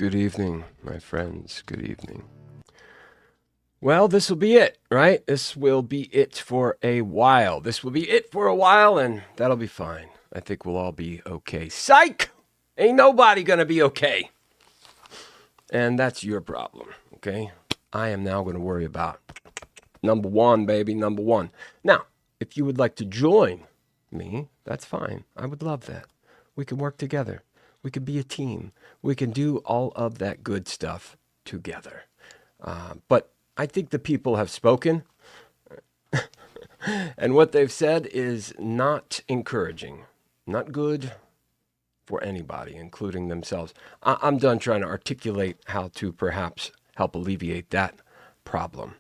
Good evening, my friends. Good evening. Well, this will be it, right? This will be it for a while. This will be it for a while, and that'll be fine. I think we'll all be okay. Psych! Ain't nobody gonna be okay. And that's your problem, okay? I am now going to worry about number one, baby, number one. Now, if you would like to join me, that's fine. I would love that. We can work together. We can be a team. We can do all of that good stuff together. But I think the people have spoken, and what they've said is not encouraging, not good for anybody, including themselves. I'm done trying to articulate how to perhaps help alleviate that problem.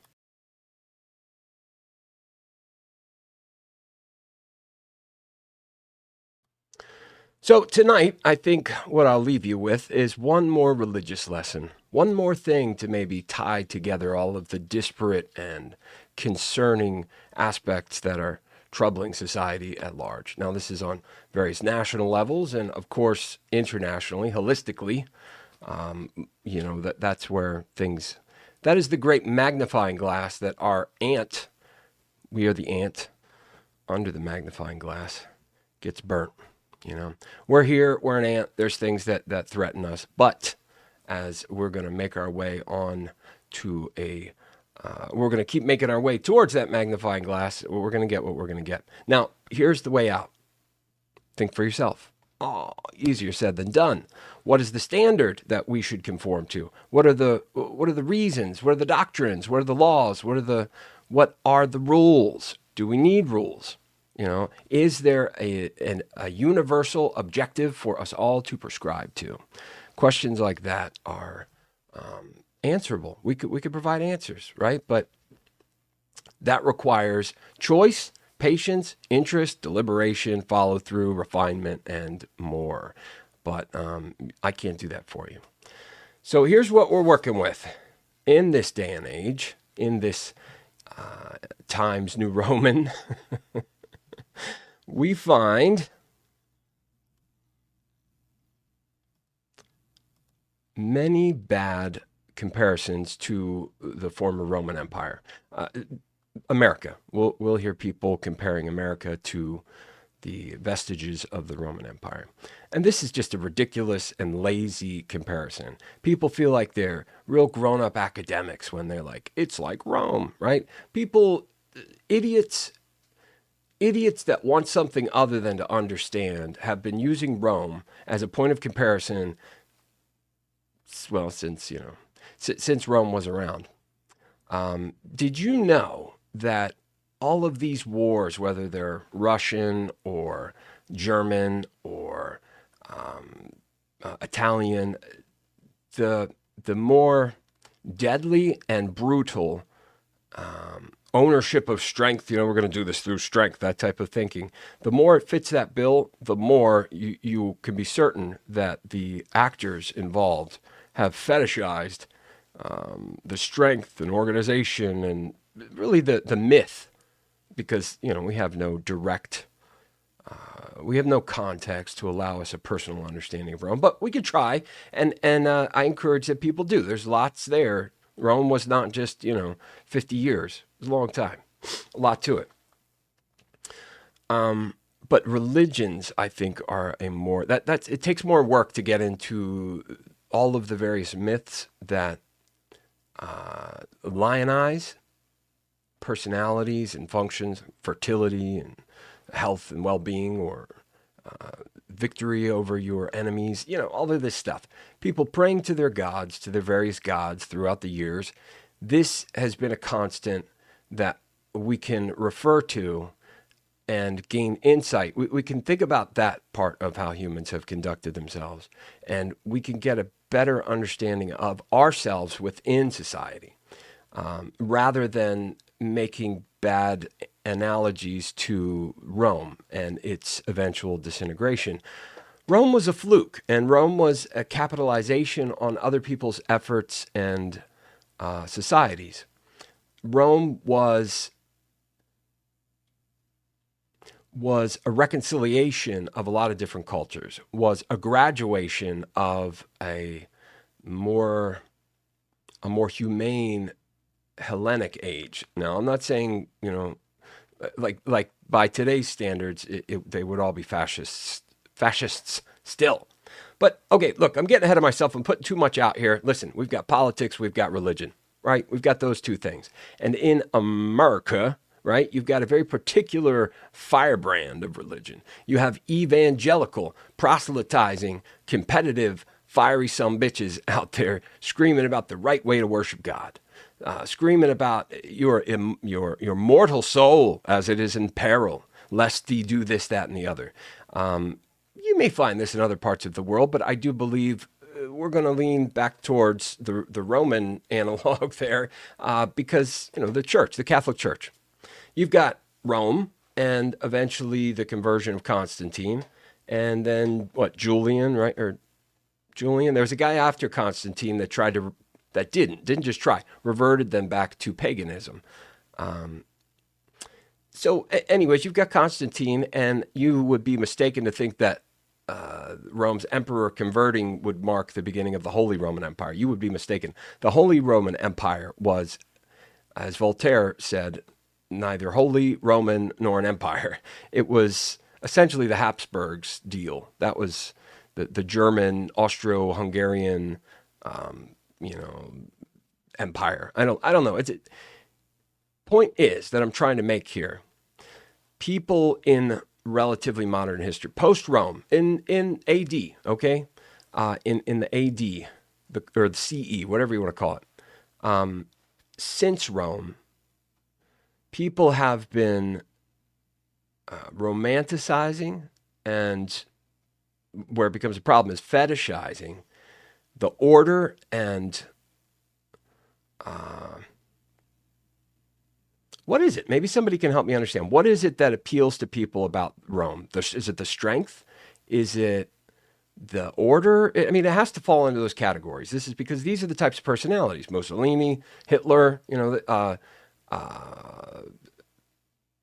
So tonight, I think what I'll leave you with is one more religious lesson, one more thing to maybe tie together all of the disparate and concerning aspects that are troubling society at large. Now, this is on various national levels and, of course, internationally, holistically. That's where things, that is the great magnifying glass that our ant, we are the ant under the magnifying glass, gets burnt. We're here, we're an ant. There's things that threaten us. But as we're going to make our way on to we're going to keep making our way towards that magnifying glass. We're going to get what we're going to get. Now, here's the way out. Think for yourself. Oh, easier said than done. What is the standard that we should conform to? What are the reasons? What are the doctrines? What are the laws? What are the rules? Do we need rules? Is there a universal objective for us all to prescribe to? Questions like that are answerable. We could provide answers, right? But that requires choice, patience, interest, deliberation, follow through, refinement, and more. But I can't do that for you. So here's what we're working with in this day and age, in this Times New Roman. We find many bad comparisons to the former Roman Empire. America. We'll hear people comparing America to the vestiges of the Roman Empire. And this is just a ridiculous and lazy comparison. People feel like they're real grown-up academics when they're like, it's like Rome, right? Idiots that want something other than to understand have been using Rome as a point of comparison, well, since Rome was around. Did you know that all of these wars, whether they're Russian or German or Italian, the more deadly and brutal ownership of strength, we're going to do this through strength, that type of thinking. The more it fits that bill, the more you can be certain that the actors involved have fetishized the strength and organization and really the myth, because, we have no direct, we have no context to allow us a personal understanding of Rome, but we could try, and I encourage that people do. There's lots there. Rome was not just, 50 years. It was a long time. A lot to it. But religions, I think, are a more... it takes more work to get into all of the various myths that lionize personalities and functions, fertility and health and well-being, or victory over your enemies, all of this stuff. People praying to their gods, to their various gods throughout the years. This has been a constant that we can refer to and gain insight. We can think about that part of how humans have conducted themselves, and we can get a better understanding of ourselves within society, rather than making bad analogies to Rome and its eventual disintegration. Rome was a fluke, and Rome was a capitalization on other people's efforts and societies. Rome was a reconciliation of a lot of different cultures, was a graduation of a more a more humane Hellenic age. Now, I'm not saying, like by today's standards, they would all be fascists still. But okay, look, I'm getting ahead of myself. I'm putting too much out here. Listen, we've got politics, we've got religion, right? We've got those two things. And in America, right, you've got a very particular firebrand of religion. You have evangelical, proselytizing, competitive, fiery some bitches out there screaming about the right way to worship God. Screaming about your mortal soul as it is in peril, lest thee do this, that, and the other. You may find this in other parts of the world, but I do believe we're going to lean back towards the Roman analog there, because the church, the Catholic Church, you've got Rome, and eventually the conversion of Constantine, and then Julian, right? Or Julian. There was a guy after Constantine that didn't just try, reverted them back to paganism. So anyways, you've got Constantine, and you would be mistaken to think that Rome's emperor converting would mark the beginning of the Holy Roman Empire. You would be mistaken. The Holy Roman Empire was, as Voltaire said, neither Holy Roman nor an empire. It was essentially the Habsburgs deal. That was the German, Austro-Hungarian, empire. I don't know. Point is that I'm trying to make here. People in relatively modern history, post-Rome, in AD, okay? In the AD, or the CE, whatever you want to call it. Since Rome, people have been romanticizing, and where it becomes a problem is fetishizing the order and what is it? Maybe somebody can help me understand. What is it that appeals to people about Rome? Is it the strength? Is it the order? I mean, it has to fall into those categories. This is because these are the types of personalities. Mussolini, Hitler,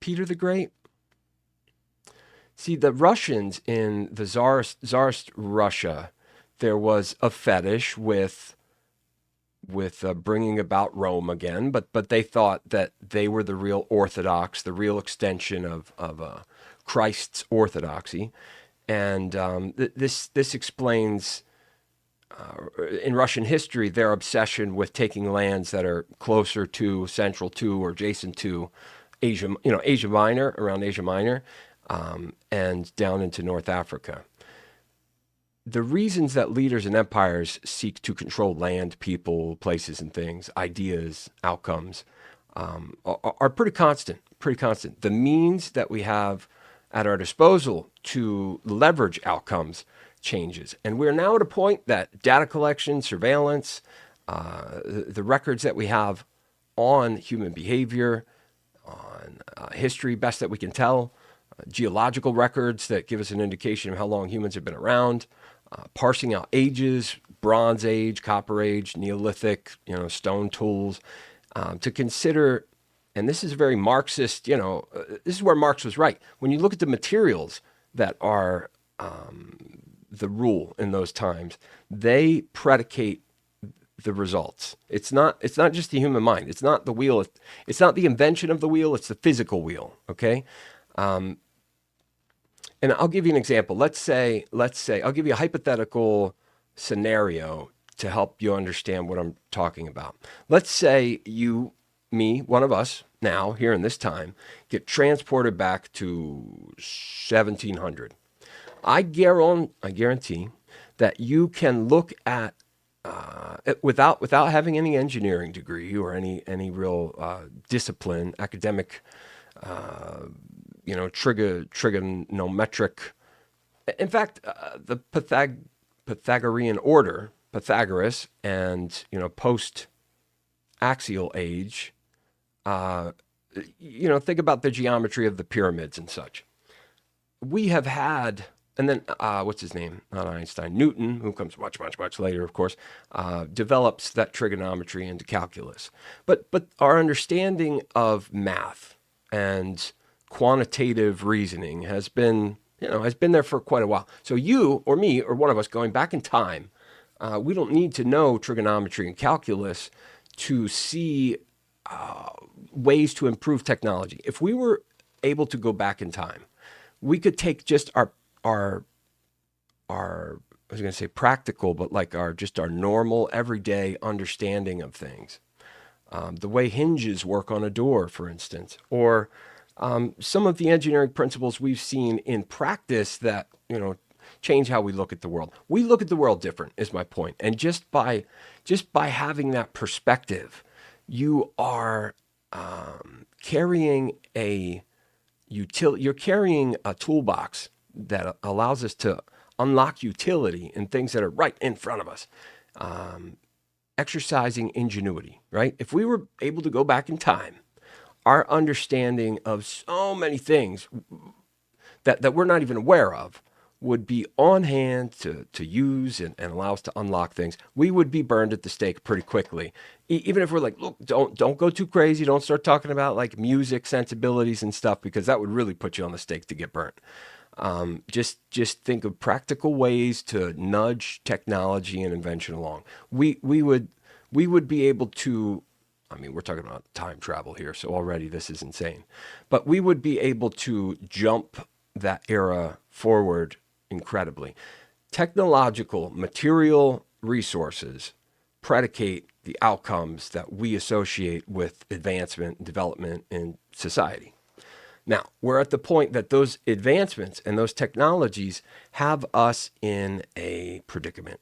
Peter the Great. See, the Russians in the Tsarist Russia, there was a fetish with bringing about Rome again, but they thought that they were the real Orthodox, the real extension of Christ's orthodoxy, and this explains in Russian history their obsession with taking lands that are closer to, central to, or adjacent to Asia, Asia Minor, around Asia Minor, and down into North Africa. The reasons that leaders and empires seek to control land, people, places, and things, ideas, outcomes, are pretty constant. The means that we have at our disposal to leverage outcomes changes. And we're now at a point that data collection, surveillance, the records that we have on human behavior, on history, best that we can tell, geological records that give us an indication of how long humans have been around, parsing out ages, Bronze Age, Copper Age, Neolithic, stone tools, to consider, and this is a very Marxist, this is where Marx was right. When you look at the materials that are the rule in those times, they predicate the results. It's not just the human mind. It's not the wheel. It's not the invention of the wheel. It's the physical wheel. Okay. And I'll give you an example. Let's say, I'll give you a hypothetical scenario to help you understand what I'm talking about. Let's say you, me, one of us now, here in this time, get transported back to 1700. I guarantee that you can look at, without having any engineering degree or any real discipline, academic, trigonometric. In fact, the Pythagorean order, Pythagoras, and post-axial age. Think about the geometry of the pyramids and such. We have had, and then what's his name? Not Einstein. Newton, who comes much later, of course, develops that trigonometry into calculus. But our understanding of math and quantitative reasoning has been there for quite a while. So you or me or one of us going back in time, We don't need to know trigonometry and calculus to see ways to improve technology. If we were able to go back in time, we could take just our I was going to say practical, but like our normal everyday understanding of things. The way hinges work on a door, for instance, or some of the engineering principles we've seen in practice that, change how we look at the world. We look at the world different, is my point. And just by having that perspective, you are carrying you're carrying a toolbox that allows us to unlock utility in things that are right in front of us. Exercising ingenuity, right? If we were able to go back in time, our understanding of so many things that we're not even aware of would be on hand to use and allow us to unlock things. We would be burned at the stake pretty quickly. Even if we're like, look, don't go too crazy. Don't start talking about like music sensibilities and stuff, because that would really put you on the stake to get burnt. Just think of practical ways to nudge technology and invention along. We would be able to, we're talking about time travel here, so already this is insane. But we would be able to jump that era forward incredibly. Technological, material resources predicate the outcomes that we associate with advancement and development in society. Now, we're at the point that those advancements and those technologies have us in a predicament.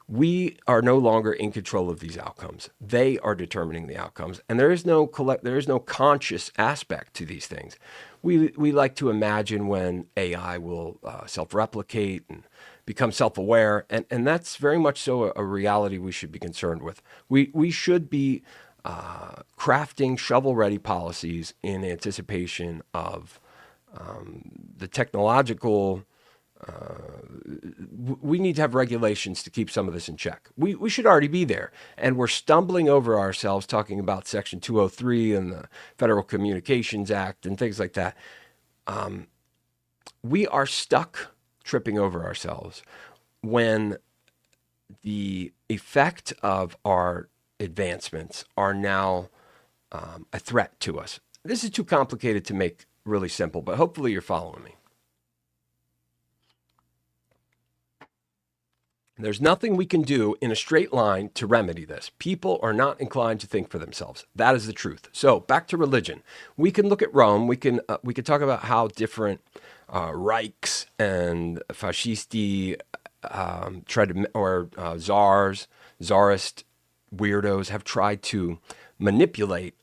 We are no longer in control of these outcomes. They are determining the outcomes, and there is no conscious aspect to these things. We like to imagine when AI will self-replicate and become self-aware, and that's very much so a reality we should be concerned with. We should be crafting shovel-ready policies in anticipation of the technological. We need to have regulations to keep some of this in check. We should already be there, and we're stumbling over ourselves talking about Section 203 and the Federal Communications Act and things like that. We are stuck tripping over ourselves when the effect of our advancements are now a threat to us. This is too complicated to make really simple, but hopefully you're following me. There's nothing we can do in a straight line to remedy this. People are not inclined to think for themselves. That is the truth. So back to religion. We can look at Rome. We can talk about how different Reichs and fascisti czarist weirdos have tried to manipulate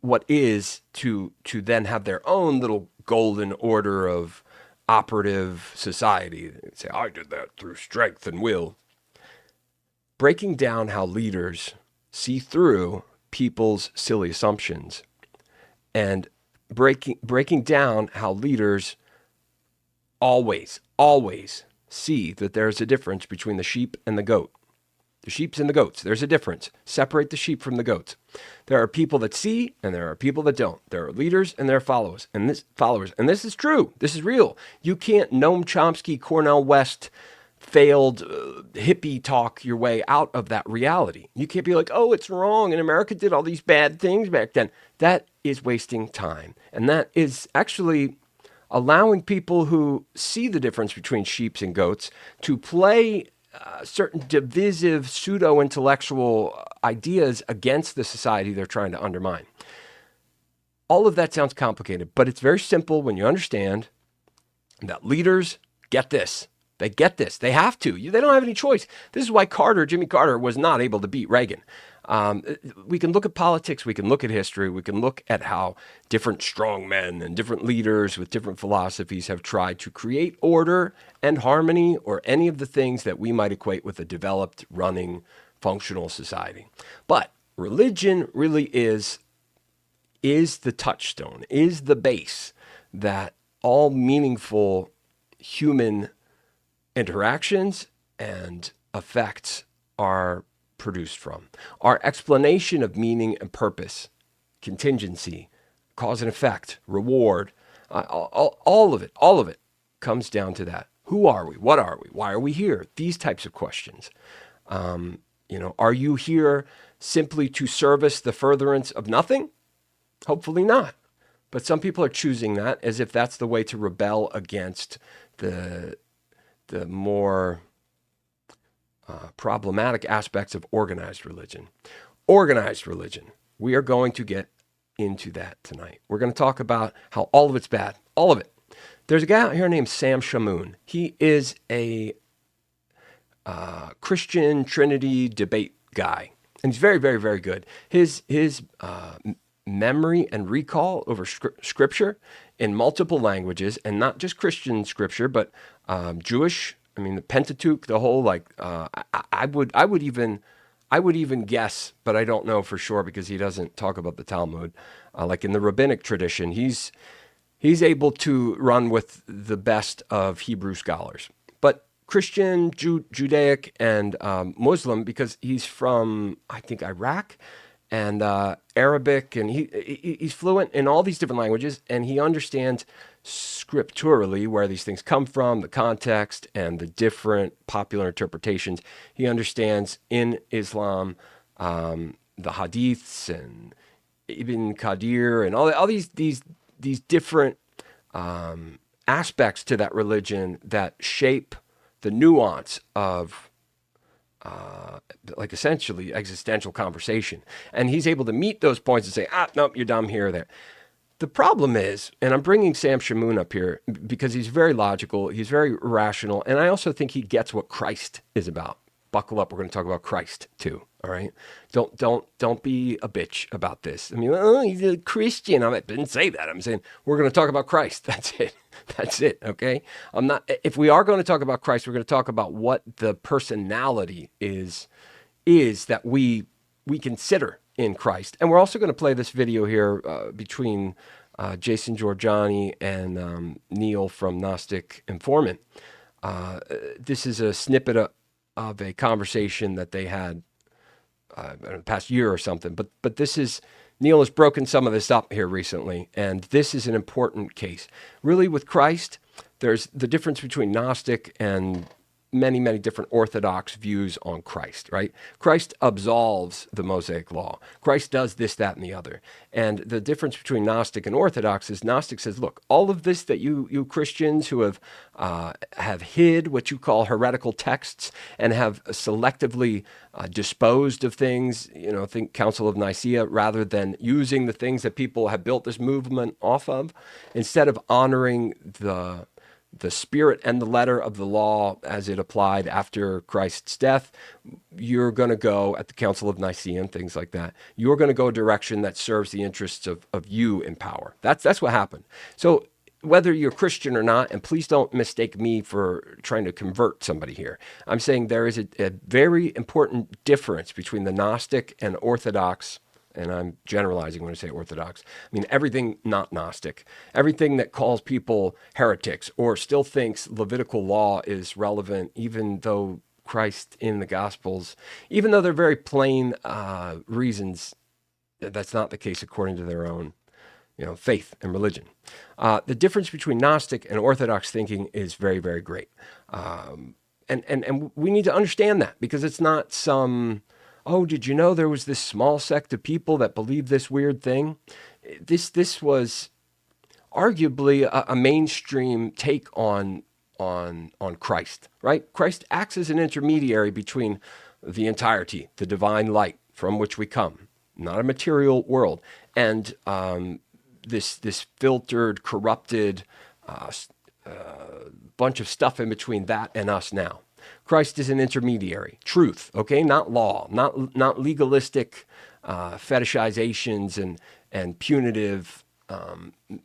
what is to then have their own little golden order of operative society. They say, I did that through strength and will. Breaking down how leaders see through people's silly assumptions, and breaking down how leaders always see that there's a difference between the sheep and the goat. The sheeps and the goats, there's a difference. Separate the sheep from the goats. There are people that see, and there are people that don't. There are leaders and there are followers. And this is true. This is real. You can't Noam Chomsky, Cornel West, failed hippie talk your way out of that reality. You can't be like, oh, it's wrong, and America did all these bad things back then. That is wasting time. And that is actually allowing people who see the difference between sheeps and goats to play certain divisive pseudo-intellectual ideas against the society they're trying to undermine. All of that sounds complicated, but it's very simple when you understand that leaders get this. They get this. They have to. They don't have any choice. This is why Jimmy Carter, was not able to beat Reagan. We can look at politics. We can look at history. We can look at how different strong men and different leaders with different philosophies have tried to create order and harmony, or any of the things that we might equate with a developed, running, functional society. But religion really is the touchstone, is the base that all meaningful human interactions and effects are produced from. Our explanation of meaning and purpose, contingency, cause and effect, reward, all of it comes down to that. Who are we? What are we? Why are we here? These types of questions. Are you here simply to service the furtherance of nothing? Hopefully not. But some people are choosing that as if that's the way to rebel against the more problematic aspects of organized religion. Organized religion. We are going to get into that tonight. We're going to talk about how all of it's bad. All of it. There's a guy out here named Sam Shamoun. He is a Christian Trinity debate guy. And he's very, very, very good. His memory and recall over scripture in multiple languages, and not just Christian scripture, but Jewish. I mean, the Pentateuch, the whole I would even guess, but I don't know for sure because he doesn't talk about the Talmud. Like in the rabbinic tradition, he's able to run with the best of Hebrew scholars. But Christian, Judaic, and Muslim, because he's from, I think, Iraq and Arabic, and he's fluent in all these different languages, and he understands scripturally where these things come from, the context, and the different popular interpretations. He understands in Islam the hadiths and Ibn Qadir and all these different aspects to that religion that shape the nuance of essentially existential conversation. And he's able to meet those points and say, nope, you're dumb here or there. The problem is, and I'm bringing Sam Shamoun up here because he's very logical, he's very rational, and I also think he gets what Christ is about. Buckle up, we're going to talk about Christ too, all right? Don't be a bitch about this. I mean, he's a Christian. I didn't say that. I'm saying we're going to talk about Christ. That's it. That's it, okay? If we are going to talk about Christ, we're going to talk about what the personality is that we consider in Christ. And we're also going to play this video here between Jason Giorgiani and Neil from Gnostic Informant. This is a snippet of a conversation that they had in the past year or something. But this is, Neil has broken some of this up here recently, and this is an important case. Really, with Christ, there's the difference between Gnostic and many, many different Orthodox views on Christ, right? Christ absolves the Mosaic law. Christ does this, that, and the other. And the difference between Gnostic and Orthodox is Gnostic says, look, all of this that you Christians who have hid what you call heretical texts and have selectively disposed of things, think Council of Nicaea, rather than using the things that people have built this movement off of, instead of honoring the spirit and the letter of the law as it applied after Christ's death, you're going to go at the Council of Nicaea and things like that. You're going to go a direction that serves the interests of you in power. That's what happened. So whether you're Christian or not, and please don't mistake me for trying to convert somebody here. I'm saying there is a very important difference between the Gnostic and Orthodox. And I'm generalizing when I say Orthodox. I mean, everything not Gnostic, everything that calls people heretics or still thinks Levitical law is relevant, even though Christ in the Gospels, even though they're very plain reasons, that's not the case according to their own, faith and religion. The difference between Gnostic and Orthodox thinking is very, very great. And we need to understand that because it's not some... oh, did you know there was this small sect of people that believed this weird thing? This was arguably a mainstream take on Christ, right? Christ acts as an intermediary between the entirety, the divine light from which we come, not a material world, and this filtered, corrupted bunch of stuff in between that and us now. Christ is an intermediary, truth, okay? Not law, not legalistic fetishizations and punitive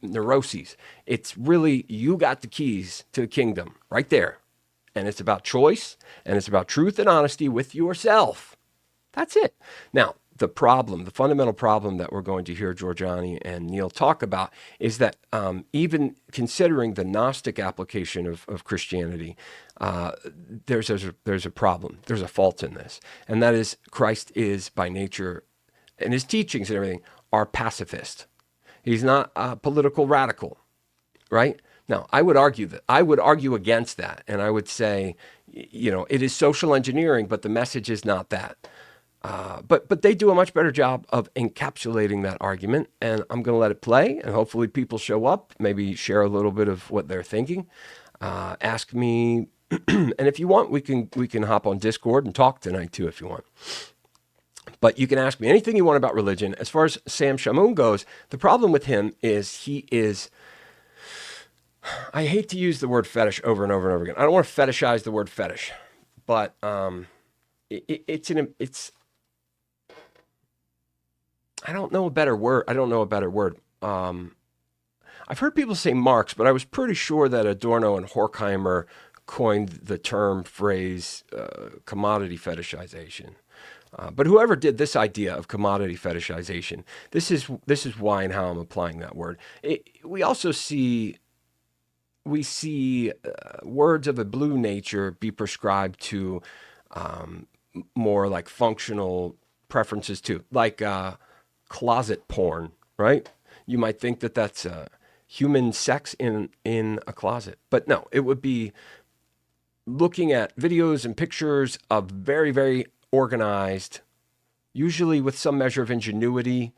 neuroses. It's really, you got the keys to the kingdom right there. And it's about choice, and it's about truth and honesty with yourself. That's it. Now, the fundamental problem that we're going to hear Giorgiani and Neil talk about is that even considering the Gnostic application of Christianity, there's a problem. There's a fault in this. And that is Christ is by nature, and his teachings and everything, are pacifist. He's not a political radical, right? Now, I would argue against that, and I would say, it is social engineering, but the message is not that. But they do a much better job of encapsulating that argument, and I'm going to let it play, and hopefully people show up, maybe share a little bit of what they're thinking. Ask me, and if you want, we can hop on Discord and talk tonight too, if you want. But you can ask me anything you want about religion. As far as Sam Shamoun goes, the problem with him is I hate to use the word fetish over and over and over again. I don't want to fetishize the word fetish, but it's I don't know a better word. I've heard people say Marx, but I was pretty sure that Adorno and Horkheimer coined the phrase commodity fetishization. But whoever did this idea of commodity fetishization, this is why and how I'm applying that word. We also see words of a blue nature be prescribed to more like functional preferences too, like closet porn, right? You might think that that's human sex in a closet, but no, it would be looking at videos and pictures of very, very organized, usually with some measure of ingenuity.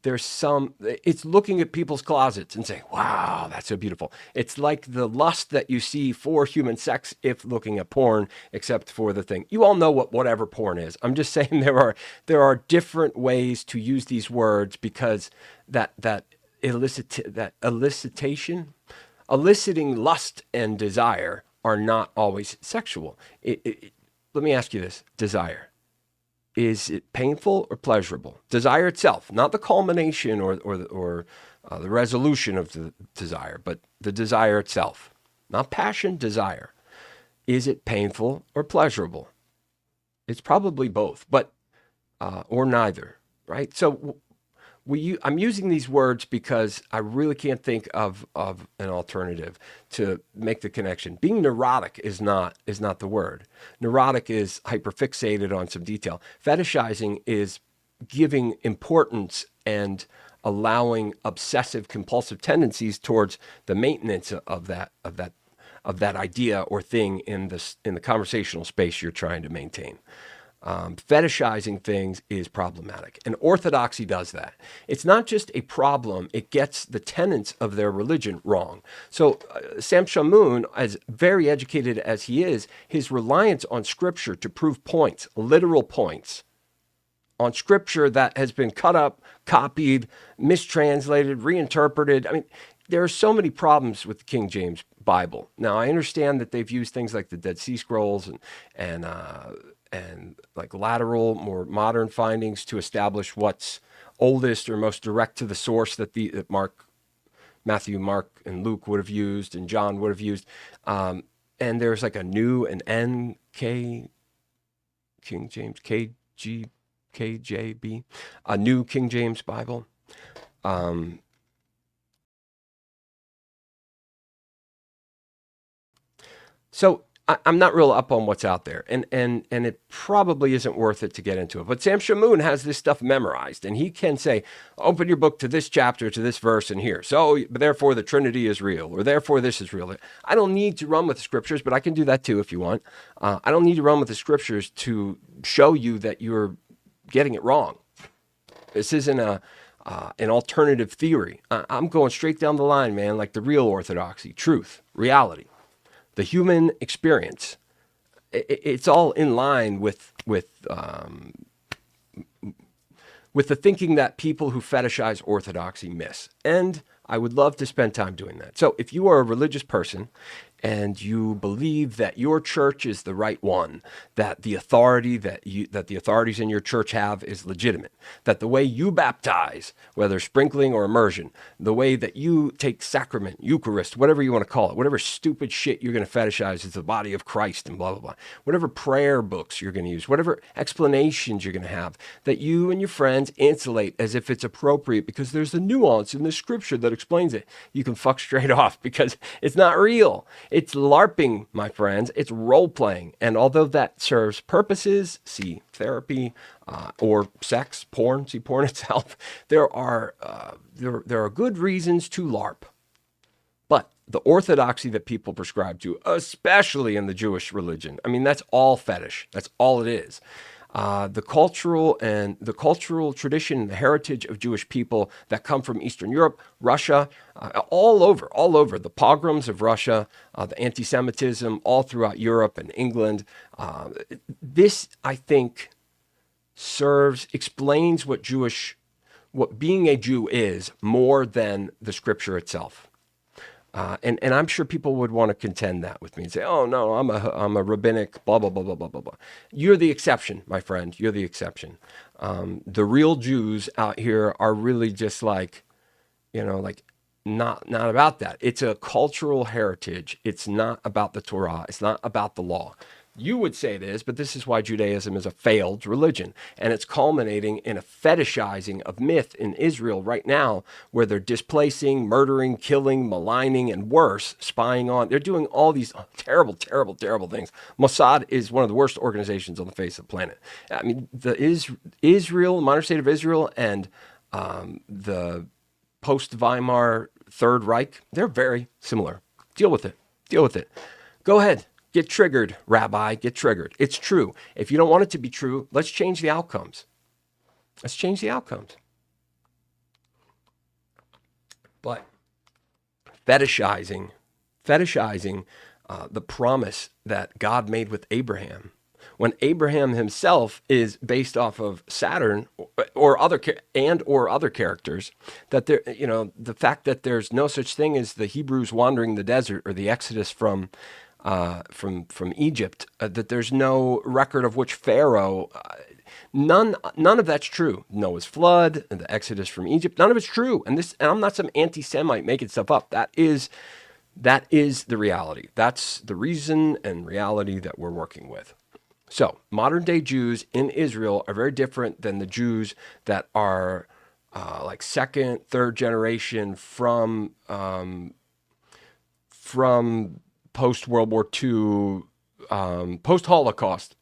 It's looking at people's closets and saying, wow, that's so beautiful. It's like the lust that you see for human sex if looking at porn, except for the thing. You all know whatever porn is. I'm just saying there are different ways to use these words because eliciting lust and desire are not always sexual. Let me ask you this, desire. Is it painful or pleasurable? Desire itself, not the culmination or the resolution of the desire, but the desire itself, not passion, desire. Is it painful or pleasurable? It's probably both, but or neither, right? So I'm using these words because I really can't think of an alternative to make the connection. Being neurotic is not the word. Neurotic is hyperfixated on some detail. Fetishizing is giving importance and allowing obsessive compulsive tendencies towards the maintenance of that idea or thing in the conversational space you're trying to maintain. Fetishizing things is problematic. And orthodoxy does that. It's not just a problem, it gets the tenets of their religion wrong. So Sam Shamoun, as very educated as he is, his reliance on scripture to prove points, literal points, on scripture that has been cut up, copied, mistranslated, reinterpreted. I mean, there are so many problems with the King James Bible. Now, I understand that they've used things like the Dead Sea Scrolls and like lateral, more modern findings to establish what's oldest or most direct to the source that Matthew, Mark, and Luke would have used, and John would have used. And there's like a new, an NK, King James, KJB, a new King James Bible. So I'm not real up on what's out there, and it probably isn't worth it to get into it. But Sam Shamoun has this stuff memorized, and he can say, open your book to this chapter, to this verse, and here. So therefore the Trinity is real, or therefore this is real. I don't need to run with the scriptures, but I can do that too if you want. I don't need to run with the scriptures to show you that you're getting it wrong. This isn't an alternative theory. I'm going straight down the line, man, like the real orthodoxy, truth, reality. The human experience, it's all in line with the thinking that people who fetishize orthodoxy miss. And I would love to spend time doing that. So if you are a religious person and you believe that your church is the right one, that the authority that the authorities in your church have is legitimate, that the way you baptize, whether sprinkling or immersion, the way that you take sacrament, Eucharist, whatever you want to call it, whatever stupid shit you're going to fetishize is the body of Christ and blah, blah, blah, whatever prayer books you're going to use, whatever explanations you're going to have, that you and your friends insulate as if it's appropriate because there's a nuance in the scripture that explains it. You can fuck straight off because it's not real. It's LARPing, my friends. It's role-playing. And although that serves purposes, see therapy, or sex, porn, see porn itself, there are good reasons to LARP. But the orthodoxy that people prescribe to, especially in the Jewish religion. I mean, that's all fetish. That's all it is. The cultural tradition, the heritage of Jewish people that come from Eastern Europe, Russia, all over the pogroms of Russia, the anti-Semitism all throughout Europe and England. This, I think, explains what being a Jew is more than the scripture itself. And I'm sure people would want to contend that with me and say, "Oh no, I'm a rabbinic blah blah blah blah blah blah blah." You're the exception, my friend. You're the exception. The real Jews out here are really just like, like not about that. It's a cultural heritage. It's not about the Torah. It's not about the law. You would say it is, but this is why Judaism is a failed religion. And it's culminating in a fetishizing of myth in Israel right now, where they're displacing, murdering, killing, maligning, and worse, spying on. They're doing all these terrible, terrible, terrible things. Mossad is one of the worst organizations on the face of the planet. I mean, Israel, modern state of Israel, and the post-Weimar Third Reich, they're very similar. Deal with it. Deal with it. Go ahead. Get triggered, Rabbi. Get triggered. It's true. If you don't want it to be true, let's change the outcomes. Let's change the outcomes. But fetishizing the promise that God made with Abraham, when Abraham himself is based off of Saturn or other characters, that there, the fact that there's no such thing as the Hebrews wandering the desert or the Exodus from Egypt, that there's no record of which Pharaoh, none of that's true. Noah's flood and the Exodus from Egypt, none of it's true. And I'm not some anti-Semite making stuff up. That is the reality. That's the reason and reality that we're working with. So modern day Jews in Israel are very different than the Jews that are like second, third generation from post-World War II, post-Holocaust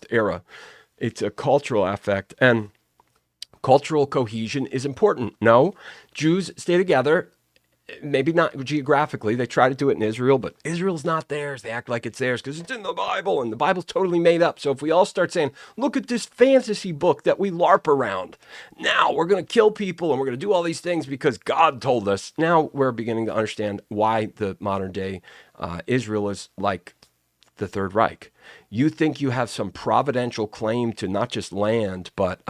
era. It's a cultural affect, and cultural cohesion is important. No, Jews stay together, maybe not geographically. They try to do it in Israel, but Israel's not theirs. They act like it's theirs because it's in the Bible, and the Bible's totally made up. So if we all start saying, look at this fantasy book that we LARP around, now we're going to kill people and we're going to do all these things because God told us. Now we're beginning to understand why the modern day Israel is like the Third Reich. You think you have some providential claim to not just land, but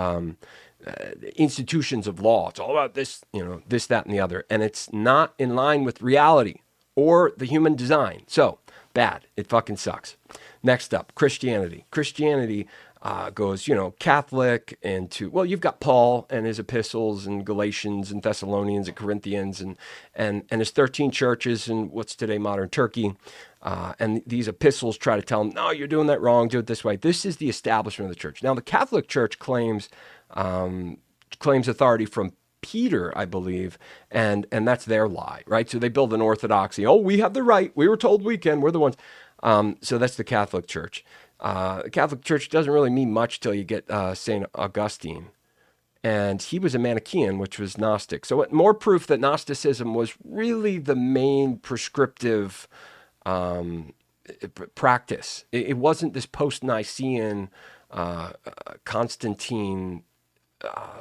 institutions of law. It's all about this, this, that, and the other. And it's not in line with reality or the human design. So bad. It fucking sucks. Next up, Christianity. Christianity goes, Catholic into, well, you've got Paul and his epistles and Galatians and Thessalonians and Corinthians and his 13 churches in what's today modern Turkey. And these epistles try to tell them, no, you're doing that wrong. Do it this way. This is the establishment of the church. Now, the Catholic Church claims authority from Peter, I believe, and that's their lie, right? So they build an orthodoxy. Oh, we have the right. We were told we can. We're the ones. So that's the Catholic Church. The Catholic Church doesn't really mean much till you get St. Augustine. And he was a Manichaean, which was Gnostic. So more proof that Gnosticism was really the main prescriptive practice. It wasn't this post-Nicene Constantine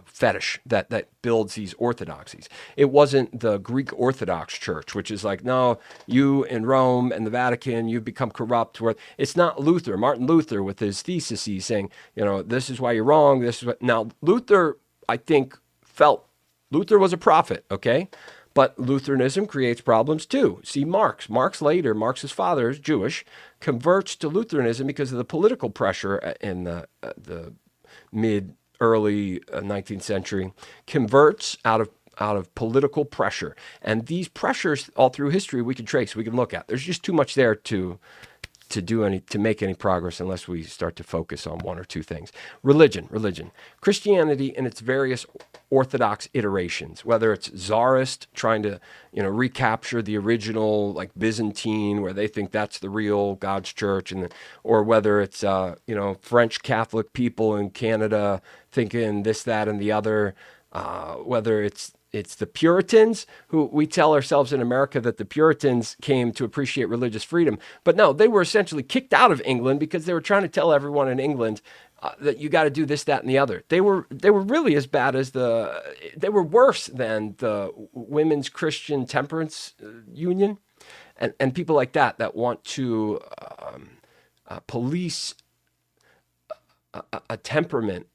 fetish that builds these orthodoxies. It wasn't the Greek Orthodox Church, which is like, no, you in Rome and the Vatican, you've become corrupt. It's not Luther, Martin Luther, with his theses saying, this is why you're wrong. This is what. Now, Luther, I think, felt Luther was a prophet, okay? But Lutheranism creates problems too. See, Marx's father is Jewish, converts to Lutheranism because of the political pressure in the early 19th century, converts out of political pressure. And these pressures all through history we can trace, we can look at. There's just too much there to make any progress unless we start to focus on one or two things. Religion. Christianity in its various orthodox iterations, whether it's Tsarist trying to, recapture the original like Byzantine, where they think that's the real God's church, or whether it's French Catholic people in Canada thinking this, that, and the other, whether it's it's the Puritans who we tell ourselves in America that the Puritans came to appreciate religious freedom. But no, they were essentially kicked out of England because they were trying to tell everyone in England that you got to do this, that, and the other. They were really as bad as they were worse than the Women's Christian Temperance Union and people like that want to police a temperament,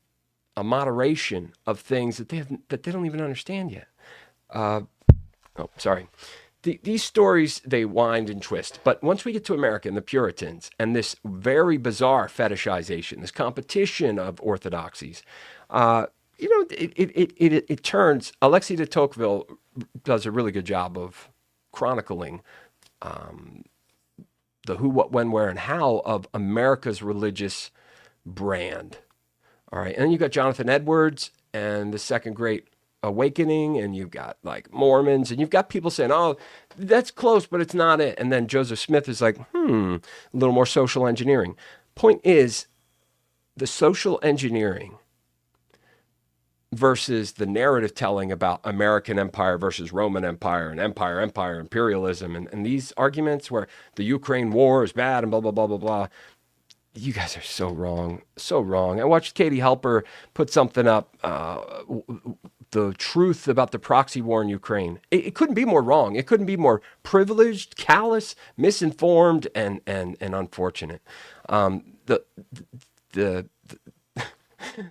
a moderation of things that they don't even understand yet. Sorry. These stories, they wind and twist. But once we get to America and the Puritans and this very bizarre fetishization, this competition of orthodoxies, it turns. Alexis de Tocqueville does a really good job of chronicling the who, what, when, where, and how of America's religious brand. All right. And then you've got Jonathan Edwards and the Second Great Awakening, and you've got like Mormons, and you've got people saying, oh, that's close, but it's not it. And then Joseph Smith is like, a little more social engineering. Point is, the social engineering versus the narrative telling about American empire versus Roman empire and empire, imperialism, and these arguments where the Ukraine war is bad and blah, blah, blah, blah, blah. You guys are so wrong, so wrong. I watched Katie Halper put something up, the truth about the proxy war in Ukraine. It couldn't be more wrong. It couldn't be more privileged, callous, misinformed, and unfortunate.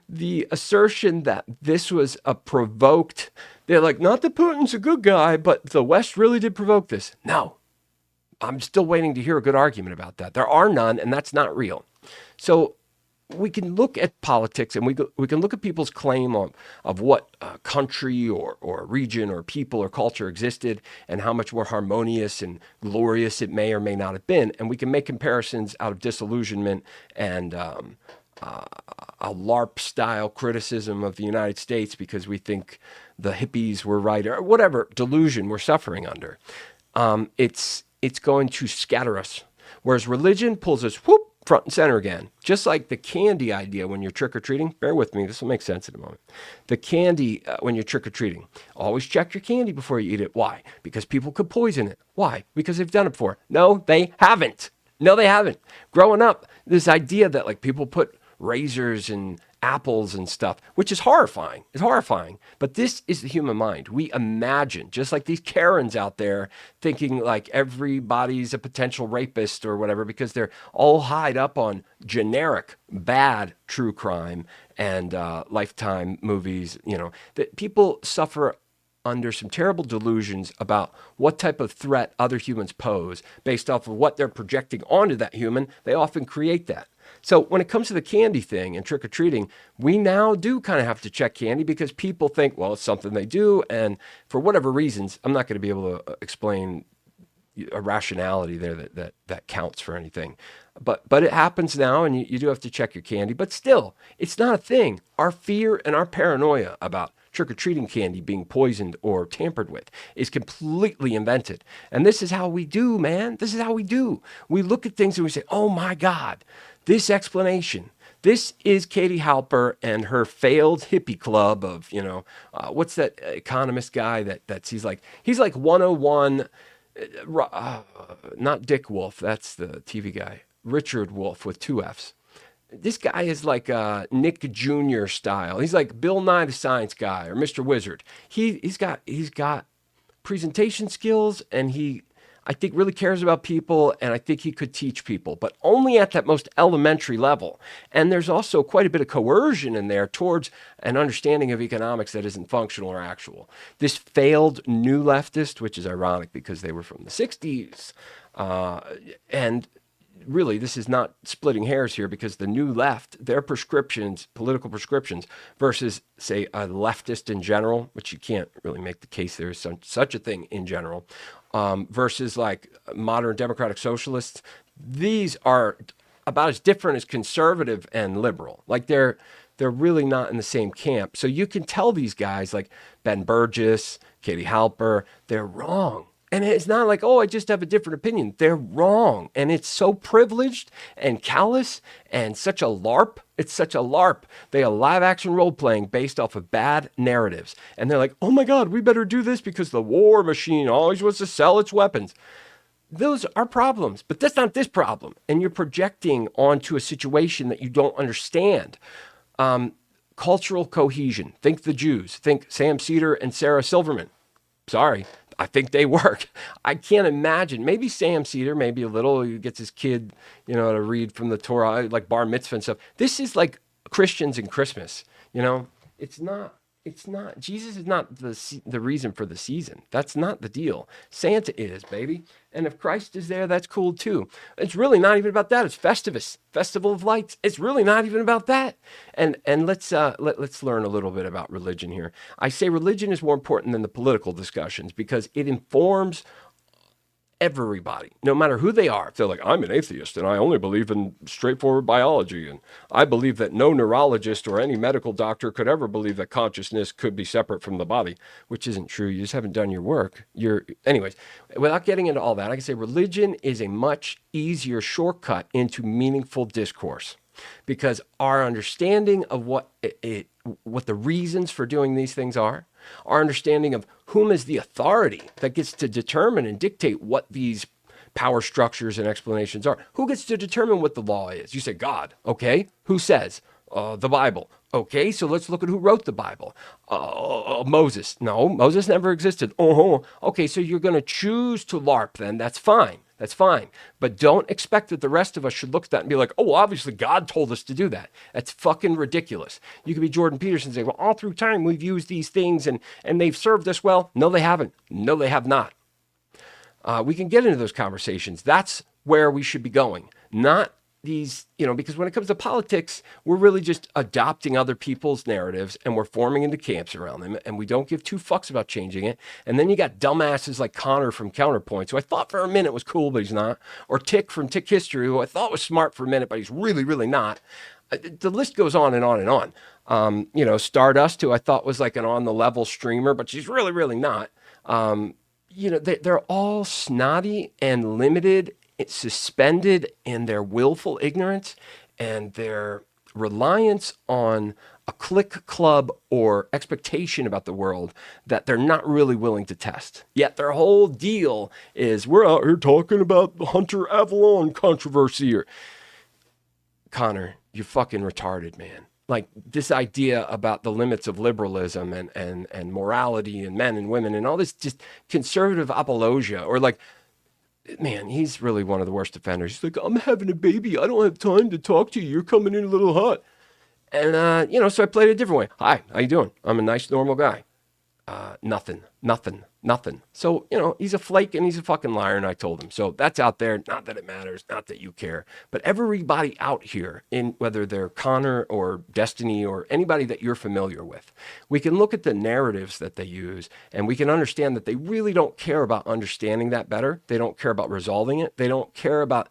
The assertion that this was a provoked, they're like, not that Putin's a good guy, but the West really did provoke this. No, I'm still waiting to hear a good argument about that. There are none, and that's not real. So we can look at politics, and we can look at people's claim of what country or region or people or culture existed and how much more harmonious and glorious it may or may not have been. And we can make comparisons out of disillusionment and a LARP-style criticism of the United States because we think the hippies were right or whatever delusion we're suffering under. It's going to scatter us. Whereas religion pulls us front and center again. Just like the candy idea when you're trick-or-treating. Bear with me, this will make sense in a moment. The candy when you're trick-or-treating. Always check your candy before you eat it. Why? Because people could poison it. Why? Because they've done it before. No, they haven't. Growing up, this idea that like people put razors and apples and stuff, which is horrifying. It's horrifying. But this is the human mind. We imagine, just like these Karens out there thinking like everybody's a potential rapist or whatever, because they're all highed up on generic, bad true crime and Lifetime movies, that people suffer under some terrible delusions about what type of threat other humans pose based off of what they're projecting onto that human. They often create that. So when it comes to the candy thing and trick-or-treating, we now do kind of have to check candy because people think, well, it's something they do. And for whatever reasons, I'm not going to be able to explain a rationality there that counts for anything. But it happens now, and you do have to check your candy. But still, it's not a thing. Our fear and our paranoia about trick-or-treating candy being poisoned or tampered with is completely invented. And this is how we do, man. This is how we do. We look at things and we say, oh my God, this explanation. This is Katie Halper and her failed hippie club of, what's that economist guy that's he's like 101, not Dick Wolf, that's the TV guy, Richard Wolf with 2 F's. This guy is like Nick Jr. style. He's like Bill Nye the Science Guy or Mr. Wizard. He's got presentation skills, and I think really cares about people, and I think he could teach people, but only at that most elementary level. And there's also quite a bit of coercion in there towards an understanding of economics that isn't functional or actual. This failed new leftist, which is ironic because they were from the 60s, and really, this is not splitting hairs here because the new left, their prescriptions, political prescriptions, versus, say, a leftist in general, which you can't really make the case there is such a thing in general, versus like modern democratic socialists, these are about as different as conservative and liberal. Like they're really not in the same camp. So you can tell these guys like Ben Burgess, Katie Halper, they're wrong. And it's not like, oh, I just have a different opinion. They're wrong. And it's so privileged and callous and such a LARP. It's such a LARP. They are live action role playing based off of bad narratives. And they're like, oh my God, we better do this because the war machine always wants to sell its weapons. Those are problems, but that's not this problem. And you're projecting onto a situation that you don't understand. Cultural cohesion. Think the Jews. Think Sam Cedar and Sarah Silverman. Sorry, I think they work. I can't imagine. Maybe Sam Cedar, maybe a little. He gets his kid, to read from the Torah, like bar mitzvah and stuff. This is like Christians and Christmas. It's not. It's not. Jesus is not the reason for the season. That's not the deal. Santa is, baby. And if Christ is there, that's cool too. It's really not even about that. It's Festivus, Festival of Lights. It's really not even about that. And let's learn a little bit about religion here. I say religion is more important than the political discussions because it informs everybody, no matter who they are. If they're like, I'm an atheist and I only believe in straightforward biology, and I believe that no neurologist or any medical doctor could ever believe that consciousness could be separate from the body, which isn't true. You just haven't done your work. Anyways, without getting into all that, I can say religion is a much easier shortcut into meaningful discourse because our understanding of what the reasons for doing these things are, our understanding of whom is the authority that gets to determine and dictate what these power structures and explanations are. Who gets to determine what the law is? You say God. Okay. Who says? The Bible. Okay, so let's look at who wrote the Bible. Moses. No, Moses never existed. Okay, so you're going to choose to LARP then. That's fine. That's fine. But don't expect that the rest of us should look at that and be like, oh, obviously God told us to do that. That's fucking ridiculous. You could be Jordan Peterson and say, well, all through time we've used these things and they've served us well. No, they haven't. No, they have not. We can get into those conversations. That's where we should be going. Not these, because when it comes to politics, we're really just adopting other people's narratives and we're forming into camps around them and we don't give two fucks about changing it. And then you got dumbasses like Connor from Counterpoints, who I thought for a minute was cool, but he's not. Or Tick from Tick History, who I thought was smart for a minute, but he's really, really not. The list goes on and on and on. Stardust, who I thought was like an on the level streamer, but she's really, really not. They're all snotty and limited. It's suspended in their willful ignorance and their reliance on a clique club or expectation about the world that they're not really willing to test. Yet their whole deal is we're out here talking about the Hunter Avalon controversy. Or Connor, you're fucking retarded, man. Like this idea about the limits of liberalism and morality and men and women and all this just conservative apologia, or like, man, he's really one of the worst offenders. He's like, I'm having a baby. I don't have time to talk to you. You're coming in a little hot. And, so I played it a different way. Hi, how you doing? I'm a nice, normal guy. Nothing. So, he's a flake and he's a fucking liar, and I told him. So that's out there. Not that it matters. Not that you care. But everybody out here, in whether they're Connor or Destiny or anybody that you're familiar with, we can look at the narratives that they use and we can understand that they really don't care about understanding that better. They don't care about resolving it. They don't care about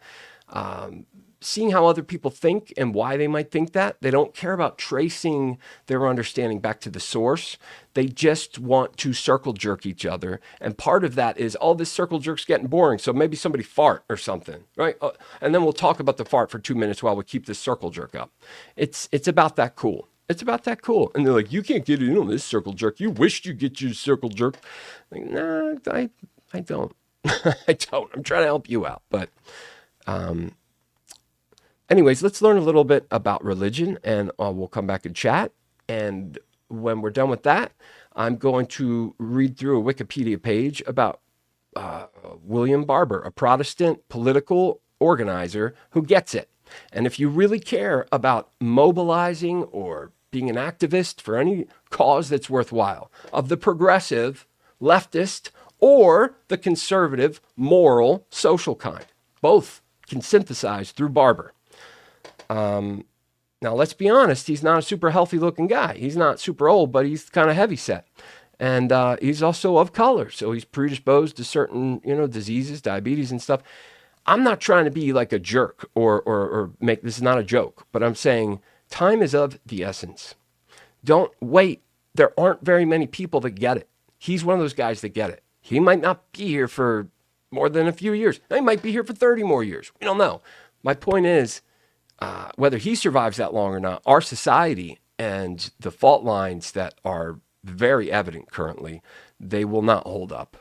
seeing how other people think and why they might think that. They don't care about tracing their understanding back to the source. They just want to circle jerk each other. And part of that is all this circle jerk's getting boring. So maybe somebody fart or something, right? And then we'll talk about the fart for 2 minutes while we keep this circle jerk up. It's about that cool. It's about that cool. And they're like, you can't get in on this circle jerk. You wished you'd get your circle jerk. Like, nah, I don't. I don't. I'm trying to help you out. But anyways, let's learn a little bit about religion, and we'll come back and chat. And when we're done with that, I'm going to read through a Wikipedia page about William Barber, a Protestant political organizer who gets it. And if you really care about mobilizing or being an activist for any cause that's worthwhile, of the progressive, leftist, or the conservative, moral, social kind, both can synthesize through Barber. Now, let's be honest, he's not a super healthy looking guy. He's not super old, but he's kind of heavy set. And he's also of color, so he's predisposed to certain, diseases, diabetes and stuff. I'm not trying to be like a jerk or make this is not a joke, but I'm saying time is of the essence. Don't wait. There aren't very many people that get it. He's one of those guys that get it. He might not be here for more than a few years. He might be here for 30 more years. We don't know. My point is, whether he survives that long or not, our society and the fault lines that are very evident currently, they will not hold up.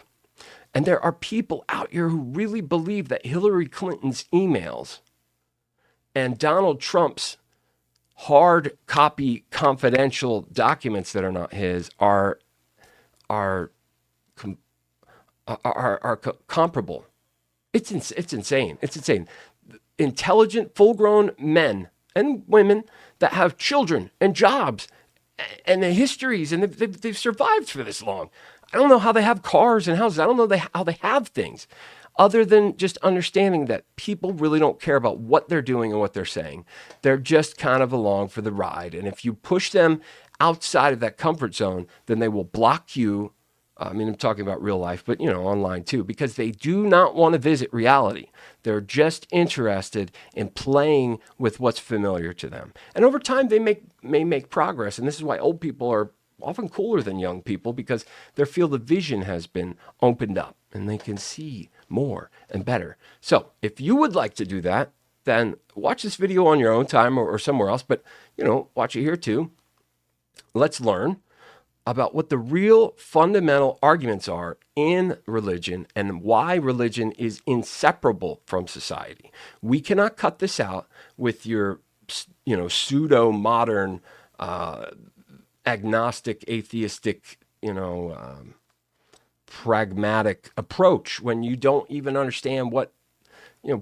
And there are people out here who really believe that Hillary Clinton's emails and Donald Trump's hard copy confidential documents that are not his are comparable. It's insane. It's insane. Intelligent, full-grown men and women that have children and jobs and the histories, and they've survived for this long. I don't know how they have cars and houses. I don't know how they have things other than just understanding that people really don't care about what they're doing and what they're saying. They're just kind of along for the ride. And if you push them outside of that comfort zone, then they will block you. I mean, I'm talking about real life, but, online too, because they do not want to visit reality. They're just interested in playing with what's familiar to them. And over time, they may make progress. And this is why old people are often cooler than young people, because their field of vision has been opened up and they can see more and better. So if you would like to do that, then watch this video on your own time or somewhere else, but, watch it here too. Let's learn about what the real fundamental arguments are in religion and why religion is inseparable from society. We cannot cut this out with your, pseudo-modern, agnostic, atheistic, pragmatic approach when you don't even understand what,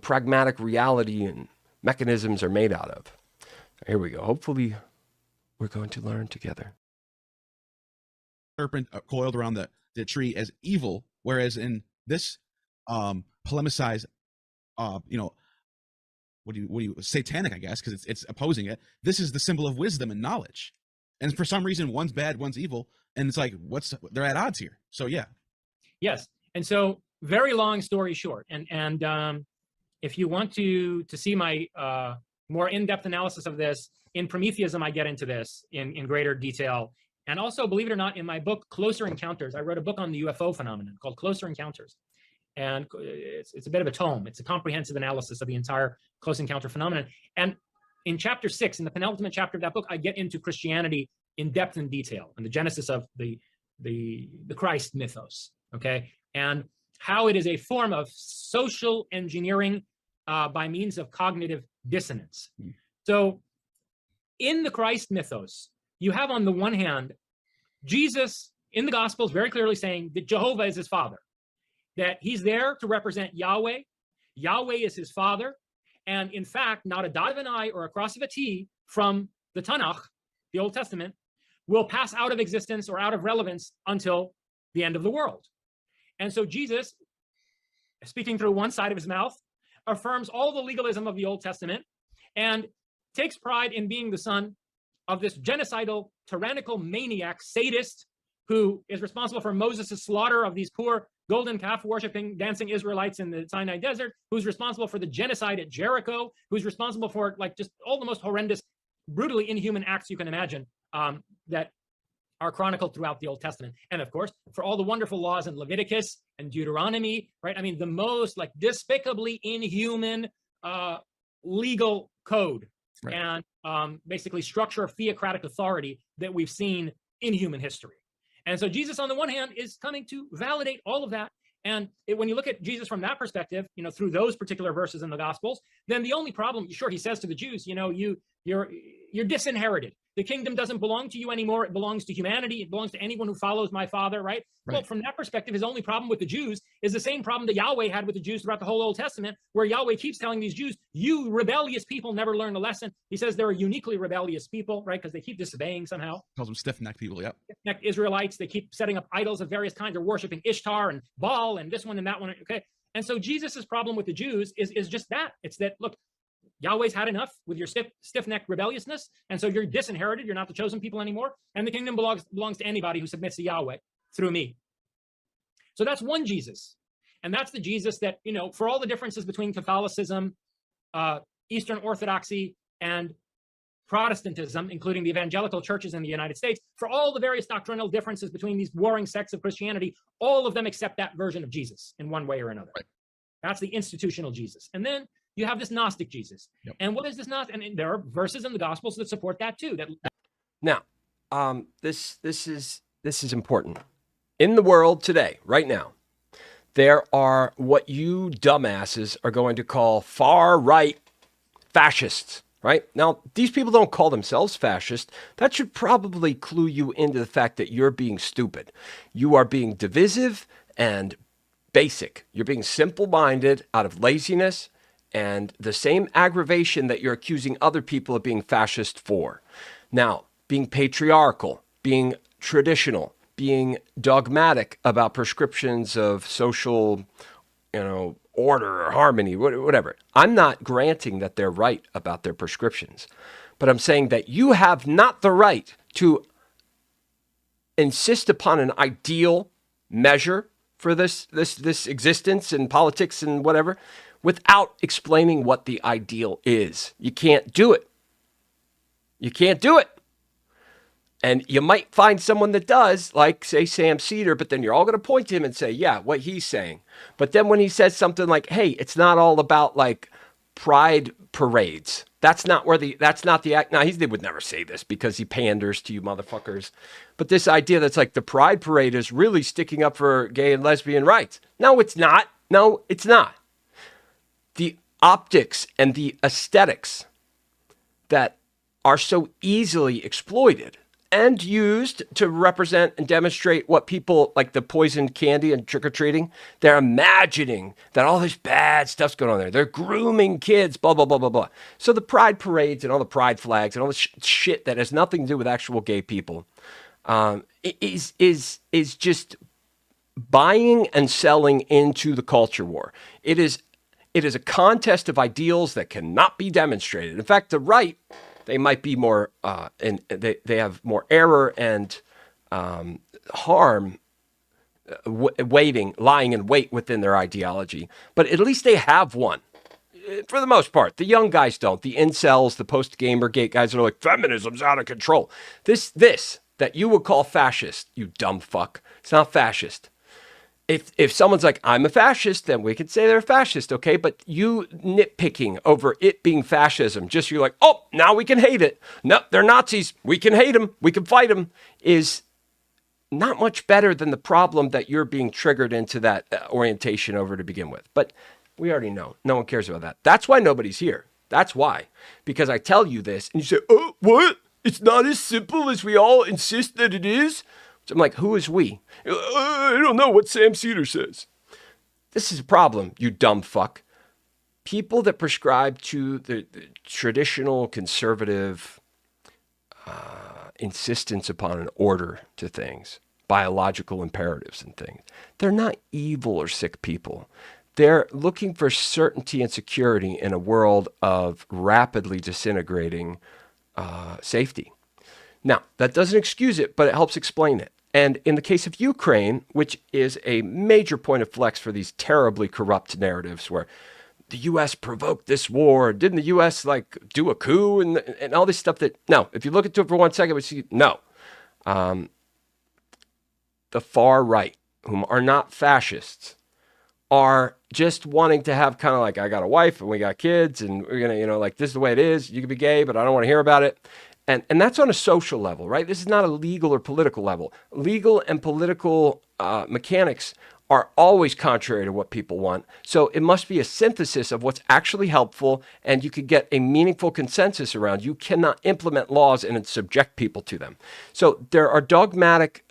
pragmatic reality and mechanisms are made out of. Here we go. Hopefully we're going to learn together. Serpent coiled around the tree as evil, whereas in this polemicized, what do you satanic, I guess, because it's opposing it. This is the symbol of wisdom and knowledge, and for some reason one's bad, one's evil, and it's like they're at odds here. So yeah, yes, and so very long story short, and if you want to see my more in-depth analysis of this in Prometheism, I get into this in greater detail. And also, believe it or not, in my book, Closer Encounters, I wrote a book on the UFO phenomenon called Closer Encounters. And it's a bit of a tome. It's a comprehensive analysis of the entire close encounter phenomenon. And in chapter 6, in the penultimate chapter of that book, I get into Christianity in depth and detail and the genesis of the Christ mythos, okay? And how it is a form of social engineering by means of cognitive dissonance. So in the Christ mythos, you have on the one hand, Jesus in the Gospels very clearly saying that Jehovah is his father, that he's there to represent Yahweh. Yahweh is his father. And in fact, not a dot of an I or a cross of a T from the Tanakh, the Old Testament, will pass out of existence or out of relevance until the end of the world. And so Jesus, speaking through one side of his mouth, affirms all the legalism of the Old Testament and takes pride in being the son of this genocidal, tyrannical maniac, sadist, who is responsible for Moses' slaughter of these poor golden calf worshipping, dancing Israelites in the Sinai desert, who's responsible for the genocide at Jericho, who's responsible for just all the most horrendous, brutally inhuman acts you can imagine that are chronicled throughout the Old Testament. And of course, for all the wonderful laws in Leviticus and Deuteronomy, right? I mean, the most despicably inhuman legal code. Right. And basically structure of theocratic authority that we've seen in human history. And so Jesus, on the one hand, is coming to validate all of that. And when you look at Jesus from that perspective, through those particular verses in the Gospels, then the only problem, sure, he says to the Jews, you're disinherited. The kingdom doesn't belong to you anymore. It belongs to humanity. It belongs to anyone who follows my Father, right? Well, from that perspective, his only problem with the Jews is the same problem that Yahweh had with the Jews throughout the whole Old Testament, where Yahweh keeps telling these Jews, you rebellious people never learn a lesson. He says they're a uniquely rebellious people, right? Because they keep disobeying somehow. Calls them stiff-necked people, yep. Stiff-necked Israelites. They keep setting up idols of various kinds. They're worshiping Ishtar and Baal and this one and that one, okay? And so Jesus's problem with the Jews is just that. It's that, look, Yahweh's had enough with your stiff-necked rebelliousness, and so you're disinherited. You're not the chosen people anymore, and the kingdom belongs to anybody who submits to Yahweh through me. So that's one Jesus, and that's the Jesus that, for all the differences between Catholicism, Eastern Orthodoxy, and Protestantism, including the evangelical churches in the United States, for all the various doctrinal differences between these warring sects of Christianity, all of them accept that version of Jesus in one way or another. Right. That's the institutional Jesus. And then you have this Gnostic Jesus. Yep. And what is this Gnostic? And there are verses in the Gospels that support that too. Now, this is important. In the world today, right now, there are what you dumbasses are going to call far-right fascists, right? Now, these people don't call themselves fascist. That should probably clue you into the fact that you're being stupid. You are being divisive and basic. You're being simple-minded out of laziness and the same aggravation that you're accusing other people of being fascist for. Now, being patriarchal, being traditional, being dogmatic about prescriptions of social, order or harmony, whatever. I'm not granting that they're right about their prescriptions, but I'm saying that you have not the right to insist upon an ideal measure for this existence and politics and whatever without explaining what the ideal is. You can't do it. You can't do it. And you might find someone that does, like, say, Sam Cedar, but then you're all going to point to him and say, yeah, what he's saying. But then when he says something like, hey, it's not all about, like, pride parades. That's not the act. Now, he would never say this because he panders to you motherfuckers. But this idea that's like the pride parade is really sticking up for gay and lesbian rights. No, it's not. No, it's not. The optics and the aesthetics that are so easily exploited and used to represent and demonstrate what people like the poisoned candy and trick-or-treating, they're imagining that all this bad stuff's going on there. They're grooming kids, blah, blah, blah, blah, blah. So the pride parades and all the pride flags and all this shit that has nothing to do with actual gay people is just buying and selling into the culture war. It is a contest of ideals that cannot be demonstrated. In fact, the right, they might be more, and they have more error and harm lying in wait within their ideology. But at least they have one, for the most part. The young guys don't. The incels, the post-Gamergate guys are like, feminism's out of control. This that you would call fascist, you dumb fuck. It's not fascist. If someone's like, I'm a fascist, then we could say they're a fascist, okay? But you nitpicking over it being fascism, just you're like, oh, now we can hate it. No, they're Nazis. We can hate them. We can fight them, is not much better than the problem that you're being triggered into that orientation over to begin with. But we already know. No one cares about that. That's why nobody's here. That's why. Because I tell you this, and you say, oh, what? It's not as simple as we all insist that it is? So I'm like, who is we? I don't know what Sam Cedar says. This is a problem, you dumb fuck. People that prescribe to the traditional conservative insistence upon an order to things, biological imperatives and things, they're not evil or sick people. They're looking for certainty and security in a world of rapidly disintegrating safety. Now, that doesn't excuse it, but it helps explain it. And in the case of Ukraine, which is a major point of flex for these terribly corrupt narratives where the U.S. provoked this war, didn't the U.S. like do a coup and all this stuff that, no, if you look into it for 1 second, we see, no. The far right, whom are not fascists, are just wanting to have kind of like, I got a wife and we got kids and we're going to, like, this is the way it is. You can be gay, but I don't want to hear about it. And that's on a social level, right? This is not a legal or political level. Legal and political mechanics are always contrary to what people want. So it must be a synthesis of what's actually helpful, and you could get a meaningful consensus around. You cannot implement laws and subject people to them. So there are dogmatic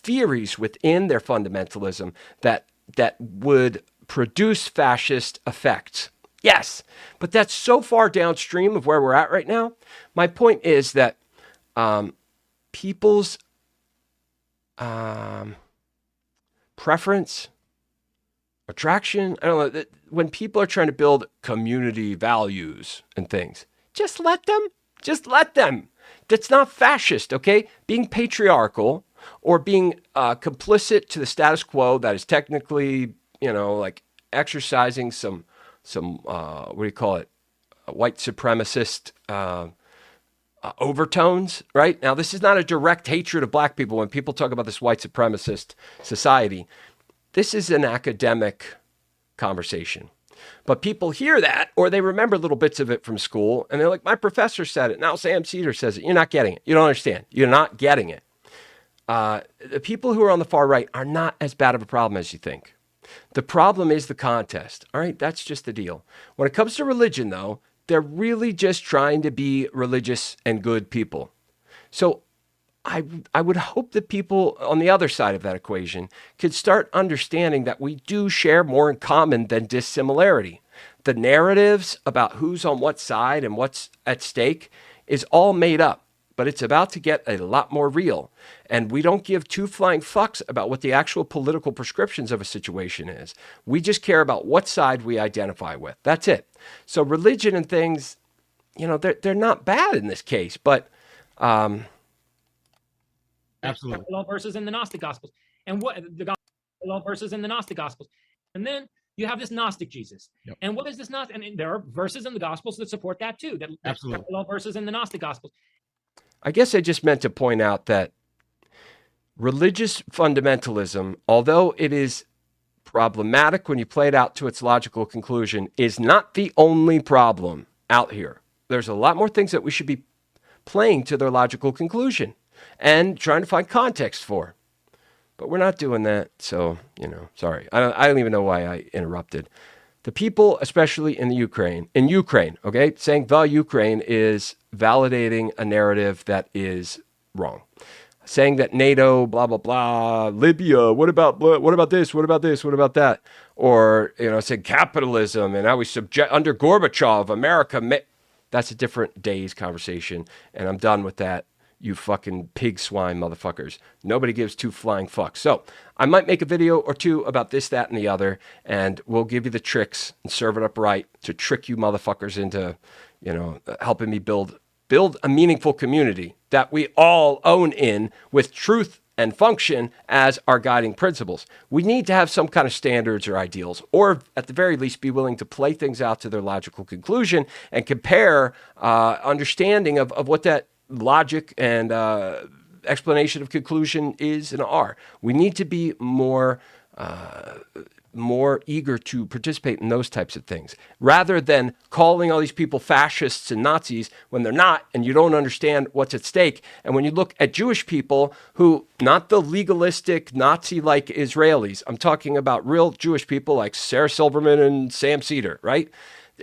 theories within their fundamentalism that would produce fascist effects. Yes, but that's so far downstream of where we're at right now. My point is that people's preference, attraction, I don't know, when people are trying to build community values and things, just let them. Just let them. That's not fascist, okay? Being patriarchal or being complicit to the status quo that is technically, like exercising some what do you call it? White supremacist overtones, right? Now, this is not a direct hatred of black people. When people talk about this white supremacist society, this is an academic conversation. But people hear that, or they remember little bits of it from school, and they're like, my professor said it. Now Sam Cedar says it. You're not getting it. You don't understand. You're not getting it. The people who are on the far right are not as bad of a problem as you think. The problem is the contest. All right, that's just the deal. When it comes to religion, though, they're really just trying to be religious and good people. So I would hope that people on the other side of that equation could start understanding that we do share more in common than dissimilarity. The narratives about who's on what side and what's at stake is all made up, but it's about to get a lot more real. And we don't give two flying fucks about what the actual political prescriptions of a situation is. We just care about what side we identify with. That's it. So religion and things, you know, they're not bad in this case, but Absolutely. Law verses in the Gnostic Gospels, and what the law verses in the Gnostic Gospels, and then you have this Gnostic Jesus. Yep. And what is this Gnostic? And there are verses in the Gospels that support that too. That Absolutely. law verses in the Gnostic Gospels. I guess I just meant to point out that religious fundamentalism, although it is problematic when you play it out to its logical conclusion, is not the only problem out here. There's a lot more things that we should be playing to their logical conclusion and trying to find context for. But we're not doing that. So, you know, sorry. I don't even know why I interrupted. The people, especially in Ukraine, okay, saying the Ukraine is validating a narrative that is wrong. Saying that NATO, blah, blah, blah, Libya, what about this? What about this? What about that? Or, you know, saying capitalism and how we under Gorbachev, America, that's a different day's conversation. And I'm done with that. You fucking pig swine motherfuckers. Nobody gives two flying fucks. So I might make a video or two about this, that, and the other, and we'll give you the tricks and serve it up right to trick you motherfuckers into, you know, helping me build a meaningful community that we all own in with truth and function as our guiding principles. We need to have some kind of standards or ideals, or at the very least be willing to play things out to their logical conclusion and compare understanding of what that logic and explanation of conclusion is and are. We need to be more eager to participate in those types of things, rather than calling all these people fascists and Nazis when they're not, and you don't understand what's at stake. And when you look at Jewish people who, not the legalistic Nazi-like Israelis, I'm talking about real Jewish people like Sarah Silverman and Sam Cedar, right?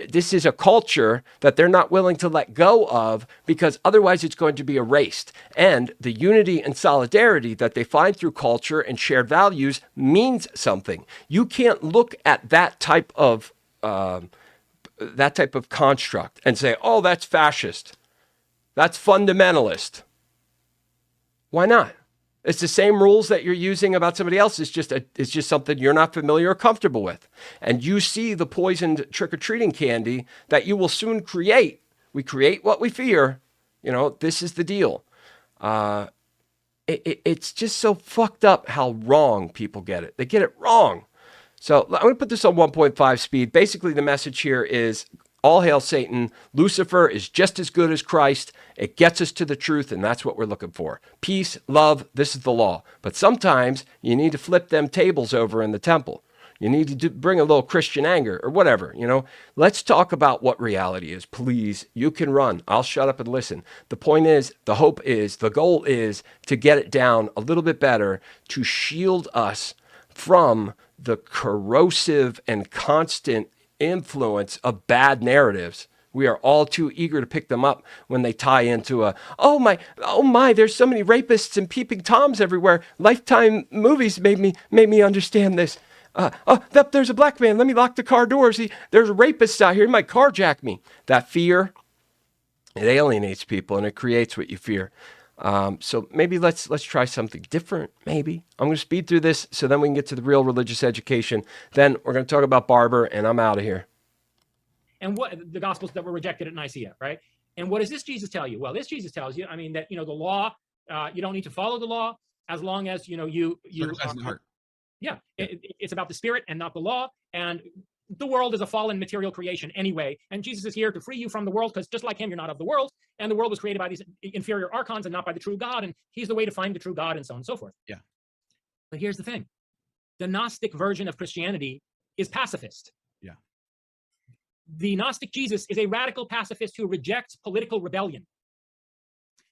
This is a culture that they're not willing to let go of because otherwise it's going to be erased. And the unity and solidarity that they find through culture and shared values means something. You can't look at that type of construct and say, "Oh, that's fascist. That's fundamentalist." Why not? It's the same rules that you're using about somebody else. It's just something you're not familiar or comfortable with. And you see the poisoned trick-or-treating candy that you will soon create. We create what we fear. You know, this is the deal. It's just so fucked up how wrong people get it. They get it wrong. So I'm going to put this on 1.5 speed. Basically, the message here is all hail Satan. Lucifer is just as good as Christ. It gets us to the truth, and that's what we're looking for. Peace, love, this is the law. But sometimes you need to flip them tables over in the temple. You need to bring a little Christian anger or whatever, you know. Let's talk about what reality is, please. You can run. I'll shut up and listen. The point is, the hope is, the goal is to get it down a little bit better to shield us from the corrosive and constant influence of bad narratives. We are all too eager to pick them up when they tie into oh my, there's so many rapists and peeping toms everywhere. Lifetime movies made me understand this. There's a black man. Let me lock the car doors. There's rapists out here. He might carjack me. That fear, it alienates people and it creates what you fear. So maybe let's try something different. Maybe I'm going to speed through this so then we can get to the real religious education. Then we're going to talk about Barber, and I'm out of here. And what the Gospels that were rejected at Nicaea, right? And what does this Jesus tell you? Well, this Jesus tells you, I mean, that, you know, the law, you don't need to follow the law as long as, you know, you Circumcised in the heart. Yeah, it's about the spirit and not the law. And the world is a fallen material creation anyway. And Jesus is here to free you from the world because just like him, you're not of the world. and the world was created by these inferior archons and not by the true God, and he's the way to find the true God, and so on and so forth. Yeah. But here's the thing. The Gnostic version of Christianity is pacifist. Yeah. The Gnostic Jesus is a radical pacifist who rejects political rebellion.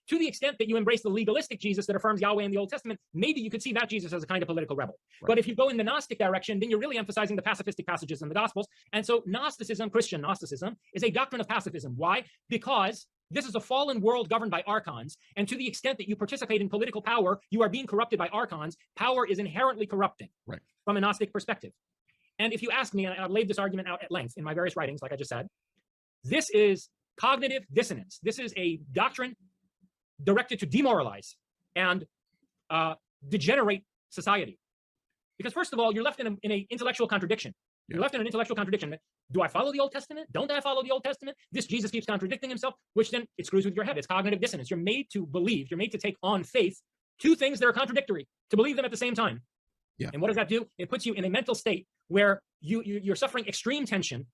To the extent that you embrace the legalistic Jesus that affirms Yahweh in the Old Testament, maybe you could see that Jesus as a kind of political rebel. Right. But if you go in the Gnostic direction, then you're really emphasizing the pacifistic passages in the Gospels. And so Gnosticism, Christian Gnosticism, is a doctrine of pacifism. Why? Because this is a fallen world governed by archons. And to the extent that you participate in political power, you are being corrupted by archons. Power is inherently corrupting from a Gnostic perspective. And if you ask me, and I've laid this argument out at length in my various writings, like I just said, this is cognitive dissonance. This is a doctrine directed to demoralize and degenerate society. Because first of all, you're left in an intellectual contradiction. You're left in an intellectual contradiction. Do I follow the Old Testament? Don't I follow the Old Testament? This Jesus keeps contradicting himself, which then it screws with your head. It's cognitive dissonance. You're made to believe, you're made to take on faith two things that are contradictory, to believe them at the same time. Yeah. And what does that do? It puts you in a mental state where you're suffering extreme tension.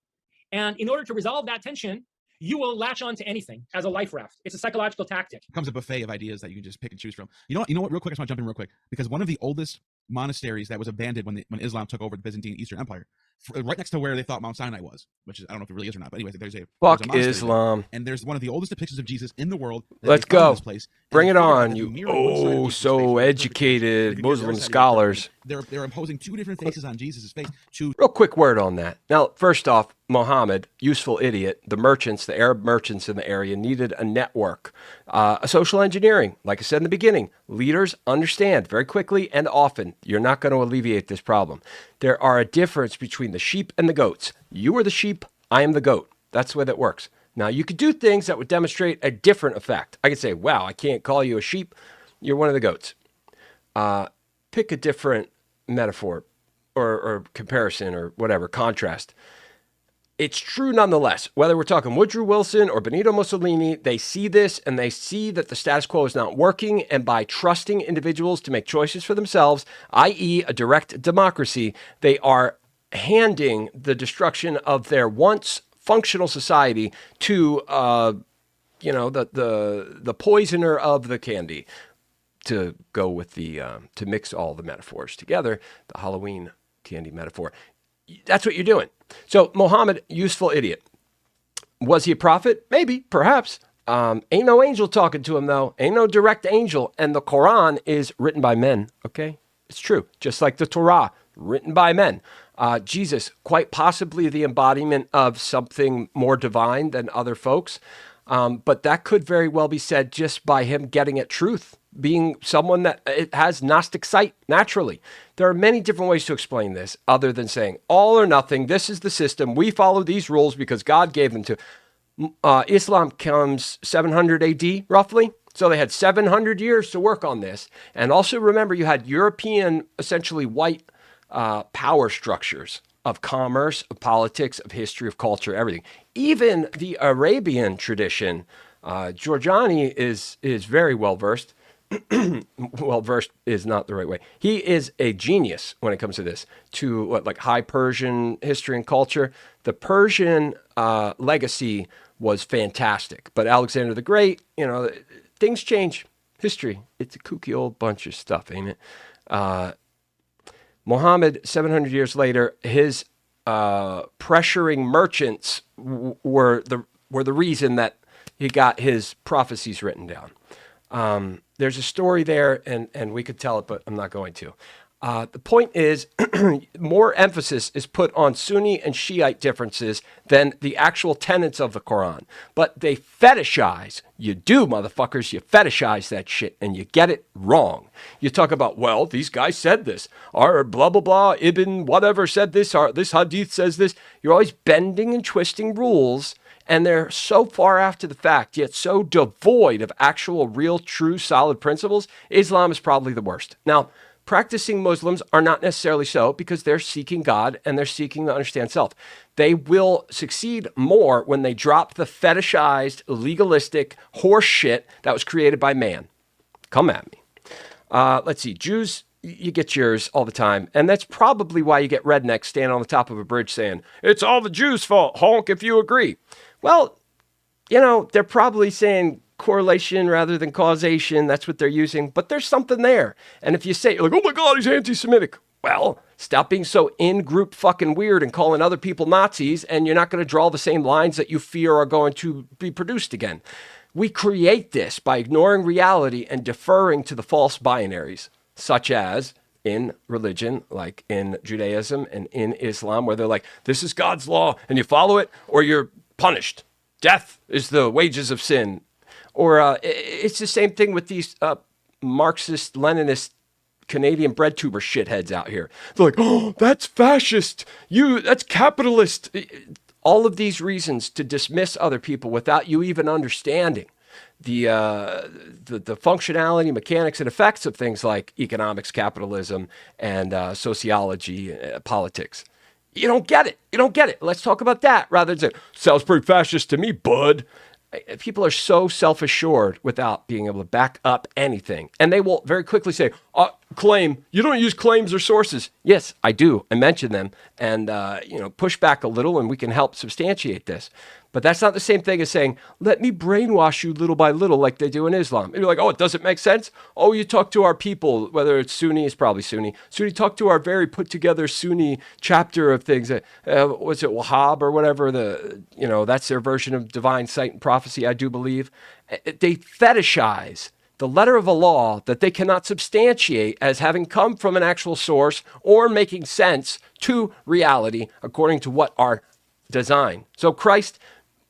And in order to resolve that tension, you will latch on to anything as a life raft. It's a psychological tactic. It becomes a buffet of ideas that you can just pick and choose from. You know what? Real quick, I just want to jump in real quick, because one of the oldest monasteries that was abandoned when Islam took over the Byzantine Eastern Empire, right next to where they thought Mount Sinai was, which is, I don't know if it really is or not, but anyways, there's a monastery Islam. there, and there's one of the oldest depictions of Jesus in the world. Let's go. This place, Bring it on, you so educated Muslim scholars. They're imposing two different faces on Jesus' face. Real quick word on that. Now, first off, Muhammad, useful idiot, the merchants, the Arab merchants in the area needed a network, a social engineering. Like I said in the beginning, leaders understand very quickly and often you're not going to alleviate this problem. There are a difference between the sheep and the goats. You are the sheep, I am the goat. That's the way that works. Now, you could do things that would demonstrate a different effect. I could say, wow, I can't call you a sheep. You're one of the goats. Pick a different metaphor or comparison or whatever, contrast. It's true nonetheless. Whether we're talking Woodrow Wilson or Benito Mussolini, they see this and they see that the status quo is not working. And by trusting individuals to make choices for themselves, i.e. a direct democracy, they are handing the destruction of their once functional society to, the poisoner of the candy, to go with to mix all the metaphors together, the Halloween candy metaphor. That's what you're doing. So Muhammad, useful idiot. Was he a prophet? Maybe, perhaps. Ain't no angel talking to him, though. Ain't no direct angel. And the Quran is written by men, okay? It's true. Just like the Torah, written by men. Jesus, quite possibly the embodiment of something more divine than other folks. But that could very well be said just by him getting at truth, being someone that it has Gnostic sight naturally. There are many different ways to explain this other than saying all or nothing. This is the system. We follow these rules because God gave them to. Islam comes 700 AD, roughly. So they had 700 years to work on this. And also remember, you had European, essentially white power structures of commerce, of politics, of history, of culture, everything. Even the Arabian tradition, Giorgiani is very well-versed. Well-versed is not the right way. He is a genius when it comes to this, to like high Persian history and culture. The Persian legacy was fantastic. But Alexander the Great, things change. History, it's a kooky old bunch of stuff, ain't it? Muhammad, 700 years later, his pressuring merchants were the reason that he got his prophecies written down. There's a story there, and we could tell it, but I'm not going to. The point is, more emphasis is put on Sunni and Shiite differences than the actual tenets of the Quran. But they fetishize, you do, motherfuckers, you fetishize that shit, and you get it wrong. You talk about, well, these guys said this, or blah, blah, blah, Ibn whatever said this, or this hadith says this. You're always bending and twisting rules, and they're so far after the fact, yet so devoid of actual, real, true, solid principles. Islam is probably the worst. Now, practicing Muslims are not necessarily so because they're seeking God and they're seeking to understand self. They will succeed more when they drop the fetishized, legalistic horse shit that was created by man. Come at me. Let's see. Jews, you get yours all the time. And that's probably why you get rednecks standing on the top of a bridge saying, it's all the Jews' fault. Honk if you agree. Well, they're probably saying correlation rather than causation. That's what they're using. But there's something there. And if you say, like, oh my God, he's anti-Semitic. Well, stop being so in-group fucking weird and calling other people Nazis, and you're not going to draw the same lines that you fear are going to be produced again. We create this by ignoring reality and deferring to the false binaries, such as in religion, like in Judaism and in Islam, where they're like, this is God's law, and you follow it, or you're punished. Death is the wages of sin. Or it's the same thing with these Marxist, Leninist, Canadian bread tuber shitheads out here. They're like, oh, that's fascist. That's capitalist. All of these reasons to dismiss other people without you even understanding the functionality, mechanics, and effects of things like economics, capitalism, and sociology, politics. You don't get it. You don't get it. Let's talk about that rather than say, sounds pretty fascist to me, bud. People are so self-assured without being able to back up anything. And they will very quickly say, claim. You don't use claims or sources. Yes, I do. I mention them and, push back a little and we can help substantiate this. But that's not the same thing as saying, let me brainwash you little by little like they do in Islam. And you're like, oh, it doesn't make sense? Oh, you talk to our people, whether it's Sunni, it's probably Sunni. Sunni, talk to our very put together Sunni chapter of things. Was it Wahhab or whatever? That's their version of divine sight and prophecy, I do believe. They fetishize the letter of a law that they cannot substantiate as having come from an actual source or making sense to reality according to what are designed. So Christ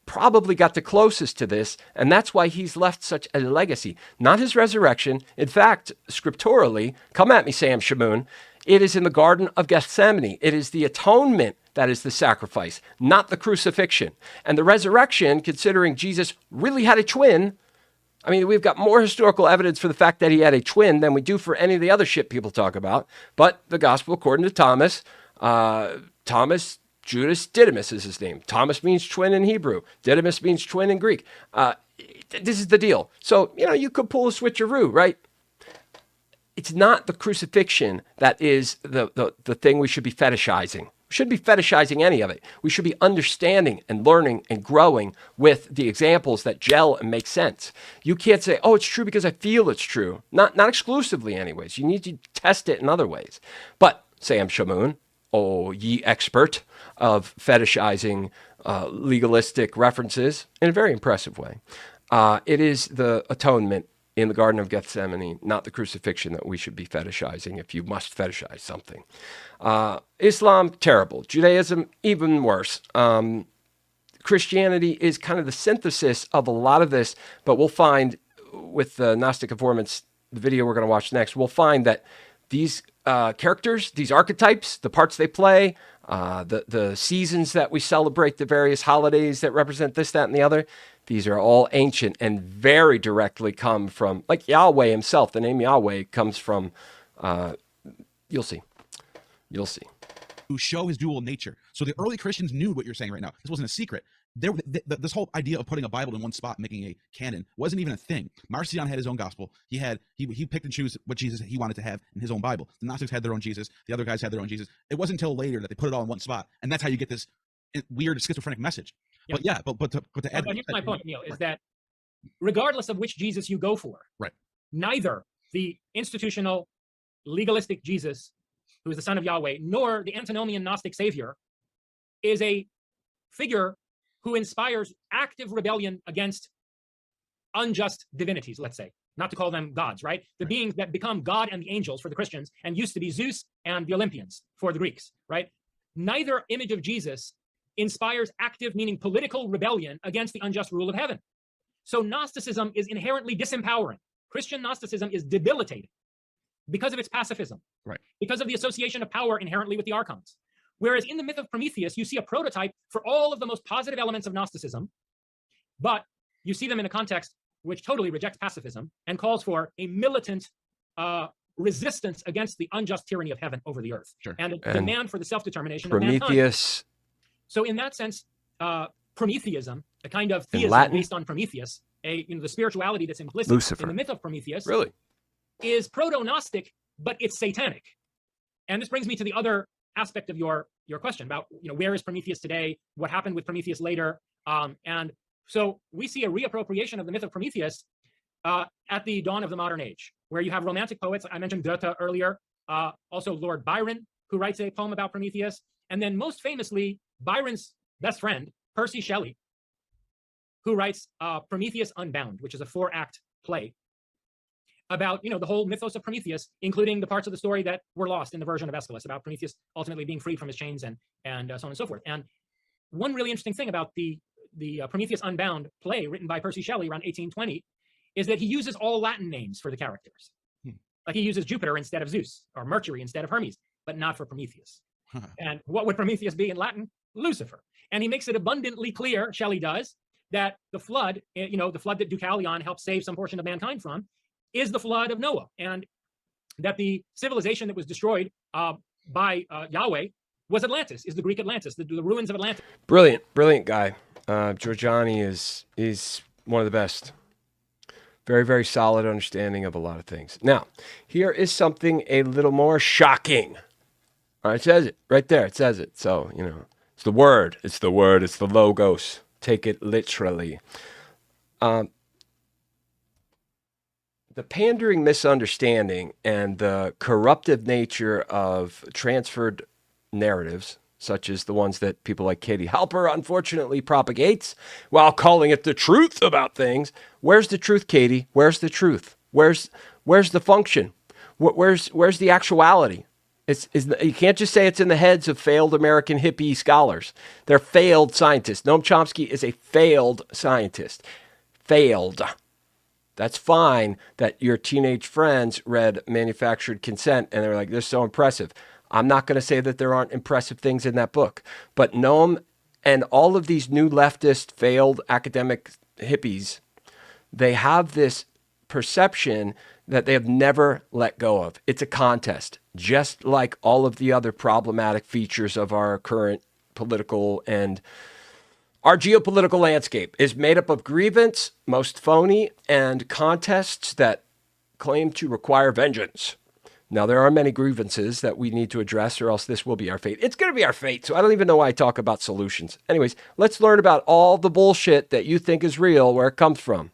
probably got the closest to this, and that's why he's left such a legacy. Not his resurrection. In fact, scripturally, come at me, Sam Shamoon, it is in the Garden of Gethsemane. It is the atonement that is the sacrifice, not the crucifixion. And the resurrection, considering Jesus really had a twin, I mean, we've got more historical evidence for the fact that he had a twin than we do for any of the other shit people talk about. But the gospel, according to Thomas, Judas Didymus is his name. Thomas means twin in Hebrew. Didymus means twin in Greek. This is the deal. So, you could pull a switcheroo, right? It's not the crucifixion that is the thing we should be fetishizing. We shouldn't be fetishizing any of it. We should be understanding and learning and growing with the examples that gel and make sense. You can't say, oh, it's true because I feel it's true. Not exclusively anyways. You need to test it in other ways. But Sam Shamoon, oh, ye expert of fetishizing legalistic references in a very impressive way. It is the atonement in the Garden of Gethsemane, not the crucifixion, that we should be fetishizing if you must fetishize something. Islam, terrible. Judaism, even worse. Christianity is kind of the synthesis of a lot of this, but we'll find with the Gnostic Informants, the video we're going to watch next, we'll find that these characters, these archetypes, the parts they play, the seasons that we celebrate, the various holidays that represent this, that, and the other, these are all ancient and very directly come from, like Yahweh himself. The name Yahweh comes from, you'll see. Who show his dual nature. So the early Christians knew what you're saying right now. This wasn't a secret. This whole idea of putting a Bible in one spot, making a canon, wasn't even a thing. Marcion had his own gospel. He picked and chose what Jesus he wanted to have in his own Bible. The Gnostics had their own Jesus. The other guys had their own Jesus. It wasn't until later that they put it all in one spot, and that's how you get this weird schizophrenic message. Yeah. But to add, but here's my point, Neil, is that regardless of which Jesus you go for, right, neither the institutional legalistic Jesus, who is the son of Yahweh, nor the antinomian Gnostic savior is a figure who inspires active rebellion against unjust divinities, let's say, not to call them gods, right? The beings that become God and the angels for the Christians and used to be Zeus and the Olympians for the Greeks, right? Neither image of Jesus inspires active, meaning political rebellion against the unjust rule of heaven. So Gnosticism is inherently disempowering. Christian Gnosticism is debilitating because of its pacifism, right? Because of the association of power inherently with the archons. Whereas in the myth of Prometheus, you see a prototype for all of the most positive elements of Gnosticism, but you see them in a context which totally rejects pacifism and calls for a militant resistance against the unjust tyranny of heaven over the earth, sure, and a demand for the self-determination of Prometheus. mankind. So in that sense, Prometheism, a kind of theism based on Prometheus, the spirituality that's implicit Lucifer. in the myth of Prometheus, Really, is proto-Gnostic, but it's satanic. And this brings me to the other aspect of your question about, where is Prometheus today, what happened with Prometheus later, and So we see a reappropriation of the myth of Prometheus at the dawn of the modern age, where you have romantic poets. I mentioned Goethe earlier, also Lord Byron, who writes a poem about Prometheus, and then most famously, Byron's best friend, Percy Shelley, who writes Prometheus Unbound, which is a 4-act play about, you know, the whole mythos of Prometheus, including the parts of the story that were lost in the version of Aeschylus, about Prometheus ultimately being freed from his chains and so on and so forth. And one really interesting thing about the Prometheus Unbound play written by Percy Shelley around 1820 is that he uses all Latin names for the characters. Like he uses Jupiter instead of Zeus, or Mercury instead of Hermes, but not for Prometheus. And what would Prometheus be in Latin? Lucifer. And he makes it abundantly clear, Shelley does, that the flood, you know, the flood that Deucalion helped save some portion of mankind from, is the flood of Noah. And that the civilization that was destroyed by Yahweh was Atlantis, is the Greek Atlantis, the ruins of Atlantis. Brilliant guy. Giorgiani is one of the best. Very, very solid understanding of a lot of things. Now, here is something a little more shocking. All right, it says it right there. It says it. So, you know, it's the word. It's the word. It's the logos. Take it literally. The pandering misunderstanding and the corruptive nature of transferred narratives, such as the ones that people like Katie Halper unfortunately propagates while calling it the truth about things. Where's the truth, Katie? Where's the truth? Where's the function? Where's the actuality? You can't just say it's in the heads of failed American hippie scholars. They're failed scientists. Noam Chomsky is a failed scientist. Failed. That's fine that your teenage friends read Manufactured Consent and they're like, they're so impressive. I'm not going to say that there aren't impressive things in that book, but Noam and all of these new leftist failed academic hippies, they have this perception that they have never let go of. It's a contest, just like all of the other problematic features of our current political and our geopolitical landscape is made up of grievance, most phony, and contests that claim to require vengeance. Now, there are many grievances that we need to address, or else this will be our fate. It's going to be our fate, so I don't even know why I talk about solutions. Anyways, let's learn about all the bullshit that you think is real, where it comes from.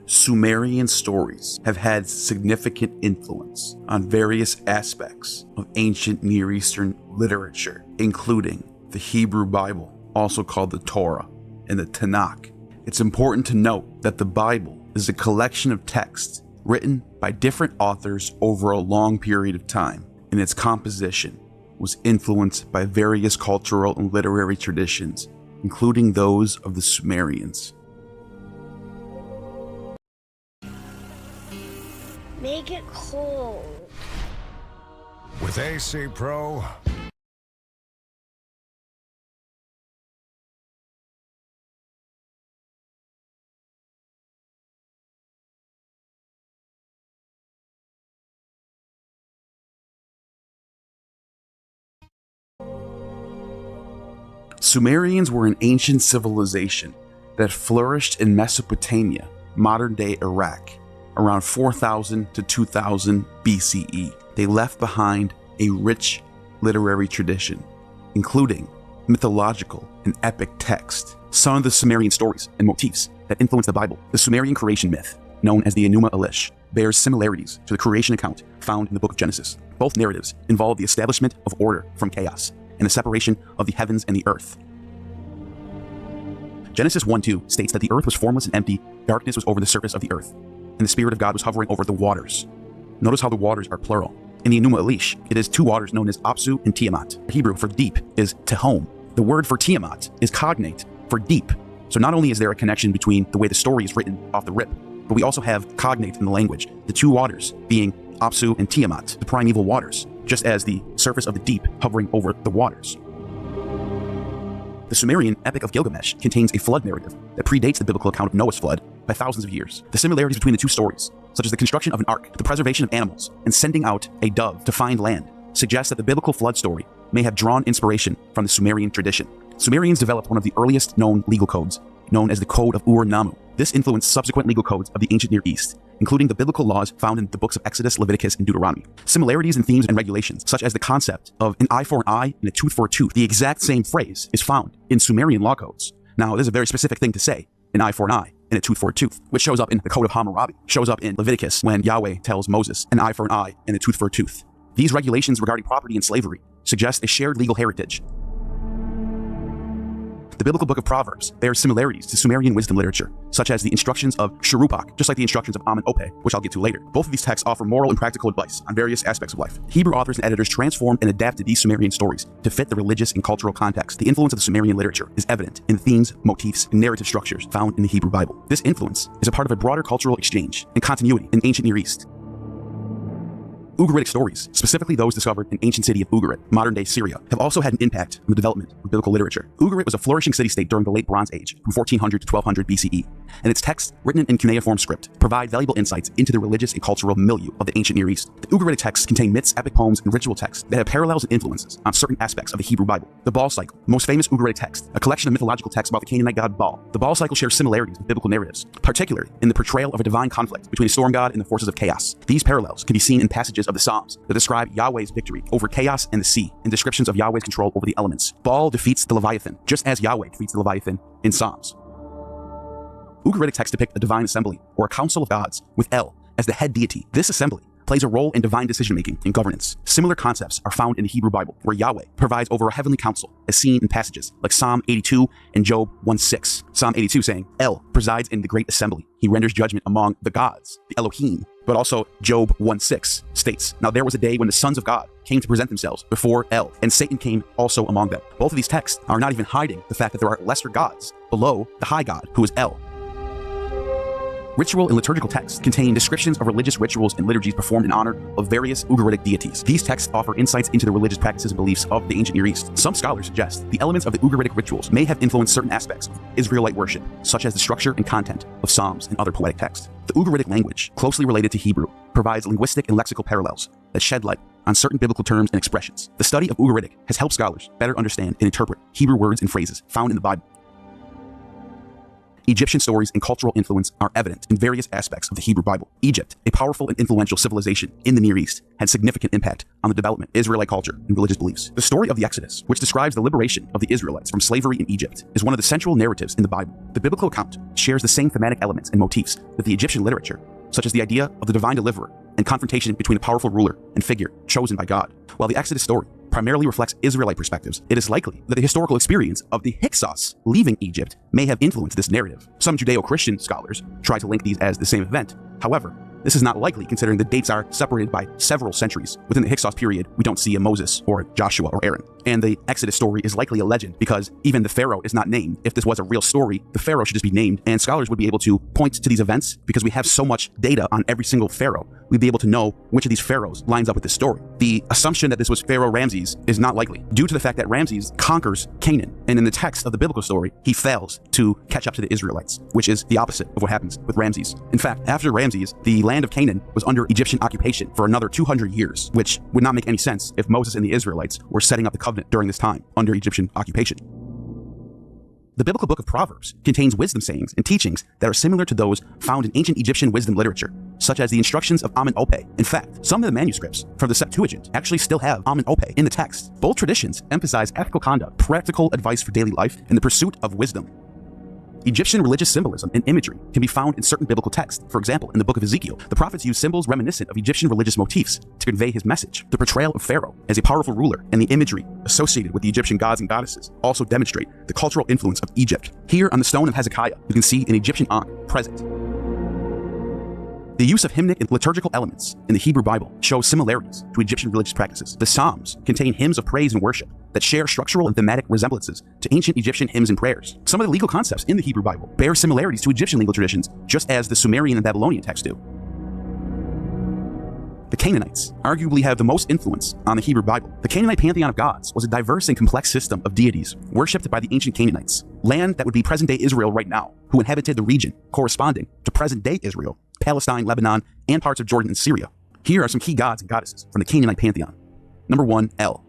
Sumerian stories have had significant influence on various aspects of ancient Near Eastern literature, including the Hebrew Bible, also called the Torah, and the Tanakh. It's important to note that the Bible is a collection of texts written by different authors over a long period of time, and its composition was influenced by various cultural and literary traditions, including those of the Sumerians. Make it cold. With AC Pro, Sumerians were an ancient civilization that flourished in Mesopotamia, modern-day Iraq, around 4000 to 2000 BCE. They left behind a rich literary tradition, including mythological and epic text. Some of the Sumerian stories and motifs that influence the Bible. The Sumerian creation myth, known as the Enuma Elish, bears similarities to the creation account found in the book of Genesis. Both narratives involve the establishment of order from chaos and the separation of the heavens and the earth. Genesis 1:2 states that the earth was formless and empty, darkness was over the surface of the earth, and the Spirit of God was hovering over the waters. Notice how the waters are plural. In the Enuma Elish, it is two waters known as Apsu and Tiamat. The Hebrew for deep is Tehom. The word for Tiamat is cognate for deep. So not only is there a connection between the way the story is written off the rip, but we also have cognate in the language, the two waters being Apsu and Tiamat, the primeval waters, just as the surface of the deep hovering over the waters. The Sumerian Epic of Gilgamesh contains a flood narrative that predates the biblical account of Noah's flood by thousands of years. The similarities between the two stories, such as the construction of an ark, the preservation of animals, and sending out a dove to find land, suggest that the biblical flood story may have drawn inspiration from the Sumerian tradition. Sumerians developed one of the earliest known legal codes, known as the Code of Ur-Nammu. This influenced subsequent legal codes of the ancient Near East, including the biblical laws found in the books of Exodus, Leviticus, and Deuteronomy. Similarities in themes and regulations, such as the concept of an eye for an eye and a tooth for a tooth, the exact same phrase is found in Sumerian law codes. Now, this is a very specific thing to say, an eye for an eye and a tooth for a tooth, which shows up in the Code of Hammurabi, shows up in Leviticus when Yahweh tells Moses an eye for an eye and a tooth for a tooth. These regulations regarding property and slavery suggest a shared legal heritage. The biblical book of Proverbs bears similarities to Sumerian wisdom literature, such as the instructions of Shuruppak, just like the instructions of Amen-Ope, which I'll get to later. Both of these texts offer moral and practical advice on various aspects of life. Hebrew authors and editors transformed and adapted these Sumerian stories to fit the religious and cultural context. The influence of the Sumerian literature is evident in the themes, motifs, and narrative structures found in the Hebrew Bible. This influence is a part of a broader cultural exchange and continuity in ancient Near East. Ugaritic stories, specifically those discovered in ancient city of Ugarit, modern-day Syria, have also had an impact on the development of biblical literature. Ugarit was a flourishing city-state during the Late Bronze Age, from 1400 to 1200 BCE, and its texts, written in cuneiform script, provide valuable insights into the religious and cultural milieu of the ancient Near East. The Ugaritic texts contain myths, epic poems, and ritual texts that have parallels and influences on certain aspects of the Hebrew Bible. The Baal cycle, the most famous Ugaritic text, a collection of mythological texts about the Canaanite god Baal. The Baal cycle shares similarities with biblical narratives, particularly in the portrayal of a divine conflict between a storm god and the forces of chaos. These parallels can be seen in passages of the Psalms that describe Yahweh's victory over chaos and the sea, and descriptions of Yahweh's control over the elements. Baal defeats the Leviathan, just as Yahweh defeats the Leviathan in Psalms. Ugaritic texts depict a divine assembly, or a council of gods, with El as the head deity. This assembly plays a role in divine decision-making and governance. Similar concepts are found in the Hebrew Bible, where Yahweh provides over a heavenly council, as seen in passages like Psalm 82 and Job 1:6. Psalm 82 saying, El presides in the great assembly. He renders judgment among the gods, the Elohim. But also Job 1:6 states, Now there was a day when the sons of God came to present themselves before El, and Satan came also among them. Both of these texts are not even hiding the fact that there are lesser gods below the high God, who is El. Ritual and liturgical texts contain descriptions of religious rituals and liturgies performed in honor of various Ugaritic deities. These texts offer insights into the religious practices and beliefs of the ancient Near East. Some scholars suggest the elements of the Ugaritic rituals may have influenced certain aspects of Israelite worship, such as the structure and content of psalms and other poetic texts. The Ugaritic language, closely related to Hebrew, provides linguistic and lexical parallels that shed light on certain biblical terms and expressions. The study of Ugaritic has helped scholars better understand and interpret Hebrew words and phrases found in the Bible. Egyptian stories and cultural influence are evident in various aspects of the Hebrew Bible. Egypt, a powerful and influential civilization in the Near East, had significant impact on the development of Israelite culture and religious beliefs. The story of the Exodus, which describes the liberation of the Israelites from slavery in Egypt, is one of the central narratives in the Bible. The biblical account shares the same thematic elements and motifs that the Egyptian literature, such as the idea of the divine deliverer and confrontation between a powerful ruler and figure chosen by God. While the Exodus story primarily reflects Israelite perspectives, it is likely that the historical experience of the Hyksos leaving Egypt may have influenced this narrative. Some Judeo-Christian scholars try to link these as the same event. However, this is not likely considering the dates are separated by several centuries. Within the Hyksos period, we don't see a Moses or a Joshua or Aaron. And the Exodus story is likely a legend because even the Pharaoh is not named. If this was a real story, the Pharaoh should just be named, and scholars would be able to point to these events because we have so much data on every single Pharaoh. We'd be able to know which of these pharaohs lines up with this story. The assumption that this was Pharaoh Ramses is not likely, due to the fact that Ramses conquers Canaan, and in the text of the biblical story, he fails to catch up to the Israelites, which is the opposite of what happens with Ramses. In fact, after Ramses, the land of Canaan was under Egyptian occupation for another 200 years, which would not make any sense if Moses and the Israelites were setting up the covenant during this time under Egyptian occupation. The biblical book of Proverbs contains wisdom sayings and teachings that are similar to those found in ancient Egyptian wisdom literature, such as the instructions of Amen-Ope. In fact, some of the manuscripts from the Septuagint actually still have Amen-Ope in the text. Both traditions emphasize ethical conduct, practical advice for daily life, and the pursuit of wisdom. Egyptian religious symbolism and imagery can be found in certain biblical texts. For example, in the book of Ezekiel, the prophets use symbols reminiscent of Egyptian religious motifs to convey his message. The portrayal of Pharaoh as a powerful ruler and the imagery associated with the Egyptian gods and goddesses also demonstrate the cultural influence of Egypt. Here on the stone of Hezekiah, you can see an Egyptian ankh present. The use of hymnic and liturgical elements in the Hebrew Bible shows similarities to Egyptian religious practices. The Psalms contain hymns of praise and worship that share structural and thematic resemblances to ancient Egyptian hymns and prayers. Some of the legal concepts in the Hebrew Bible bear similarities to Egyptian legal traditions, just as the Sumerian and Babylonian texts do. The Canaanites arguably have the most influence on the Hebrew Bible. The Canaanite pantheon of gods was a diverse and complex system of deities worshipped by the ancient Canaanites, land that would be present-day Israel right now, who inhabited the region corresponding to present-day Israel, Palestine, Lebanon, and parts of Jordan and Syria. Here are some key gods and goddesses from the Canaanite pantheon. Number 1, El.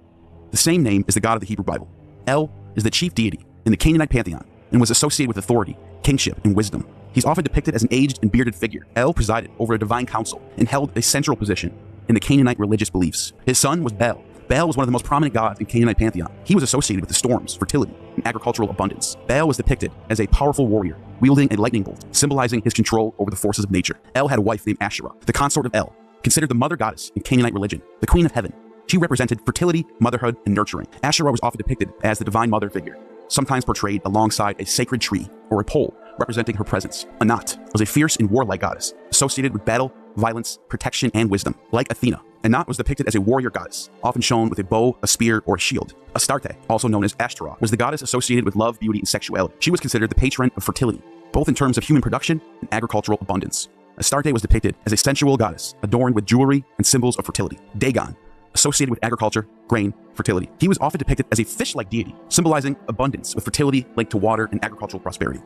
The same name is the god of the Hebrew Bible. El is the chief deity in the Canaanite pantheon and was associated with authority, kingship, and wisdom. He's often depicted as an aged and bearded figure. El presided over a divine council and held a central position in the Canaanite religious beliefs. His son was Baal. Baal was one of the most prominent gods in Canaanite pantheon. He was associated with the storms, fertility, and agricultural abundance. Baal was depicted as a powerful warrior, wielding a lightning bolt, symbolizing his control over the forces of nature. El had a wife named Asherah, the consort of El, considered the mother goddess in Canaanite religion, the queen of heaven. She represented fertility, motherhood, and nurturing. Asherah was often depicted as the divine mother figure, sometimes portrayed alongside a sacred tree or a pole representing her presence. Anat was a fierce and warlike goddess, associated with battle, violence, protection, and wisdom. Like Athena, Anat was depicted as a warrior goddess, often shown with a bow, a spear, or a shield. Astarte, also known as Ashtaroth, was the goddess associated with love, beauty, and sexuality. She was considered the patron of fertility, both in terms of human production and agricultural abundance. Astarte was depicted as a sensual goddess, adorned with jewelry and symbols of fertility. Dagon, associated with agriculture, grain, fertility. He was often depicted as a fish-like deity, symbolizing abundance with fertility linked to water and agricultural prosperity.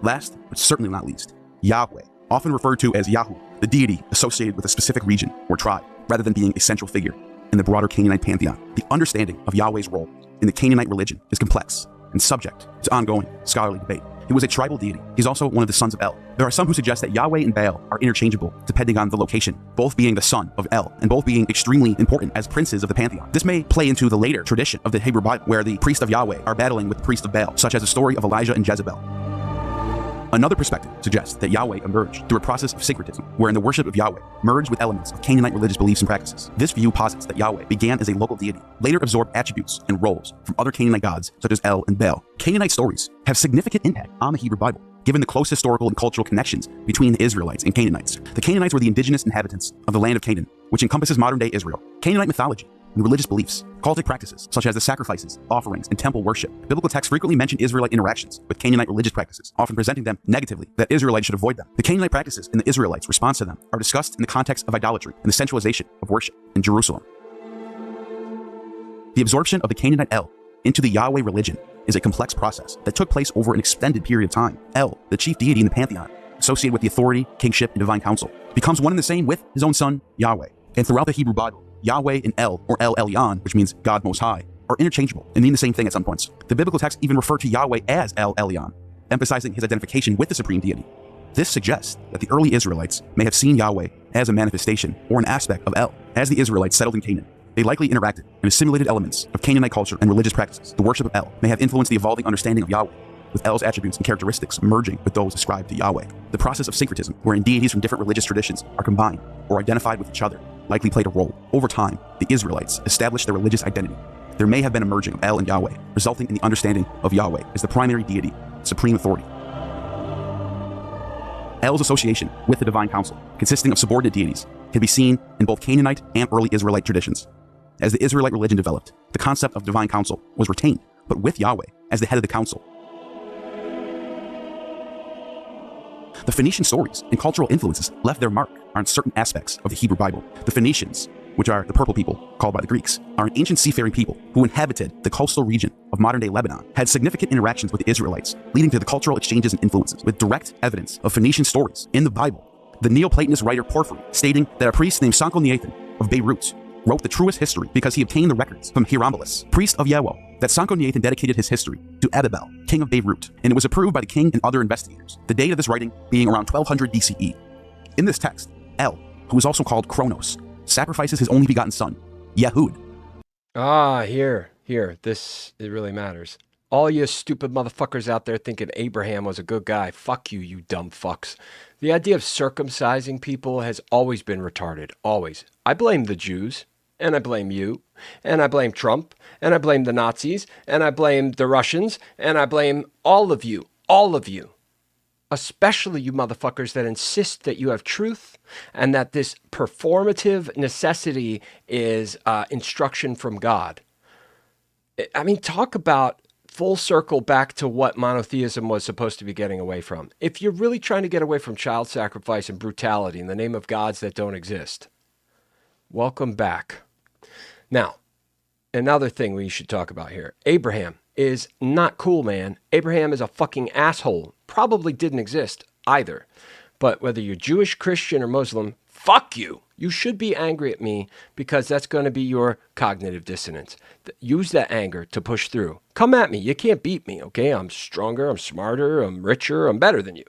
Last, but certainly not least, Yahweh, often referred to as Yahu, the deity associated with a specific region or tribe, rather than being a central figure in the broader Canaanite pantheon. The understanding of Yahweh's role in the Canaanite religion is complex and subject to ongoing scholarly debate. He was a tribal deity. He's also one of the sons of El. There are some who suggest that Yahweh and Baal are interchangeable depending on the location, both being the son of El and both being extremely important as princes of the pantheon. This may play into the later tradition of the Hebrew Bible, where the priest of Yahweh are battling with the priest of Baal, such as the story of Elijah and Jezebel. Another perspective suggests that Yahweh emerged through a process of syncretism, wherein the worship of Yahweh merged with elements of Canaanite religious beliefs and practices. This view posits that Yahweh began as a local deity, later absorbed attributes and roles from other Canaanite gods such as El and Baal. Canaanite stories have significant impact on the Hebrew Bible, given the close historical and cultural connections between the Israelites and Canaanites. The Canaanites were the indigenous inhabitants of the land of Canaan, which encompasses modern-day Israel. Canaanite mythology and religious beliefs, cultic practices such as the sacrifices, offerings, and temple worship. Biblical texts frequently mention Israelite interactions with Canaanite religious practices, often presenting them negatively, that Israelites should avoid them. The Canaanite practices and the Israelites' response to them are discussed in the context of idolatry and the centralization of worship in Jerusalem. The absorption of the Canaanite El into the Yahweh religion is a complex process that took place over an extended period of time. El, the chief deity in the pantheon, associated with the authority, kingship, and divine council, becomes one and the same with his own son, Yahweh. And throughout the Hebrew Bible, Yahweh and El, or El Elyon, which means God Most High, are interchangeable and mean the same thing at some points. The biblical texts even refer to Yahweh as El Elyon, emphasizing his identification with the supreme deity. This suggests that the early Israelites may have seen Yahweh as a manifestation or an aspect of El. As the Israelites settled in Canaan, they likely interacted and assimilated elements of Canaanite culture and religious practices. The worship of El may have influenced the evolving understanding of Yahweh, with El's attributes and characteristics merging with those ascribed to Yahweh. The process of syncretism, wherein deities from different religious traditions are combined or identified with each other, likely played a role. Over time, the Israelites established their religious identity. There may have been a merging of El and Yahweh, resulting in the understanding of Yahweh as the primary deity, supreme authority. El's association with the divine council, consisting of subordinate deities, can be seen in both Canaanite and early Israelite traditions. As the Israelite religion developed, the concept of divine council was retained, but with Yahweh as the head of the council. The Phoenician stories and cultural influences left their mark on certain aspects of the Hebrew Bible. The Phoenicians, which are the purple people called by the Greeks, are an ancient seafaring people who inhabited the coastal region of modern-day Lebanon, had significant interactions with the Israelites, leading to the cultural exchanges and influences, with direct evidence of Phoenician stories in the Bible. The Neoplatonist writer Porphyry, stating that a priest named Sanchoniathon of Beirut wrote the truest history because he obtained the records from Hieronymus, priest of Yahweh, that Sanchoniathon dedicated his history to Abibel, king of Beirut, and it was approved by the king and other investigators, the date of this writing being around 1200 BCE. In this text, El, who is also called Kronos, sacrifices his only begotten son, Yehud. Here, it really matters. All you stupid motherfuckers out there thinking Abraham was a good guy, fuck you, you dumb fucks. The idea of circumcising people has always been retarded, always. I blame the Jews, and I blame you, and I blame Trump, and I blame the Nazis, and I blame the Russians, and I blame all of you, especially you motherfuckers that insist that you have truth and that this performative necessity is instruction from God. I mean, talk about full circle back to what monotheism was supposed to be getting away from. If you're really trying to get away from child sacrifice and brutality in the name of gods that don't exist, Welcome back. Now, another thing we should talk about here. Abraham is not cool, man. Abraham is a fucking asshole. Probably didn't exist either. But whether you're Jewish, Christian, or Muslim, fuck you. You should be angry at me because that's going to be your cognitive dissonance. Use that anger to push through. Come at me. You can't beat me, okay? I'm stronger, I'm smarter, I'm richer, I'm better than you.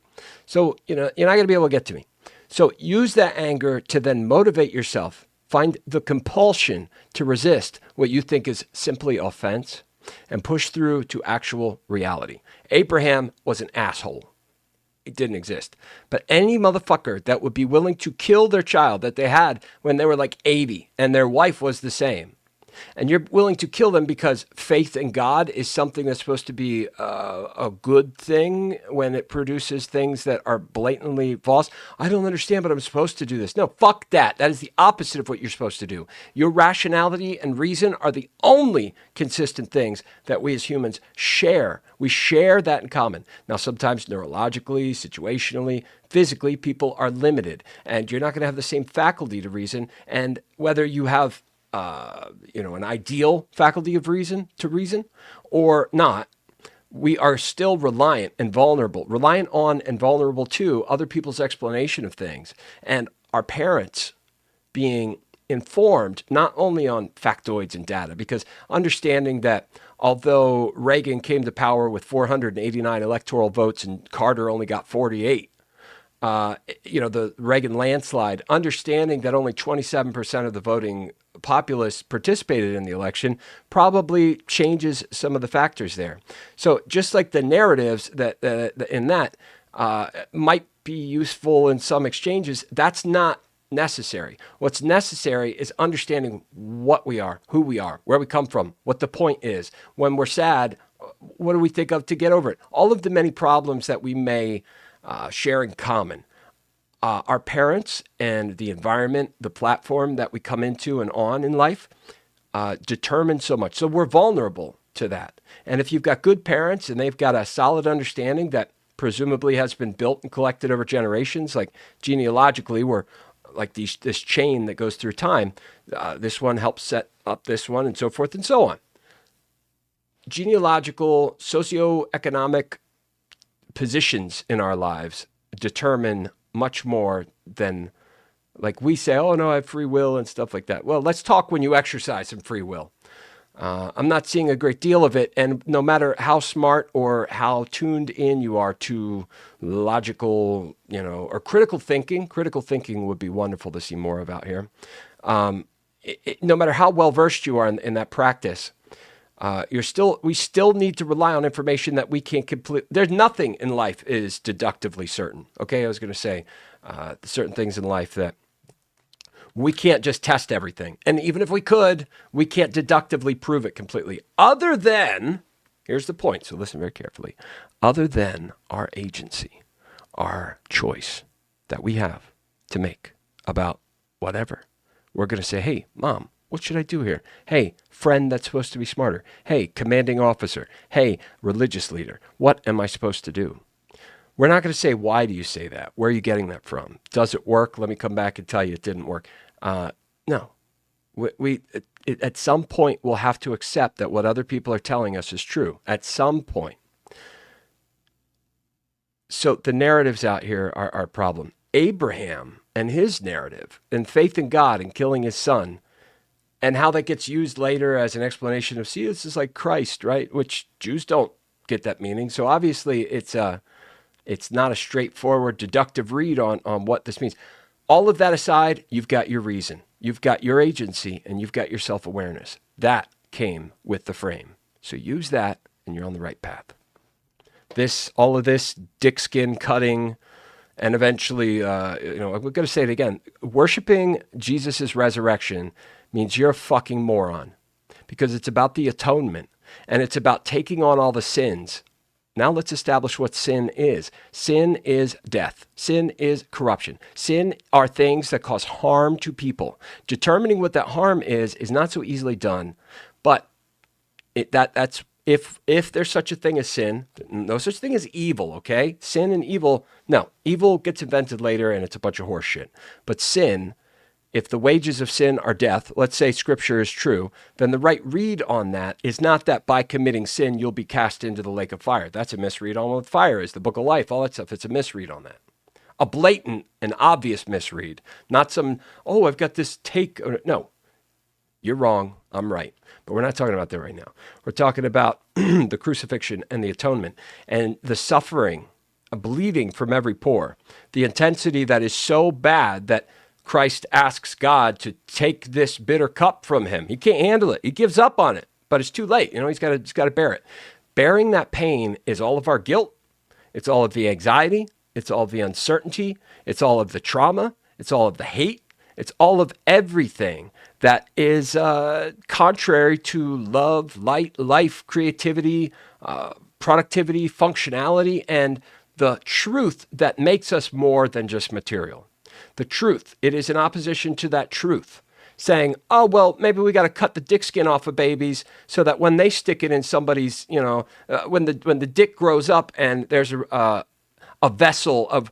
So, you're not going to be able to get to me. So use that anger to then motivate yourself. Find the compulsion to resist what you think is simply offense and push through to actual reality. Abraham was an asshole. It didn't exist. But any motherfucker that would be willing to kill their child that they had when they were like 80 and their wife was the same, and you're willing to kill them because faith in God is something that's supposed to be a good thing when it produces things that are blatantly false. I don't understand, but I'm supposed to do this. No, fuck that. That is the opposite of what you're supposed to do. Your rationality and reason are the only consistent things that we as humans share. We share that in common. Now, sometimes neurologically, situationally, physically, people are limited, and you're not going to have the same faculty to reason. And whether you have an ideal faculty of reason or not, we are still reliant on and vulnerable to other people's explanation of things. And our parents being informed not only on factoids and data, because understanding that although Reagan came to power with 489 electoral votes and Carter only got 48, the Reagan landslide, understanding that only 27% of the voting populace participated in the election probably changes some of the factors there. So just like the narratives that in that might be useful in some exchanges, that's not necessary. What's necessary is understanding what we are, who we are, where we come from, what the point is. When we're sad, what do we think of to get over it? All of the many problems that we may share in common. Our parents and the environment, the platform that we come into and on in life determine so much. So we're vulnerable to that. And if you've got good parents and they've got a solid understanding that presumably has been built and collected over generations, like genealogically, we're like this chain that goes through time. This one helps set up this one and so forth and so on. Genealogical, socioeconomic positions in our lives determine much more than, like we say, oh no, I have free will and stuff like that. Well, let's talk when you exercise some free will. I'm not seeing a great deal of it. And no matter how smart or how tuned in you are to logical, or critical thinking would be wonderful to see more of out here. No matter how well versed you are in that practice, we still need to rely on information that we can't complete. There's nothing in life is deductively certain. Okay. I was going to say, certain things in life that we can't just test everything. And even if we could, we can't deductively prove it completely. Other than, here's the point. So listen very carefully. Other than our agency, our choice that we have to make about whatever, we're going to say, hey, Mom, what should I do here? Hey, friend that's supposed to be smarter. Hey, commanding officer. Hey, religious leader. What am I supposed to do? We're not going to say, why do you say that? Where are you getting that from? Does it work? Let me come back and tell you it didn't work. No. We at some point, we'll have to accept that what other people are telling us is true. At some point. So the narratives out here are our problem. Abraham and his narrative and faith in God and killing his son, and how that gets used later as an explanation of, see, this is like Christ, right? Which Jews don't get that meaning. So obviously it's not a straightforward deductive read on what this means. All of that aside, you've got your reason, you've got your agency, and you've got your self-awareness. That came with the frame. So use that and you're on the right path. All of this dick skin cutting, and eventually, we're going to say it again, worshiping Jesus' resurrection means you're a fucking moron, because it's about the atonement and it's about taking on all the sins. Now let's establish what sin is. Sin is death. Sin is corruption. Sin are things that cause harm to people. Determining what that harm is not so easily done, but that's if there's such a thing as sin, no such thing as evil, okay? Sin and evil, no. Evil gets invented later and it's a bunch of horse shit. But sin if the wages of sin are death, let's say scripture is true, then the right read on that is not that by committing sin, you'll be cast into the lake of fire. That's a misread on what fire is, the book of life, all that stuff. It's a misread on that. A blatant and obvious misread, not some, oh, I've got this take. No, you're wrong. I'm right. But we're not talking about that right now. We're talking about the crucifixion and the atonement and the suffering, a bleeding from every pore, the intensity that is so bad that Christ asks God to take this bitter cup from him. He can't handle it. He gives up on it, but it's too late. He's got to bear it. Bearing that pain is all of our guilt. It's all of the anxiety. It's all of the uncertainty. It's all of the trauma. It's all of the hate. It's all of everything that is contrary to love, light, life, creativity, productivity, functionality, and the truth that makes us more than just material. The truth. It is in opposition to that truth. Saying, oh, well, maybe we got to cut the dick skin off of babies so that when they stick it in somebody's, when the dick grows up and there's a vessel of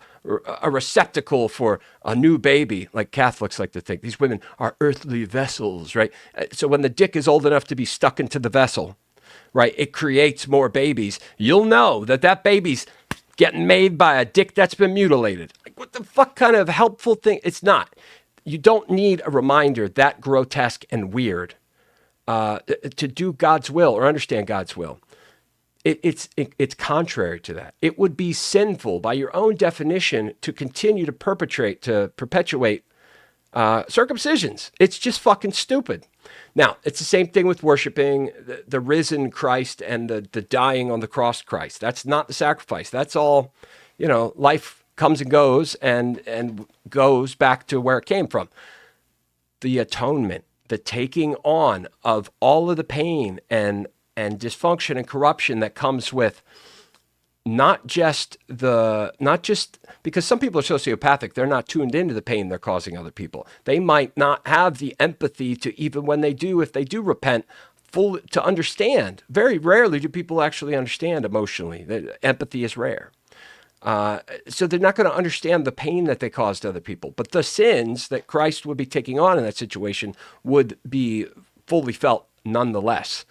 a receptacle for a new baby, like Catholics like to think. These women are earthly vessels, right? So when the dick is old enough to be stuck into the vessel, right, it creates more babies. You'll know that baby's getting made by a dick that's been mutilated. Like, what the fuck kind of helpful thing? It's not. You don't need a reminder that grotesque and weird to do God's will or understand God's will. It's contrary to that. It would be sinful by your own definition to continue to perpetuate circumcisions. It's just fucking stupid. Now, it's the same thing with worshiping the risen Christ and the dying on the cross Christ. That's not the sacrifice. That's all, life comes and goes and goes back to where it came from. The atonement, the taking on of all of the pain and dysfunction and corruption that comes with not just because some people are sociopathic, they're not tuned into the pain they're causing other people. They might not have the empathy to, even when they do, if they do repent, full to understand. Very rarely do people actually understand emotionally. Empathy is rare. So they're not going to understand the pain that they caused other people. But the sins that Christ would be taking on in that situation would be fully felt nonetheless.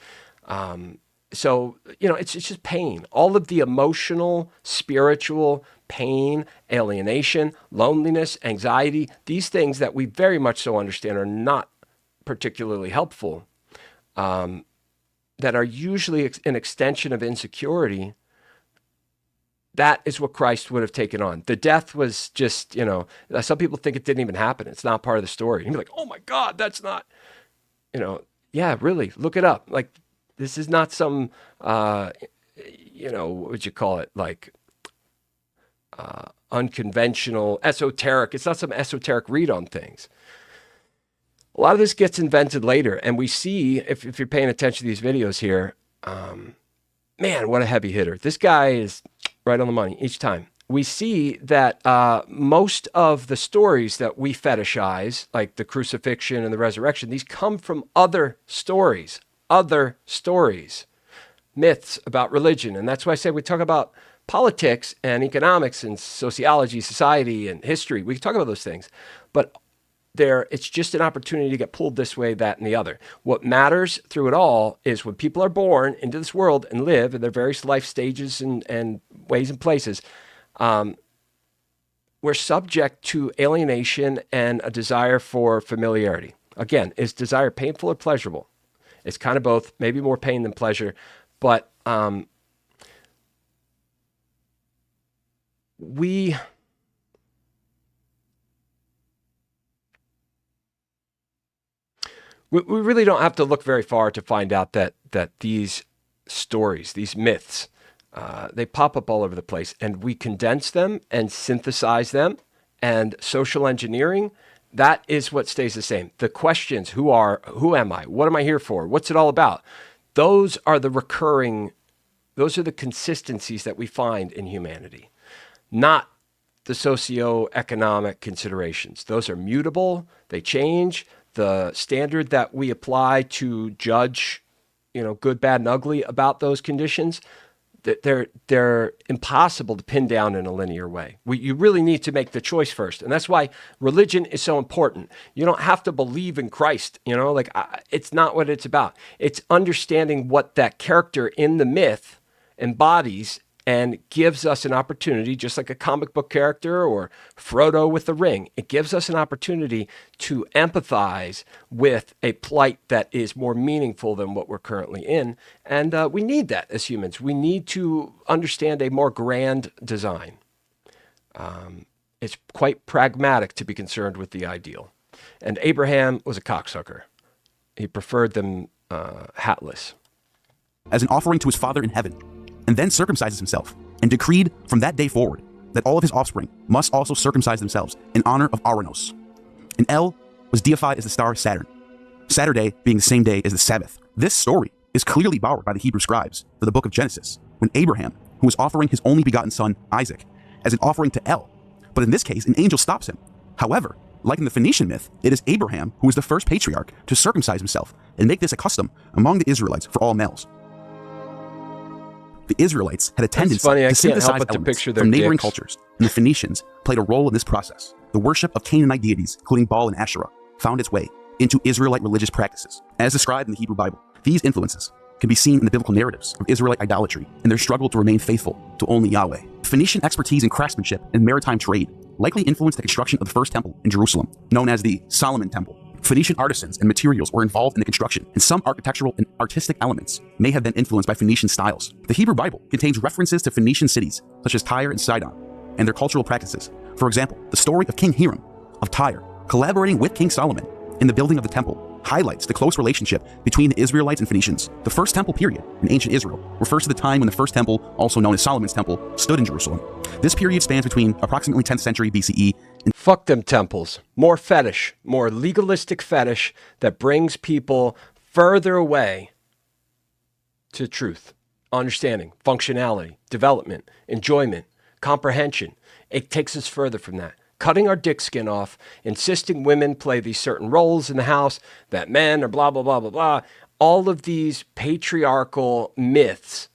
So, it's just pain. All of the emotional, spiritual pain, alienation, loneliness, anxiety, these things that we very much so understand are not particularly helpful, that are usually an extension of insecurity. That is what Christ would have taken on. The death was just, some people think it didn't even happen. It's not part of the story. You'd be like, oh my God, that's not, yeah, really, look it up. Like, this is not some, what would you call it? Like unconventional, esoteric. It's not some esoteric read on things. A lot of this gets invented later. And we see, if you're paying attention to these videos here, man, what a heavy hitter. This guy is right on the money each time. We see that most of the stories that we fetishize, like the crucifixion and the resurrection, these come from other stories, myths about religion. And that's why I say we talk about politics and economics and sociology, society and history. We can talk about those things, but it's just an opportunity to get pulled this way, that, and the other. What matters through it all is when people are born into this world and live in their various life stages and ways and places, we're subject to alienation and a desire for familiarity. Again, is desire painful or pleasurable? It's kind of both, maybe more pain than pleasure, but we really don't have to look very far to find out that these stories, these myths, they pop up all over the place, and we condense them and synthesize them, and social engineering, that is what stays the same. The questions, who am I? What am I here for? What's it all about? Those are the consistencies that we find in humanity, not the socioeconomic considerations. Those are mutable, they change. The standard that we apply to judge, good, bad, and ugly about those conditions, they're impossible to pin down in a linear way. You really need to make the choice first, and that's why religion is so important. You don't have to believe in Christ, like it's not what it's about. It's understanding what that character in the myth embodies and gives us an opportunity, just like a comic book character or Frodo with the ring. It gives us an opportunity to empathize with a plight that is more meaningful than what we're currently in. And we need that as humans. We need to understand a more grand design. It's quite pragmatic to be concerned with the ideal. And Abraham was a cocksucker. He preferred them hatless. As an offering to his Father in heaven, and then circumcises himself, and decreed from that day forward that all of his offspring must also circumcise themselves in honor of Ouranos. And El was deified as the star Saturn, Saturday being the same day as the Sabbath. This story is clearly borrowed by the Hebrew scribes for the book of Genesis, when Abraham, who was offering his only begotten son, Isaac, as an offering to El. But in this case, an angel stops him. However, like in the Phoenician myth, it is Abraham who is the first patriarch to circumcise himself and make this a custom among the Israelites for all males. The Israelites had a tendency to synthesize elements from neighboring cultures, and the Phoenicians played a role in this process. The worship of Canaanite deities, including Baal and Asherah, found its way into Israelite religious practices. As described in the Hebrew Bible, these influences can be seen in the biblical narratives of Israelite idolatry and their struggle to remain faithful to only Yahweh. Phoenician expertise in craftsmanship and maritime trade likely influenced the construction of the first temple in Jerusalem, known as the Solomon Temple. Phoenician artisans and materials were involved in the construction, and some architectural and artistic elements may have been influenced by Phoenician styles. The Hebrew Bible contains references to Phoenician cities, such as Tyre and Sidon, and their cultural practices. For example, the story of King Hiram of Tyre, collaborating with King Solomon in the building of the temple, highlights the close relationship between the Israelites and Phoenicians. The First Temple period in ancient Israel refers to the time when the First Temple, also known as Solomon's Temple, stood in Jerusalem. This period spans between approximately 10th century BCE and fuck them temples. More fetish, more legalistic fetish that brings people further away to truth, understanding, functionality, development, enjoyment, comprehension. It takes us further from that. Cutting our dick skin off, insisting women play these certain roles in the house, that men are blah, blah, blah, blah, blah. All of these patriarchal myths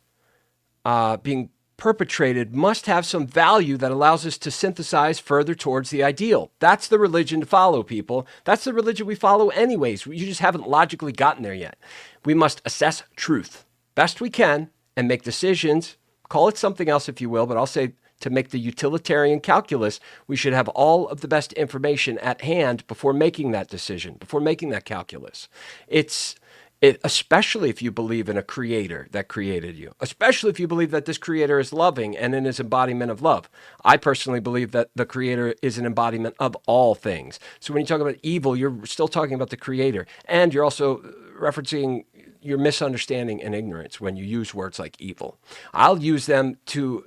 being perpetrated must have some value that allows us to synthesize further towards the ideal. That's the religion to follow, people. That's the religion we follow anyways. You just haven't logically gotten there yet. We must assess truth best we can and make decisions. Call it something else if you will, but I'll say to make the utilitarian calculus, we should have all of the best information at hand before making that decision, before making that calculus. Especially if you believe in a creator that created you, especially if you believe that this creator is loving and in his embodiment of love. I personally believe that the creator is an embodiment of all things. So when you talk about evil, you're still talking about the creator. And you're also referencing your misunderstanding and ignorance when you use words like evil. I'll use them to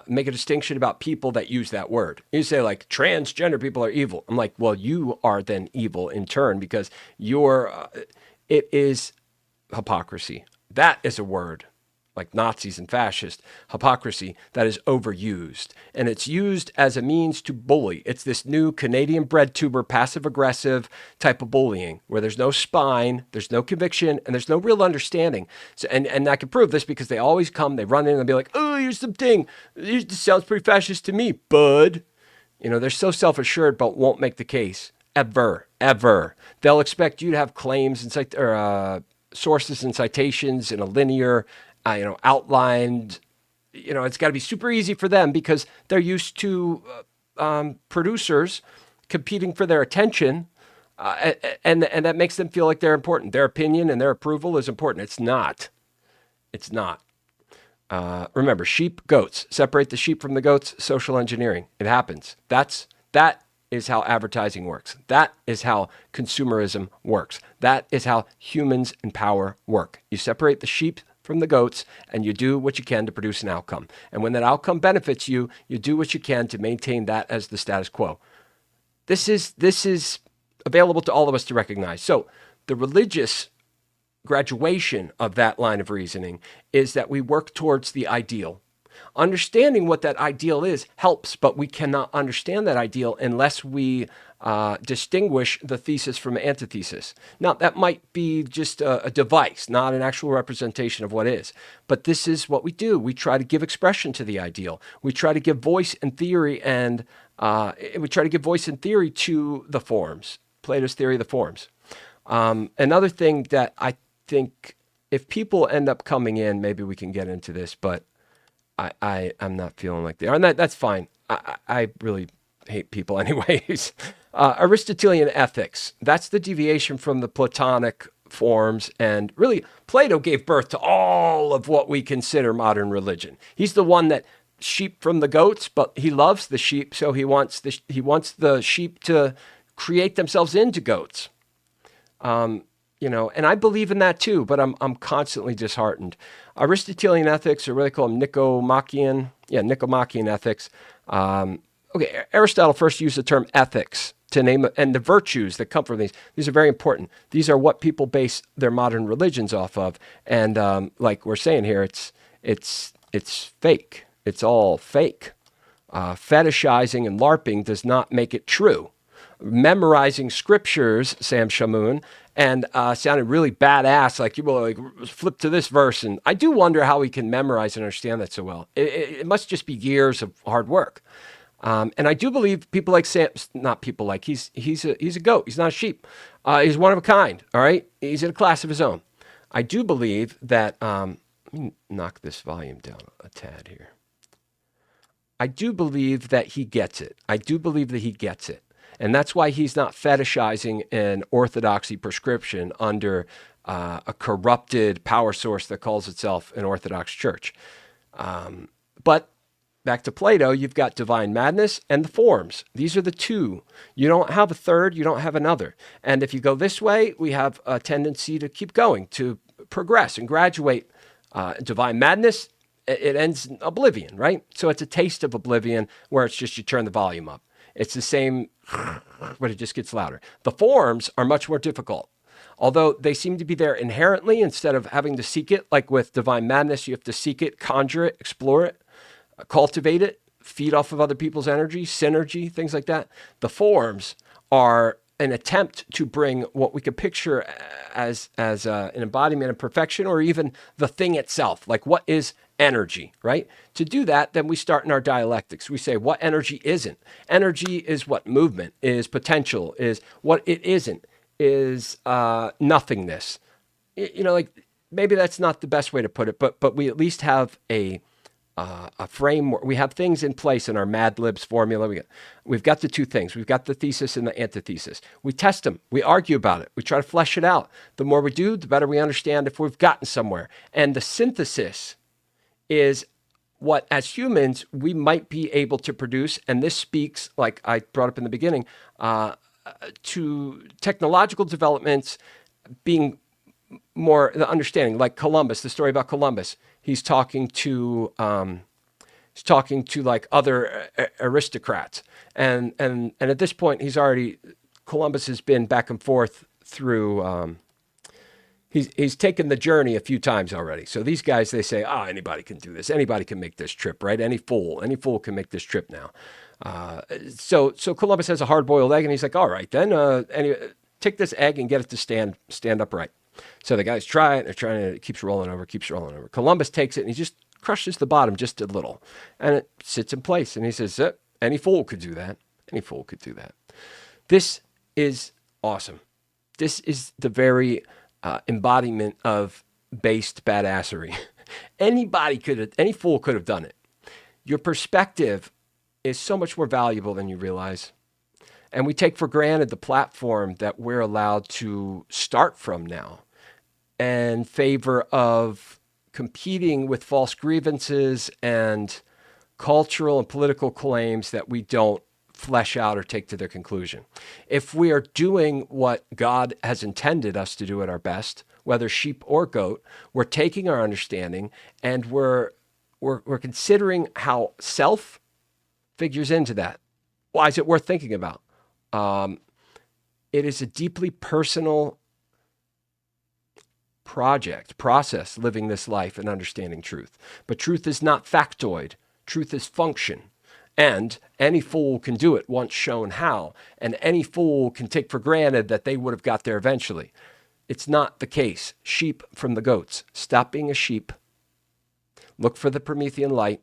make a distinction about people that use that word. You say like transgender people are evil. I'm like, well, you are then evil in turn because it is hypocrisy. That is a word like Nazis and fascists, hypocrisy that is overused. And it's used as a means to bully. It's this new Canadian bread tuber, passive aggressive type of bullying where there's no spine, there's no conviction, and there's no real understanding. So, and I can prove this because they always come, they run in and be like, oh, here's something. This sounds pretty fascist to me, bud. They're so self-assured, but won't make the case. Ever. They'll expect you to have claims and sources and citations in a linear, outlined, it's got to be super easy for them because they're used to producers competing for their attention, and that makes them feel like they're important. Their opinion and their approval is important. It's not. Remember, sheep, goats. Separate the sheep from the goats. Social engineering. It happens. That is how advertising works. That is how consumerism works. That is how humans in power work. You separate the sheep from the goats, and you do what you can to produce an outcome. And when that outcome benefits you, you do what you can to maintain that as the status quo. This is available to all of us to recognize. So the religious graduation of that line of reasoning is that we work towards the ideal. Understanding what that ideal is helps, but we cannot understand that ideal unless we distinguish the thesis from antithesis. Now, that might be just a device, not an actual representation of what is. But this is what we do. We try to give expression to the ideal. We try to give voice and theory, and we try to give voice and theory to the forms, Plato's theory of the forms. Another thing that I think, if people end up coming in, maybe we can get into this, but I'm not feeling like they are, and that's fine. I really hate people anyways. Aristotelian ethics, that's the deviation from the Platonic forms, and really Plato gave birth to all of what we consider modern religion. He's the one that sheep from the goats, but he loves the sheep, so he wants the sheep to create themselves into goats. You know, and I believe in that too, but I'm constantly disheartened. Aristotelian ethics, or what they call them, Nicomachean ethics. Okay, Aristotle first used the term ethics to name, and the virtues that come from these are very important. These are what people base their modern religions off of, and like we're saying here, it's fake. It's all fake. Fetishizing and LARPing does not make it true. Memorizing scriptures, Sam Shamoon, and sounded really badass, like you will like flip to this verse, and I do wonder how he can memorize and understand that so well. It must just be years of hard work. And I do believe people like Sam, not people like, he's a goat, he's not a sheep. He's one of a kind, all right? He's in a class of his own. I do believe that, let me knock this volume down a tad here. I do believe that he gets it. And that's why he's not fetishizing an orthodoxy prescription under a corrupted power source that calls itself an Orthodox church. But back to Plato, you've got divine madness and the forms. These are the two. You don't have a third, you don't have another. And if you go this way, we have a tendency to keep going, to progress and graduate. Divine madness, it ends in oblivion, right? So it's a taste of oblivion where it's just you turn the volume up. It's the same, but it just gets louder. The forms are much more difficult. Although they seem to be there inherently, instead of having to seek it, like with divine madness, you have to seek it, conjure it, explore it, cultivate it, feed off of other people's energy, synergy, things like that. The forms are an attempt to bring what we could picture as an embodiment of perfection, or even the thing itself, like what is energy, right? To do that, then we start in our dialectics. We say what energy isn't. Energy is what movement is, potential is. What it isn't is nothingness. You know, like maybe that's not the best way to put it, but we at least have a framework. We have things in place in our Mad Libs formula. We've got the two things. We've got the thesis and the antithesis. We test them. We argue about it. We try to flesh it out. The more we do, the better we understand if we've gotten somewhere. And the synthesis is what, as humans, we might be able to produce. And this speaks, like I brought up in the beginning, to technological developments being more the understanding, like Columbus, the story about Columbus. He's talking to like other aristocrats, and at this point, Columbus has been back and forth through. He's taken the journey a few times already. So these guys, they say, anybody can do this. Anybody can make this trip, right? Any fool can make this trip now. So Columbus has a hard-boiled egg, and he's like, all right, then take this egg and get it to stand upright. So the guys try it. They're trying to, it keeps rolling over. Columbus takes it, and he just crushes the bottom just a little, and it sits in place. And he says, any fool could do that. This is awesome. This is the very embodiment of based badassery. Any fool could have done it. Your perspective is so much more valuable than you realize. And we take for granted the platform that we're allowed to start from now, in favor of competing with false grievances and cultural and political claims that we don't flesh out or take to their conclusion. If we are doing what God has intended us to do at our best, whether sheep or goat, we're taking our understanding and we're considering how self figures into that. Why is it worth thinking about? It is a deeply personal process, living this life and understanding truth. But truth is not factoid. Truth is function. And any fool can do it once shown how. And any fool can take for granted that they would have got there eventually. It's not the case. Sheep from the goats. Stop being a sheep. Look for the Promethean light.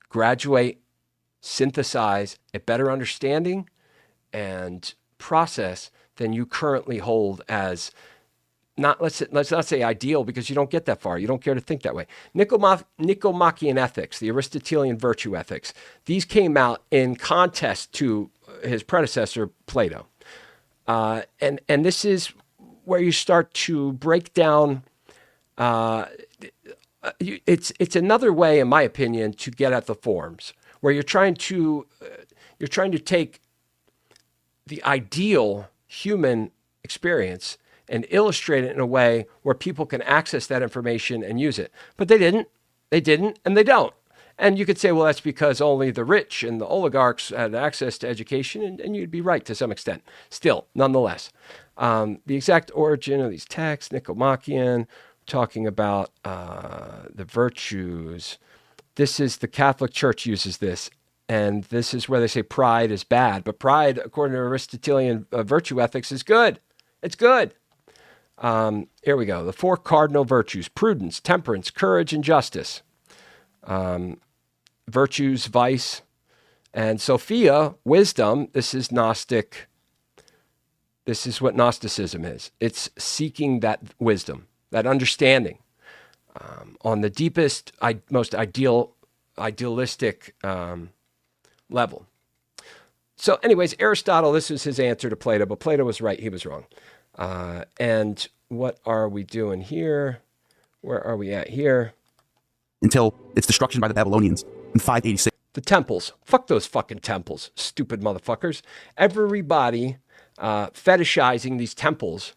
Graduate. Synthesize a better understanding and process than you currently hold as not, let's not say ideal, because you don't get that far. You don't care to think that way. Nicomachean ethics, the Aristotelian virtue ethics, these came out in contest to his predecessor, Plato. And this is where you start to break down. It's another way, in my opinion, to get at the forms, where you're trying to take the ideal human experience and illustrate it in a way where people can access that information and use it. But they didn't, and they don't. And you could say, well, that's because only the rich and the oligarchs had access to education, and you'd be right to some extent. Still, nonetheless, the exact origin of these texts, Nicomachean, talking about the virtues. This is the Catholic Church uses this. And this is where they say pride is bad. But pride, according to Aristotelian virtue ethics, is good. It's good. Here we go. The 4 cardinal virtues: prudence, temperance, courage, and justice. Virtues, vice, and Sophia, wisdom. This is Gnostic. This is what Gnosticism is. It's seeking that wisdom, that understanding on the deepest, most idealistic level. So anyways, Aristotle, this is his answer to Plato, but Plato was right, he was wrong. And what are we doing here? Where are we at here? Until its destruction by the Babylonians in 586. The temples. Fuck those fucking temples, stupid motherfuckers. Everybody fetishizing these temples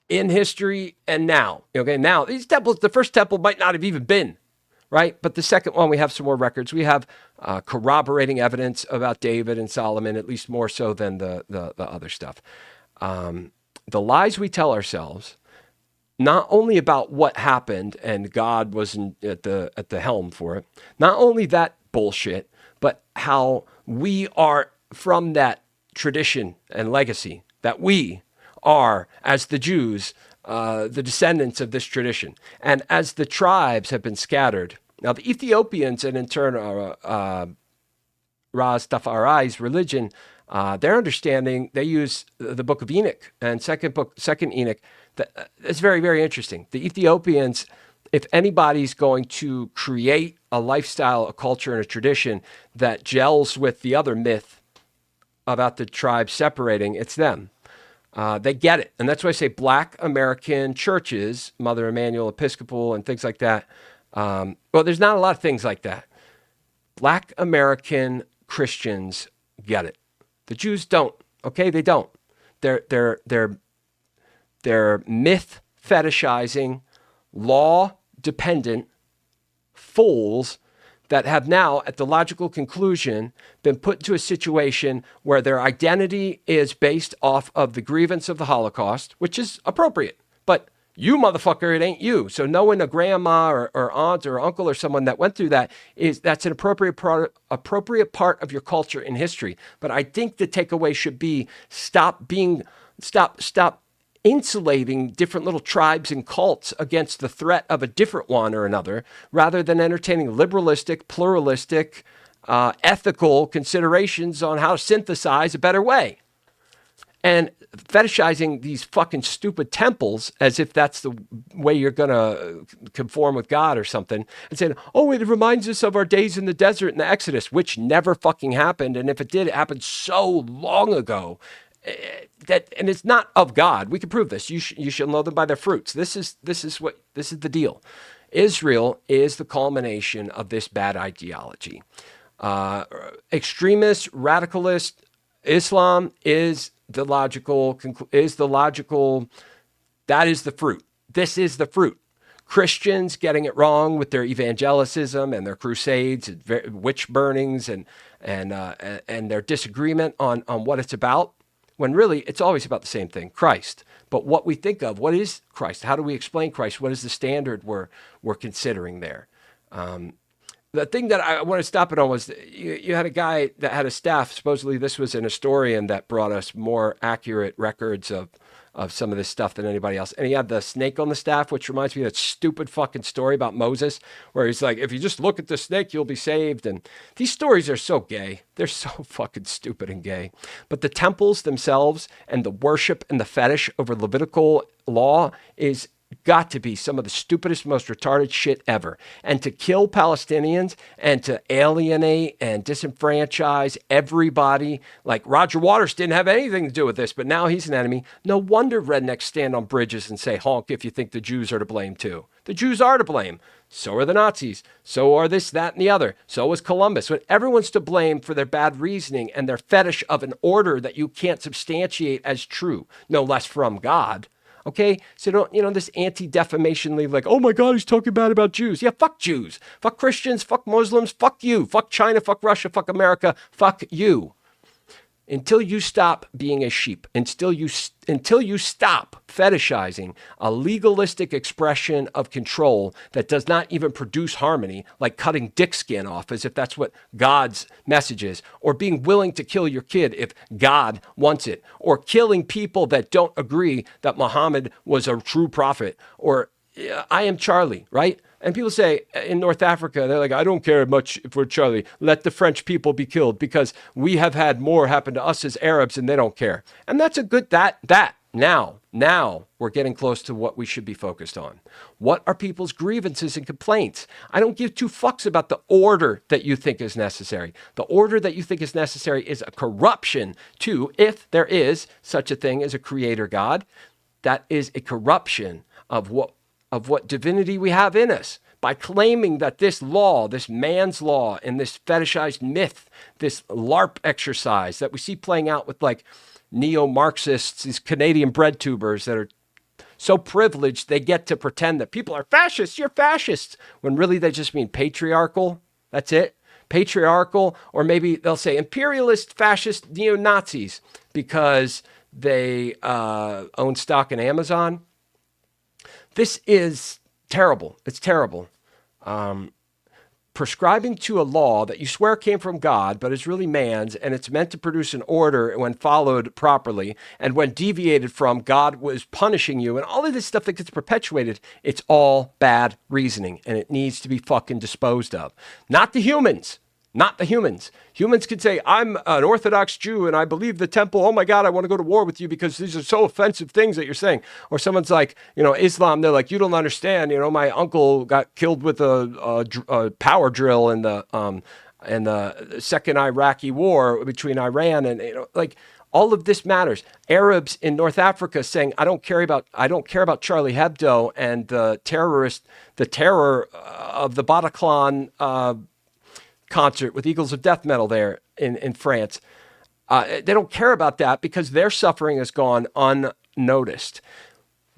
in history and now. Okay, now these temples, the first temple might not have even been, right? But the second one, we have some more records. We have corroborating evidence about David and Solomon, at least more so than the other stuff. The lies we tell ourselves, not only about what happened and God wasn't at the helm for it, not only that bullshit, but how we are from that tradition and legacy, that we are, as the Jews, the descendants of this tradition. And as the tribes have been scattered, now the Ethiopians, and in turn Rastafari's religion, their understanding, they use the book of Enoch and second Enoch. It's very, very interesting. The Ethiopians, if anybody's going to create a lifestyle, a culture, and a tradition that gels with the other myth about the tribes separating, it's them. They get it. And that's why I say Black American churches, Mother Emanuel Episcopal and things like that. Well, there's not a lot of things like that. Black American Christians get it. The Jews don't. Okay, they don't. They're myth fetishizing, law dependent fools that have now, at the logical conclusion, been put into a situation where their identity is based off of the grievance of the Holocaust, which is appropriate. But you, motherfucker, it ain't you. So knowing a grandma or aunt or uncle or someone that went through that's an appropriate part of your culture and history. But I think the takeaway should be stop insulating different little tribes and cults against the threat of a different one or another, rather than entertaining liberalistic, pluralistic, ethical considerations on how to synthesize a better way. And fetishizing these fucking stupid temples as if that's the way you're going to conform with God or something, and saying, oh, it reminds us of our days in the desert in the Exodus, which never fucking happened. And if it did, it happened so long ago. And it's not of God. We can prove this. You shall know them by their fruits. This is the deal. Israel is the culmination of this bad ideology. Extremist, radicalist Islam is the logical. That is the fruit. This is the fruit. Christians getting it wrong with their evangelicism and their crusades, and witch burnings, and their disagreement on what it's about. when really it's always about the same thing, Christ. But what we think of, what is Christ? How do we explain Christ? What is the standard we're considering there? The thing that I want to stop it on was you had a guy that had a staff. Supposedly this was an historian that brought us more accurate records of some of this stuff than anybody else. And he had the snake on the staff, which reminds me of that stupid fucking story about Moses, where he's like, if you just look at the snake, you'll be saved. And these stories are so gay. They're so fucking stupid and gay. But the temples themselves and the worship and the fetish over Levitical law is got to be some of the stupidest, most retarded shit ever. And to kill Palestinians and to alienate and disenfranchise everybody, like Roger Waters didn't have anything to do with this, but now he's an enemy. No wonder rednecks stand on bridges and say honk if you think the Jews are to blame too. The Jews are to blame. So are the Nazis. So are this, that, and the other. So is Columbus. But everyone's to blame for their bad reasoning and their fetish of an order that you can't substantiate as true, no less from God. Okay, so don't, this anti-defamation league like, oh my God, he's talking bad about Jews. Yeah, fuck Jews, fuck Christians, fuck Muslims, fuck you, fuck China, fuck Russia, fuck America, fuck you. Until you stop being a sheep, until you stop fetishizing a legalistic expression of control that does not even produce harmony, like cutting dick skin off as if that's what God's message is, or being willing to kill your kid if God wants it, or killing people that don't agree that Muhammad was a true prophet, or I am Charlie, right? And people say in North Africa, they're like, I don't care much if we're Charlie. Let the French people be killed because we have had more happen to us as Arabs and they don't care. And that's a good, now we're getting close to what we should be focused on. What are people's grievances and complaints? I don't give two fucks about the order that you think is necessary. The order that you think is necessary is a corruption to, if there is such a thing as a creator God, that is a corruption of what divinity we have in us by claiming that this law, this man's law and this fetishized myth, this LARP exercise that we see playing out with like neo-Marxists, these Canadian bread tubers that are so privileged they get to pretend that people are fascists, you're fascists, when really they just mean patriarchal. That's it. Patriarchal, or maybe they'll say imperialist, fascist, neo-Nazis because they own stock in Amazon. This is terrible. It's terrible. Prescribing to a law that you swear came from God, but is really man's, and it's meant to produce an order when followed properly, and when deviated from, God was punishing you, and all of this stuff that gets perpetuated, it's all bad reasoning, and it needs to be fucking disposed of. Not the humans. Not the humans. Humans could say, I'm an Orthodox Jew and I believe the temple. Oh my God, I want to go to war with you because these are so offensive things that you're saying. Or someone's like, Islam, they're like, you don't understand. My uncle got killed with a power drill in the second Iraqi war between Iran and, all of this matters. Arabs in North Africa saying, I don't care about Charlie Hebdo and the terror of the Bataclan concert with Eagles of Death Metal there in France. They don't care about that because their suffering has gone unnoticed.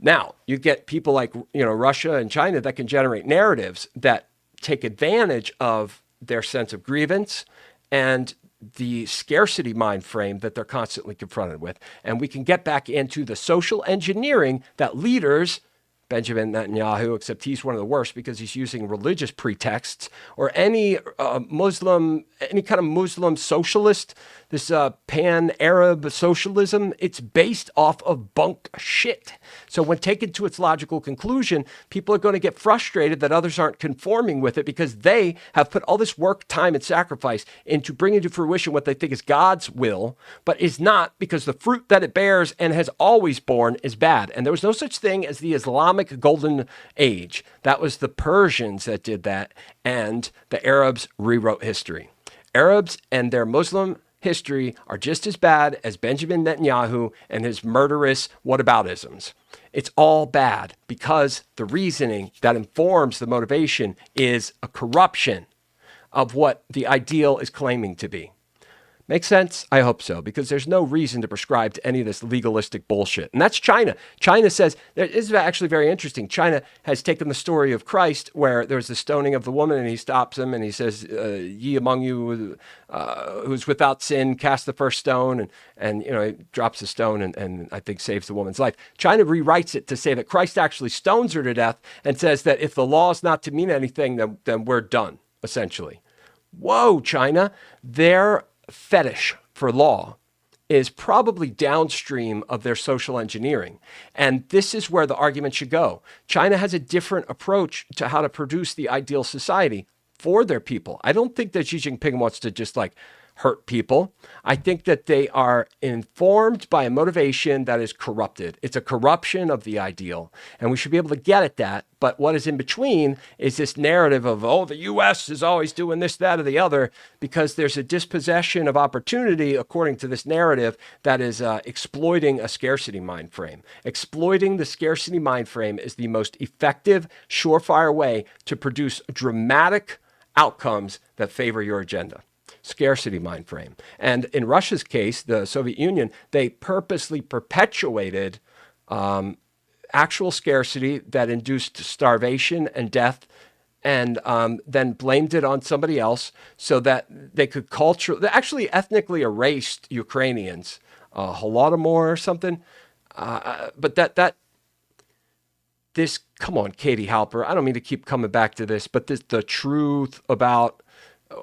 Now, you get people like, Russia and China that can generate narratives that take advantage of their sense of grievance and the scarcity mind frame that they're constantly confronted with. And we can get back into the social engineering that leaders, Benjamin Netanyahu, except he's one of the worst because he's using religious pretexts, or any any kind of Muslim socialist, this pan-Arab socialism, it's based off of bunk shit. So when taken to its logical conclusion, people are going to get frustrated that others aren't conforming with it because they have put all this work, time, and sacrifice into bringing to fruition what they think is God's will, but is not, because the fruit that it bears and has always borne is bad. And there was no such thing as the Islamic Golden Age. That was the Persians that did that, and the Arabs rewrote history. Arabs and their Muslim history are just as bad as Benjamin Netanyahu and his murderous whataboutisms. It's all bad because the reasoning that informs the motivation is a corruption of what the ideal is claiming to be. Make sense? I hope so, because there's no reason to prescribe to any of this legalistic bullshit. And that's China. China says, this is actually very interesting. China has taken the story of Christ where there's the stoning of the woman and he stops him and he says, ye among you who's without sin, cast the first stone. And you know, he drops the stone and I think saves the woman's life. China rewrites it to say that Christ actually stones her to death and says that if the law is not to mean anything, then we're done, essentially. Whoa, China. Their fetish for law is probably downstream of their social engineering. And this is where the argument should go. China has a different approach to how to produce the ideal society for their people. I don't think that Xi Jinping wants to just like hurt people. I think that they are informed by a motivation that is corrupted. It's a corruption of the ideal. And we should be able to get at that. But what is in between is this narrative of, oh, the US is always doing this, that, or the other, because there's a dispossession of opportunity, according to this narrative, that is exploiting a scarcity mind frame. Exploiting the scarcity mind frame is the most effective, surefire way to produce dramatic outcomes that favor your agenda. Scarcity mind frame. And in Russia's case, the Soviet Union, they purposely perpetuated actual scarcity that induced starvation and death, and then blamed it on somebody else so that they could they actually ethnically erased Ukrainians, Holodomor or something. But this, come on, Katie Halper, I don't mean to keep coming back to this, but the truth about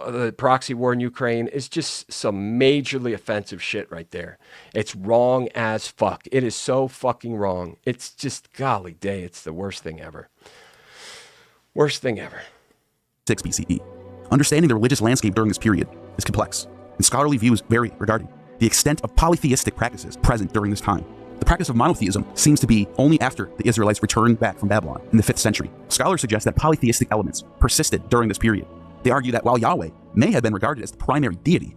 the proxy war in Ukraine is just some majorly offensive shit right there. It's wrong as fuck. It is so fucking wrong. It's just, golly day, it's the worst thing ever. Worst thing ever. 6 BCE. Understanding the religious landscape during this period is complex, and scholarly views vary regarding the extent of polytheistic practices present during this time. The practice of monotheism seems to be only after the Israelites returned back from Babylon in the 5th century. Scholars suggest that polytheistic elements persisted during this period. They argue that while Yahweh may have been regarded as the primary deity,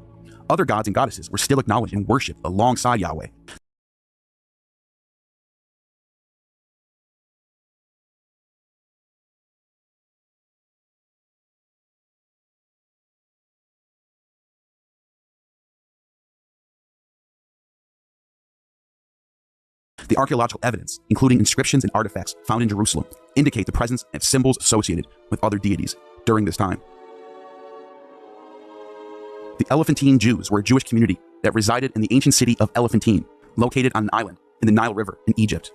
other gods and goddesses were still acknowledged and worshipped alongside Yahweh. The archaeological evidence, including inscriptions and artifacts found in Jerusalem, indicate the presence of symbols associated with other deities during this time. The Elephantine Jews were a Jewish community that resided in the ancient city of Elephantine, located on an island in the Nile River in Egypt.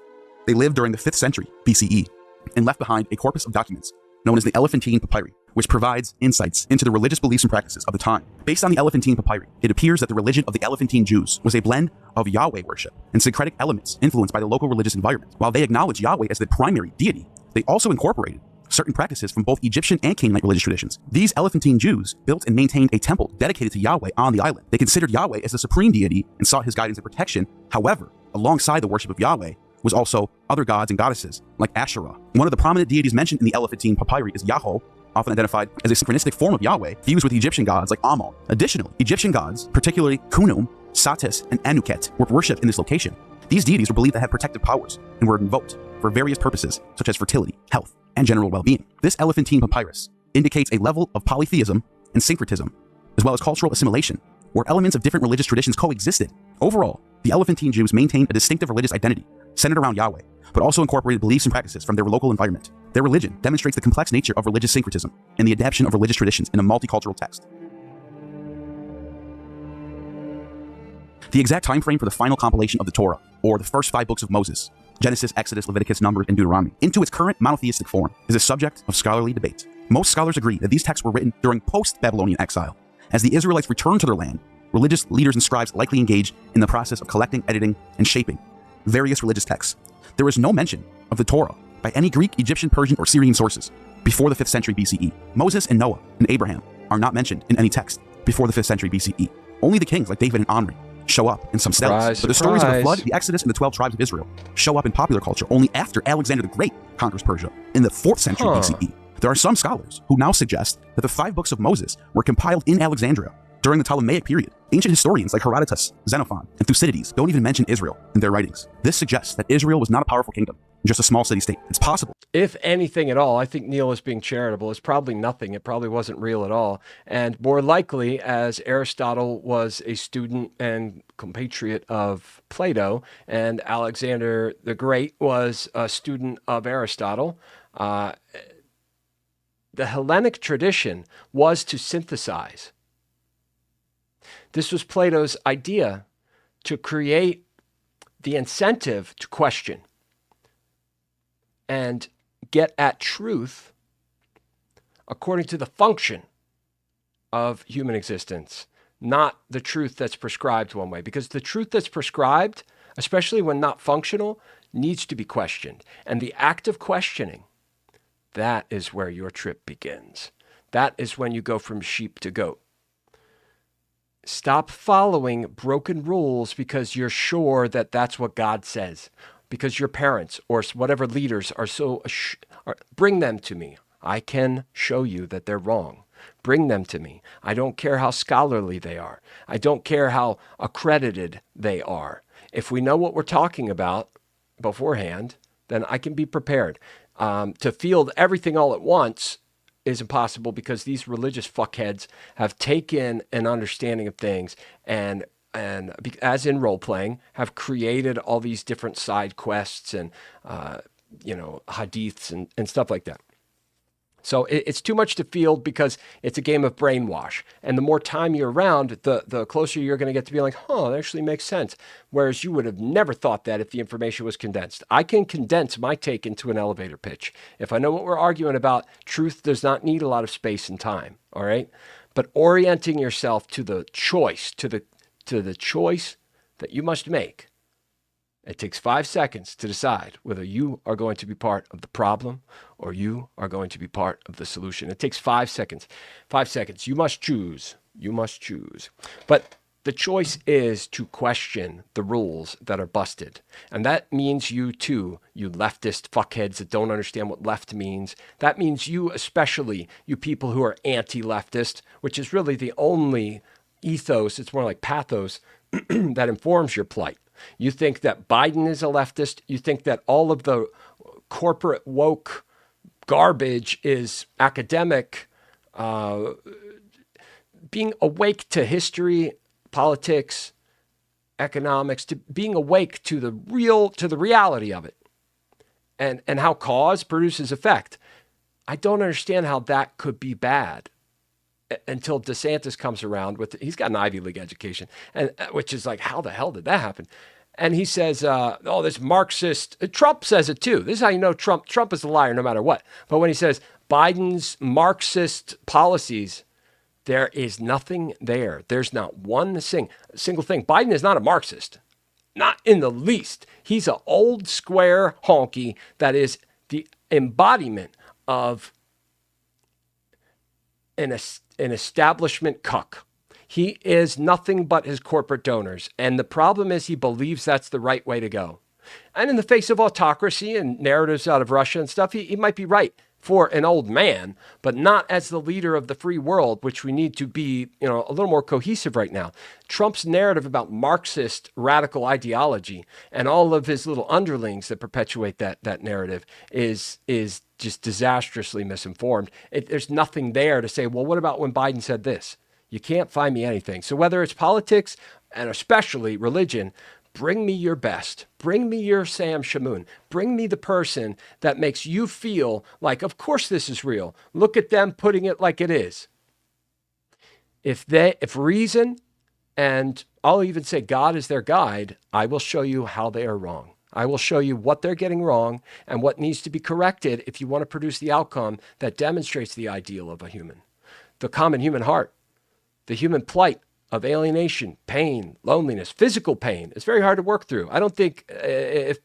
They lived during the 5th century BCE and left behind a corpus of documents known as the Elephantine Papyri, which provides insights into the religious beliefs and practices of the time. Based on the Elephantine Papyri, it appears that the religion of the Elephantine Jews was a blend of Yahweh worship and syncretic elements influenced by the local religious environment. While they acknowledged Yahweh as the primary deity, they also incorporated certain practices from both Egyptian and Canaanite religious traditions. These Elephantine Jews built and maintained a temple dedicated to Yahweh on the island. They considered Yahweh as the supreme deity and sought his guidance and protection. However, alongside the worship of Yahweh was also other gods and goddesses like Asherah. One of the prominent deities mentioned in the Elephantine Papyri is Yahweh, often identified as a synchronistic form of Yahweh, fused with Egyptian gods like Ammon. Additionally, Egyptian gods, particularly Khnum, Satis, and Anuket, were worshipped in this location. These deities were believed to have protective powers and were invoked for various purposes, such as fertility, health, and general well-being. This Elephantine Papyrus indicates a level of polytheism and syncretism, as well as cultural assimilation, where elements of different religious traditions coexisted. Overall, the Elephantine Jews maintained a distinctive religious identity centered around Yahweh, but also incorporated beliefs and practices from their local environment. Their religion demonstrates the complex nature of religious syncretism and the adaptation of religious traditions in a multicultural text. The exact time frame for the final compilation of the Torah, or the first 5 books of Moses, Genesis, Exodus, Leviticus, Numbers, and Deuteronomy, into its current monotheistic form, is a subject of scholarly debate. Most scholars agree that these texts were written during post-Babylonian exile. As the Israelites returned to their land, religious leaders and scribes likely engaged in the process of collecting, editing, and shaping various religious texts. There is no mention of the Torah by any Greek, Egyptian, Persian, or Syrian sources before the 5th century BCE. Moses and Noah and Abraham are not mentioned in any text before the 5th century BCE. Only the kings like David and Omri show up in some steles. But the stories of the flood, the Exodus, and the 12 tribes of Israel show up in popular culture only after Alexander the Great conquers Persia in the 4th century BCE. There are some scholars who now suggest that the 5 books of Moses were compiled in Alexandria during the Ptolemaic period. Ancient historians like Herodotus, Xenophon, and Thucydides don't even mention Israel in their writings. This suggests that Israel was not a powerful kingdom just a small city-state. It's possible. If anything at all, I think Neil is being charitable. It's probably nothing. It probably wasn't real at all. And more likely, as Aristotle was a student and compatriot of Plato, and Alexander the Great was a student of Aristotle, the Hellenic tradition was to synthesize. This was Plato's idea, to create the incentive to question and get at truth according to the function of human existence, not the truth that's prescribed one way. Because the truth that's prescribed, especially when not functional, needs to be questioned. And the act of questioning, that is where your trip begins. That is when you go from sheep to goat. Stop following broken rules because you're sure that that's what God says. Because your parents or whatever leaders are bring them to me. I can show you that they're wrong. Bring them to me. I don't care how scholarly they are. I don't care how accredited they are. If we know what we're talking about beforehand, then I can be prepared. To field everything all at once is impossible because these religious fuckheads have taken an understanding of things and as in role playing, have created all these different side quests and hadiths and stuff like that. So it's too much to field because it's a game of brainwash. And the more time you're around, the closer you're going to get to be like, that actually makes sense. Whereas you would have never thought that if the information was condensed. I can condense my take into an elevator pitch. If I know what we're arguing about, truth does not need a lot of space and time. All right. But orienting yourself to the choice, to the choice that you must make. It takes 5 seconds to decide whether you are going to be part of the problem or you are going to be part of the solution. It takes 5 seconds. 5 seconds. You must choose. You must choose. But the choice is to question the rules that are busted. And that means you too, you leftist fuckheads that don't understand what left means. That means you especially, you people who are anti-leftist, which is really the only ethos, it's more like pathos, that informs your plight. You think that Biden is a leftist. You think that all of the corporate woke garbage is academic. Being awake to history, politics, economics, to being awake to the reality of it, and how cause produces effect. I don't understand how that could be bad. Until DeSantis comes around he's got an Ivy League education, and which is like, how the hell did that happen? And he says, this Marxist, Trump says it too. This is how you know Trump is a liar no matter what. But when he says Biden's Marxist policies, there is nothing there. There's not one single thing. Biden is not a Marxist, not in the least. He's an old square honky that is the embodiment of an establishment cuck. He is nothing but his corporate donors. And the problem is he believes that's the right way to go. And in the face of autocracy and narratives out of Russia and stuff, he might be right for an old man, but not as the leader of the free world, which we need to be, a little more cohesive right now. Trump's narrative about Marxist radical ideology and all of his little underlings that perpetuate that narrative is just disastrously misinformed. There's nothing there to say, well, what about when Biden said this? You can't find me anything. So whether it's politics and especially religion, bring me your best. Bring me your Sam Shamoon. Bring me the person that makes you feel like, of course this is real. Look at them putting it like it is. If reason, and I'll even say God is their guide, I will show you how they are wrong. I will show you what they're getting wrong and what needs to be corrected if you want to produce the outcome that demonstrates the ideal of a human. The common human heart, the human plight of alienation, pain, loneliness, physical pain. It's very hard to work through. I don't think if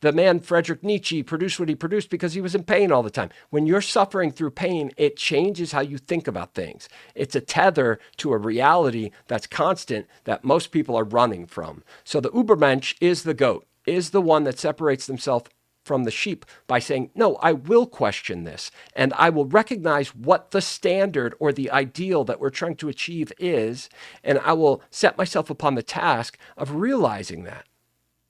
the man Friedrich Nietzsche produced what he produced because he was in pain all the time. When you're suffering through pain, it changes how you think about things. It's a tether to a reality that's constant that most people are running from. So the Ubermensch is the goat, is the one that separates themselves from the sheep by saying, no, I will question this and I will recognize what the standard or the ideal that we're trying to achieve is, and I will set myself upon the task of realizing that.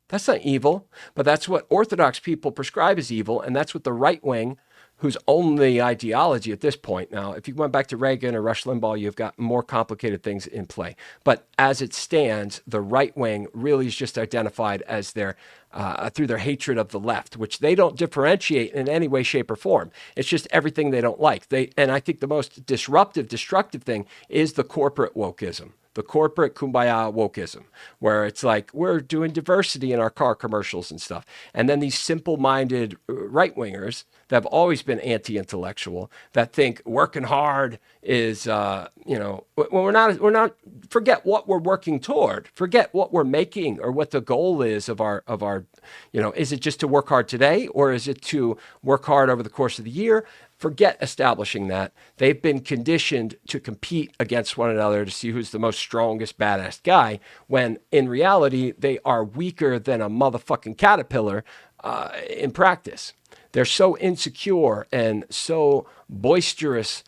That's not evil, but that's what Orthodox people prescribe as evil, and that's what the right wing, whose only ideology at this point, now, if you went back to Reagan or Rush Limbaugh, you've got more complicated things in play. But as it stands, the right wing really is just identified as through their hatred of the left, which they don't differentiate in any way, shape, or form. It's just everything they don't like. And I think the most disruptive, destructive thing is the corporate wokeism. The corporate kumbaya wokeism, where it's like, we're doing diversity in our car commercials and stuff. And then these simple-minded right-wingers that have always been anti-intellectual, that think working hard is, we're not, forget what we're working toward, forget what we're making or what the goal is of our, is it just to work hard today, or is it to work hard over the course of the year? Forget establishing that. They've been conditioned to compete against one another to see who's the most strongest, badass guy, when in reality, they are weaker than a motherfucking caterpillar in practice. They're so insecure and so boisterous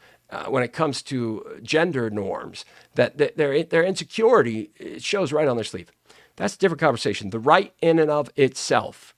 when it comes to gender norms that their insecurity, it shows right on their sleeve. That's a different conversation. The right in and of itself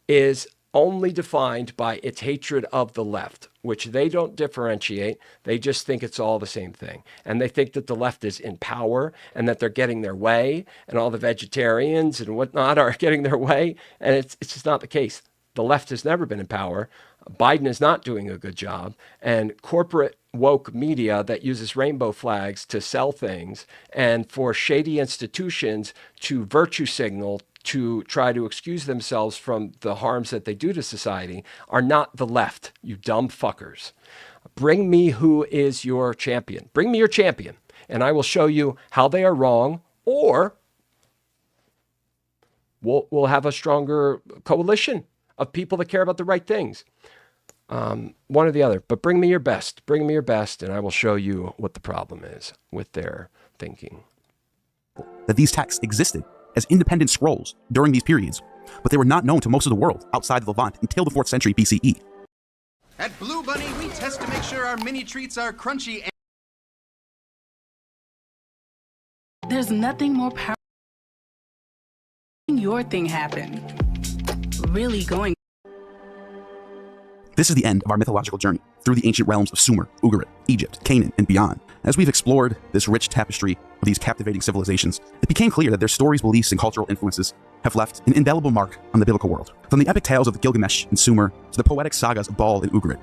is only defined by its hatred of the left, which they don't differentiate. They just think it's all the same thing. And they think that the left is in power and that they're getting their way, and all the vegetarians and whatnot are getting their way. And it's just not the case. The left has never been in power. Biden is not doing a good job. And corporate woke media that uses rainbow flags to sell things, and for shady institutions to virtue signal to try to excuse themselves from the harms that they do to society, are not the left, you dumb fuckers. Bring me who is your champion. Bring me your champion, and I will show you how they are wrong, or we'll have a stronger coalition of people that care about the right things. One or the other, but bring me your best. Bring me your best, and I will show you what the problem is with their thinking. That these texts existed as independent scrolls during these periods, but they were not known to most of the world outside the Levant until the 4th century BCE. At Blue Bunny, we test to make sure our mini treats are crunchy and... There's nothing more powerful than your thing happen. Really going. This is the end of our mythological journey through the ancient realms of Sumer, Ugarit, Egypt, Canaan, and beyond. As we've explored this rich tapestry of these captivating civilizations, it became clear that their stories, beliefs, and cultural influences have left an indelible mark on the biblical world. From the epic tales of the Gilgamesh and Sumer to the poetic sagas of Baal and Ugarit,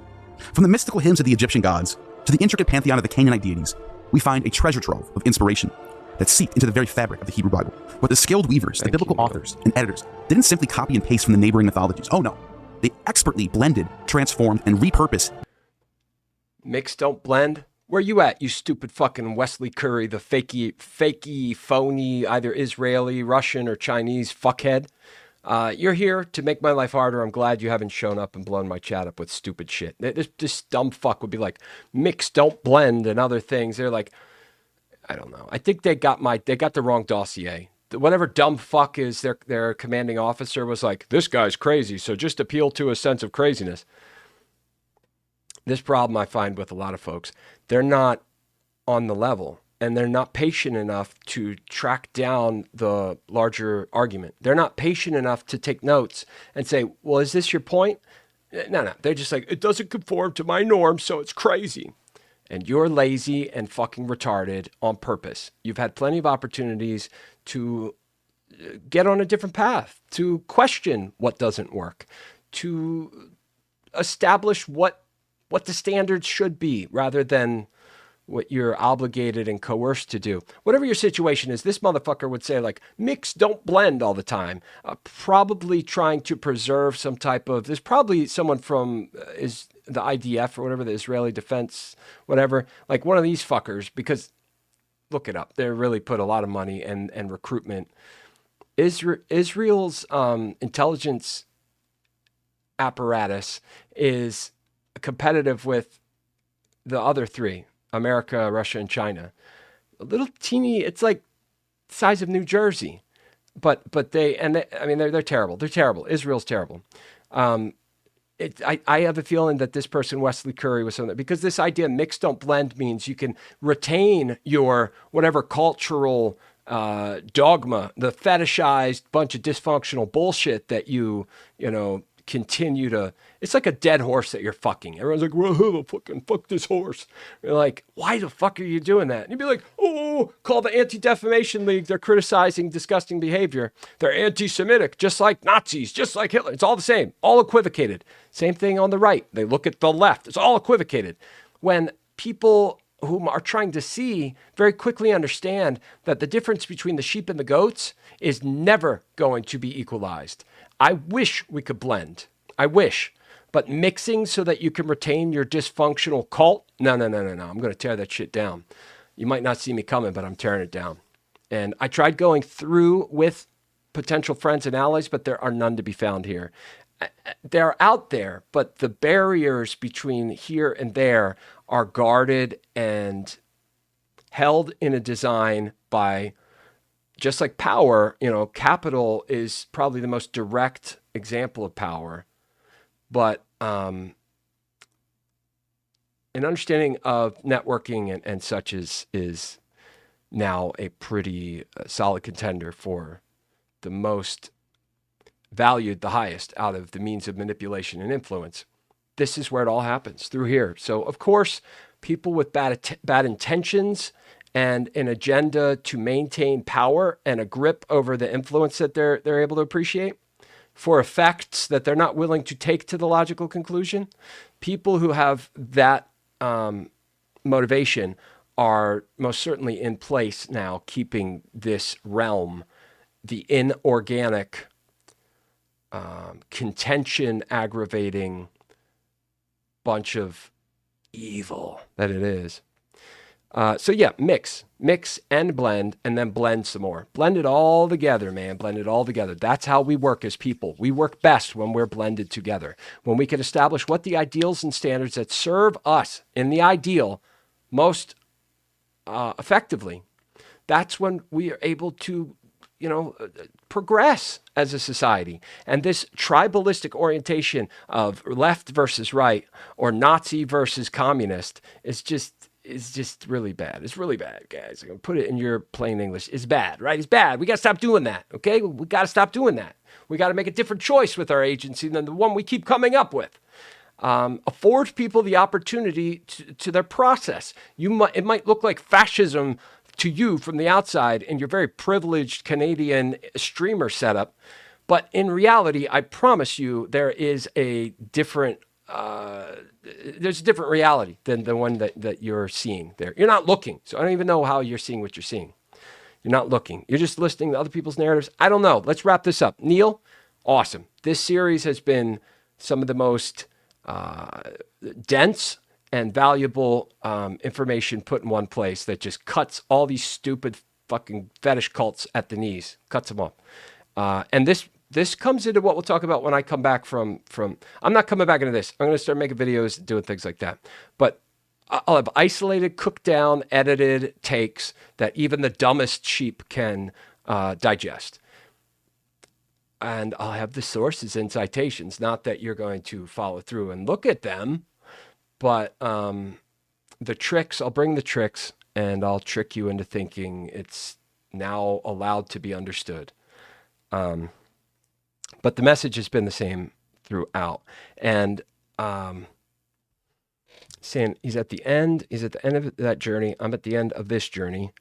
from the mystical hymns of the Egyptian gods to the intricate pantheon of the Canaanite deities, we find a treasure trove of inspiration that seeped into the very fabric of the Hebrew Bible. But the skilled weavers, the biblical authors, and editors didn't simply copy and paste from the neighboring mythologies. Oh no. They expertly blended, transformed, and repurposed. Mix, don't blend. Where you at, you stupid fucking Wesley Curry, the fakey, phony, either Israeli, Russian, or Chinese fuckhead? You're here to make my life harder. I'm glad you haven't shown up and blown my chat up with stupid shit. This dumb fuck would be like, mix, don't blend, and other things. They're like, I don't know. I think they got the wrong dossier. Whatever dumb fuck is their commanding officer was like, this guy's crazy, so just appeal to a sense of craziness. This problem I find with a lot of folks, they're not on the level, and they're not patient enough to track down the larger argument. They're not patient enough to take notes and say, well, is this your point? No. They're just like, it doesn't conform to my norms, so it's crazy. And you're lazy and fucking retarded on purpose. You've had plenty of opportunities to get on a different path, to question what doesn't work, to establish what the standards should be rather than what you're obligated and coerced to do. Whatever your situation is, this motherfucker would say like, mix, don't blend all the time. Probably trying to preserve some type of, there's probably someone from is the IDF or whatever, the Israeli Defense, whatever, like one of these fuckers, because look it up. They really put a lot of money and recruitment. Israel's intelligence apparatus is competitive with the other three, America, Russia, and China. A little teeny, it's like the size of New Jersey, but they're terrible. They're terrible. Israel's terrible. I have a feeling that this person, Wesley Curry, was something, because this idea mix, don't blend means you can retain your whatever cultural dogma, the fetishized bunch of dysfunctional bullshit that you know, continue to, it's like a dead horse that you're fucking. Everyone's like, well, fuck this horse. You're like, why the fuck are you doing that? And you'd be like, oh, call the Anti-Defamation League. They're criticizing disgusting behavior. They're anti-Semitic, just like Nazis, just like Hitler. It's all the same, all equivocated. Same thing on the right. They look at the left. It's all equivocated. When people whom are trying to see very quickly understand that the difference between the sheep and the goats is never going to be equalized. I wish we could blend. I wish. But mixing so that you can retain your dysfunctional cult? No. I'm going to tear that shit down. You might not see me coming, but I'm tearing it down. And I tried going through with potential friends and allies, but there are none to be found here. They're out there, but the barriers between here and there are guarded and held in a design by, just like power, you know, capital is probably the most direct example of power. But an understanding of networking and such is now a pretty solid contender for the most valued, the highest out of the means of manipulation and influence. This is where it all happens, through here. So, of course, people with bad intentions and an agenda to maintain power and a grip over the influence that they're able to appreciate for effects that they're not willing to take to the logical conclusion. People who have that motivation are most certainly in place now, keeping this realm, the inorganic, contention aggravating bunch of evil that it is. So yeah, mix and blend, and then blend some more. Blend it all together, man. Blend it all together. That's how we work as people. We work best when we're blended together. When we can establish what the ideals and standards that serve us in the ideal most effectively. That's when we are able to, you know, progress as a society. And this tribalistic orientation of left versus right or Nazi versus communist is just really bad. It's really bad, guys. I'm going to put it in your plain English. It's bad, right? It's bad. We got to stop doing that, okay? We got to stop doing that. We got to make a different choice with our agency than the one we keep coming up with. Afford people the opportunity to their process. It might look like fascism to you from the outside in your very privileged Canadian streamer setup, but in reality, I promise you, there is a different there's a different reality than the one that you're seeing there. You're not looking, so I don't even know how you're seeing what you're seeing. You're not looking. You're just listening to other people's narratives. I don't know. Let's wrap this up. Neil, awesome. This series has been some of the most dense and valuable information put in one place that just cuts all these stupid fucking fetish cults at the knees, cuts them off. And this comes into what we'll talk about when I come back from I'm not coming back into this. I'm going to start making videos, doing things like that. But I'll have isolated, cooked down, edited takes that even the dumbest sheep can digest. And I'll have the sources and citations, not that you're going to follow through and look at them, but the tricks, I'll bring the tricks and I'll trick you into thinking it's now allowed to be understood. But the message has been the same throughout. And saying he's at the end of that journey. I'm at the end of this journey.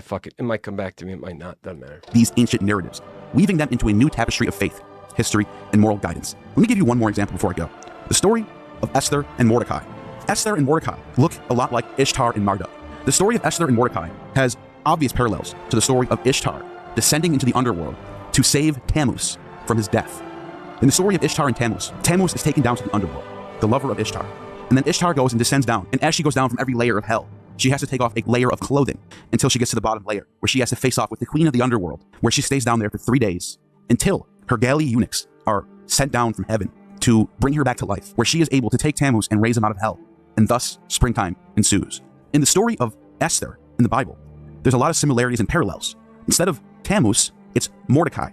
Fuck it. It might come back to me. It might not. Doesn't matter. These ancient narratives, weaving them into a new tapestry of faith, history, and moral guidance. Let me give you one more example before I go. The story of Esther and Mordecai. Esther and Mordecai look a lot like Ishtar and Marduk. The story of Esther and Mordecai has obvious parallels to the story of Ishtar descending into the underworld to save Tammuz from his death. In the story of Ishtar and Tammuz, Tammuz is taken down to the underworld, the lover of Ishtar. And then Ishtar goes and descends down, and as she goes down from every layer of hell, she has to take off a layer of clothing until she gets to the bottom layer, where she has to face off with the queen of the underworld, where she stays down there for 3 days until her galley eunuchs are sent down from heaven to bring her back to life, where she is able to take Tammuz and raise him out of hell. And thus, springtime ensues. In the story of Esther in the Bible, there's a lot of similarities and parallels. Instead of Tammuz, it's Mordecai.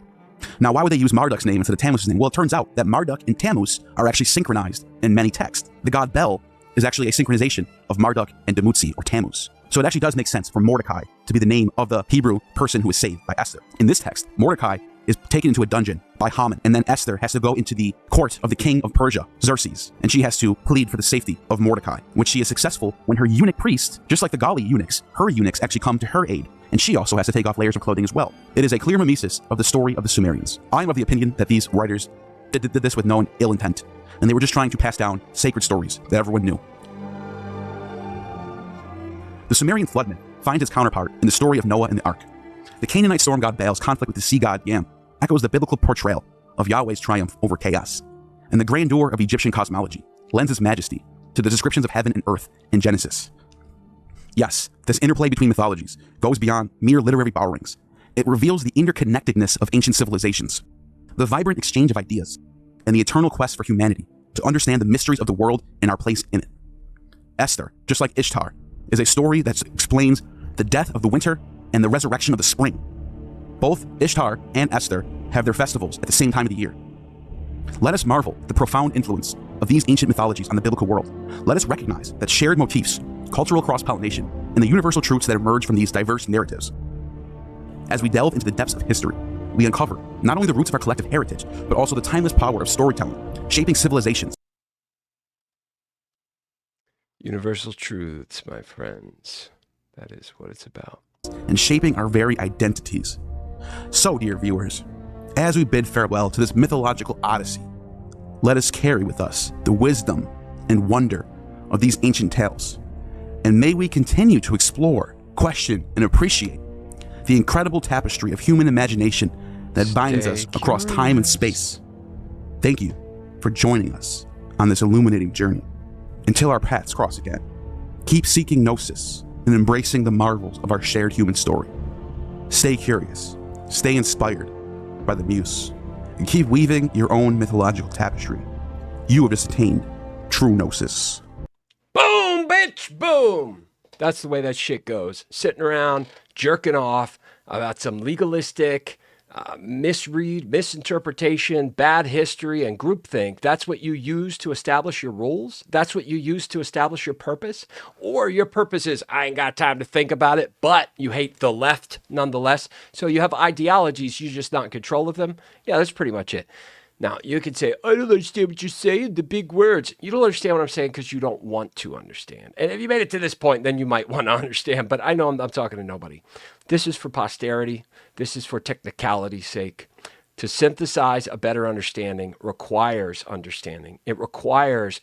Now, why would they use Marduk's name instead of Tammuz's name? Well, it turns out that Marduk and Tammuz are actually synchronized in many texts. The god Bel is actually a synchronization of Marduk and Dumuzi, or Tammuz. So it actually does make sense for Mordecai to be the name of the Hebrew person who is saved by Esther. In this text, Mordecai is taken into a dungeon by Haman, and then Esther has to go into the court of the king of Persia, Xerxes, and she has to plead for the safety of Mordecai, which she is successful when her eunuch priest, just like the Gali eunuchs, her eunuchs actually come to her aid, and she also has to take off layers of clothing as well. It is a clear mimesis of the story of the Sumerians. I am of the opinion that these writers did this with no ill intent, and they were just trying to pass down sacred stories that everyone knew. The Sumerian flood myth finds its counterpart in the story of Noah and the Ark. The Canaanite storm god Baal's conflict with the sea god Yam echoes the biblical portrayal of Yahweh's triumph over chaos, and the grandeur of Egyptian cosmology lends its majesty to the descriptions of heaven and earth in Genesis. Yes, this interplay between mythologies goes beyond mere literary borrowings. It reveals the interconnectedness of ancient civilizations, the vibrant exchange of ideas, and the eternal quest for humanity to understand the mysteries of the world and our place in it. Esther, just like Ishtar, is a story that explains the death of the winter and the resurrection of the spring. Both Ishtar and Esther have their festivals at the same time of the year. Let us marvel at the profound influence of these ancient mythologies on the biblical world. Let us recognize that shared motifs, cultural cross-pollination, and the universal truths that emerge from these diverse narratives. As we delve into the depths of history, we uncover not only the roots of our collective heritage, but also the timeless power of storytelling, shaping civilizations. Universal truths, my friends. That is what it's about. And shaping our very identities. So, dear viewers, as we bid farewell to this mythological odyssey, let us carry with us the wisdom and wonder of these ancient tales. And may we continue to explore, question, and appreciate the incredible tapestry of human imagination that binds us across time and space. Thank you for joining us on this illuminating journey. Until our paths cross again, keep seeking gnosis and embracing the marvels of our shared human story. Stay curious, stay inspired by the muse, and keep weaving your own mythological tapestry. You have just attained true gnosis. Boom, bitch, boom. That's the way that shit goes. Sitting around, jerking off about some legalistic misinterpretation, bad history, and groupthink. That's what you use to establish your rules. That's what you use to establish your purpose. Or your purpose is, I ain't got time to think about it, but you hate the left nonetheless. So you have ideologies, you're just not in control of them. Yeah, that's pretty much it. Now, you could say, I don't understand what you're saying, the big words. You don't understand what I'm saying because you don't want to understand. And if you made it to this point, then you might want to understand. But I know I'm talking to nobody. This is for posterity. This is for technicality's sake. To synthesize a better understanding requires understanding. It requires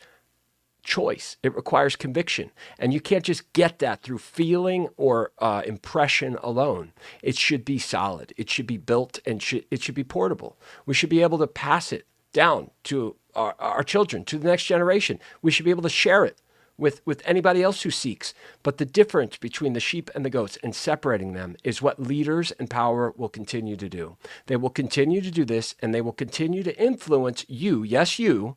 choice. It requires conviction. And you can't just get that through feeling or impression alone. It should be solid. It should be built, and it should be portable. We should be able to pass it down to our children, to the next generation. We should be able to share it with anybody else who seeks. But the difference between the sheep and the goats and separating them is what leaders in power will continue to do. They will continue to do this, and they will continue to influence you, yes, you,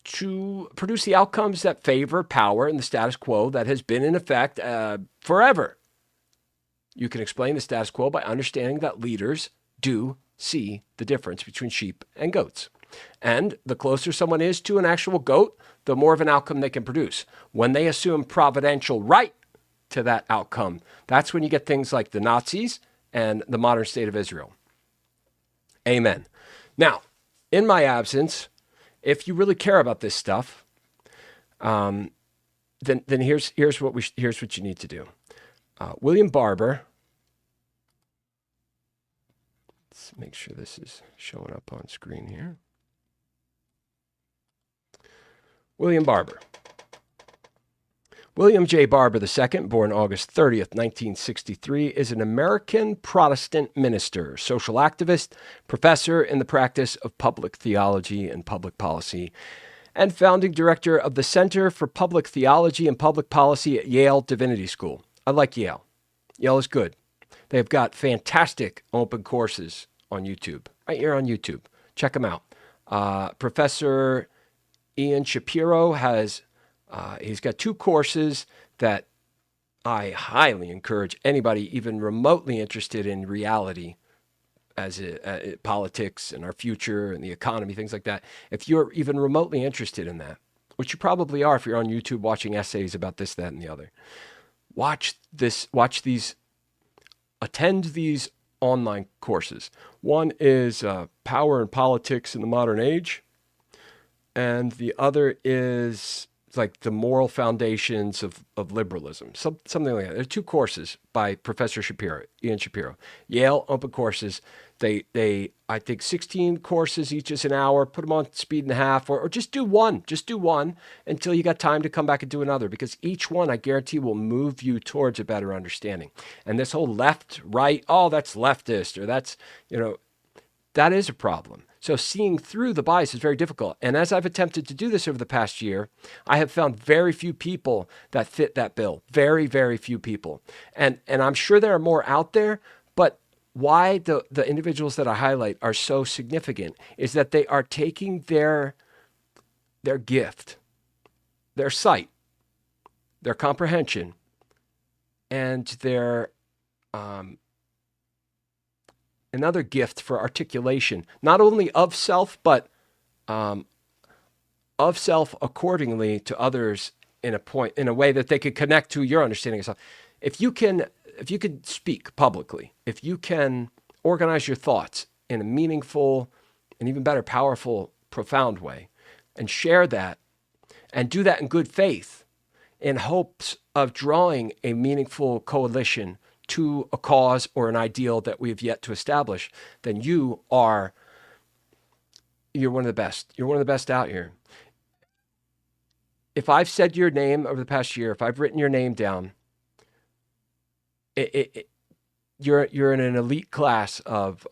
to produce the outcomes that favor power and the status quo that has been in effect forever. You can explain the status quo by understanding that leaders do see the difference between sheep and goats. And the closer someone is to an actual goat, the more of an outcome they can produce. When they assume providential right to that outcome, that's when you get things like the Nazis and the modern state of Israel. Amen. Now, in my absence, if you really care about this stuff, then here's what you need to do. William Barber. Let's make sure this is showing up on screen here. William Barber. William J. Barber II, born August 30th, 1963, is an American Protestant minister, social activist, professor in the practice of public theology and public policy, and founding director of the Center for Public Theology and Public Policy at Yale Divinity School. I like Yale. Yale is good. They've got fantastic open courses on YouTube, right here on YouTube. Check them out. Professor Ian Shapiro has he's got 2 courses that I highly encourage anybody even remotely interested in reality as politics and our future and the economy, things like that. If you're even remotely interested in that, which you probably are if you're on YouTube watching essays about this, that, and the other. Attend these online courses. One is Power and Politics in the Modern Age, and the other is like the moral foundations of liberalism, something like that. There are 2 courses by Professor Shapiro, Ian Shapiro. Yale open courses. They I think 16 courses, each is an hour. Put them on speed and a half, or just do one. Just do one until you got time to come back and do another, because each one, I guarantee, will move you towards a better understanding. And this whole left, right, oh, that's leftist, or that's, that is a problem. So seeing through the bias is very difficult. And as I've attempted to do this over the past year, I have found very few people that fit that bill. Very, very few people. And I'm sure there are more out there, but why the individuals that I highlight are so significant is that they are taking their gift, their sight, their comprehension, and their another gift for articulation, not only of self, but of self accordingly to others in a way that they could connect to your understanding of self. If you can speak publicly, if you can organize your thoughts in a meaningful and even better, powerful, profound way, and share that, and do that in good faith, in hopes of drawing a meaningful coalition to a cause or an ideal that we have yet to establish, then you're one of the best. You're one of the best out here. If I've said your name over the past year, if I've written your name down, you're in an elite class of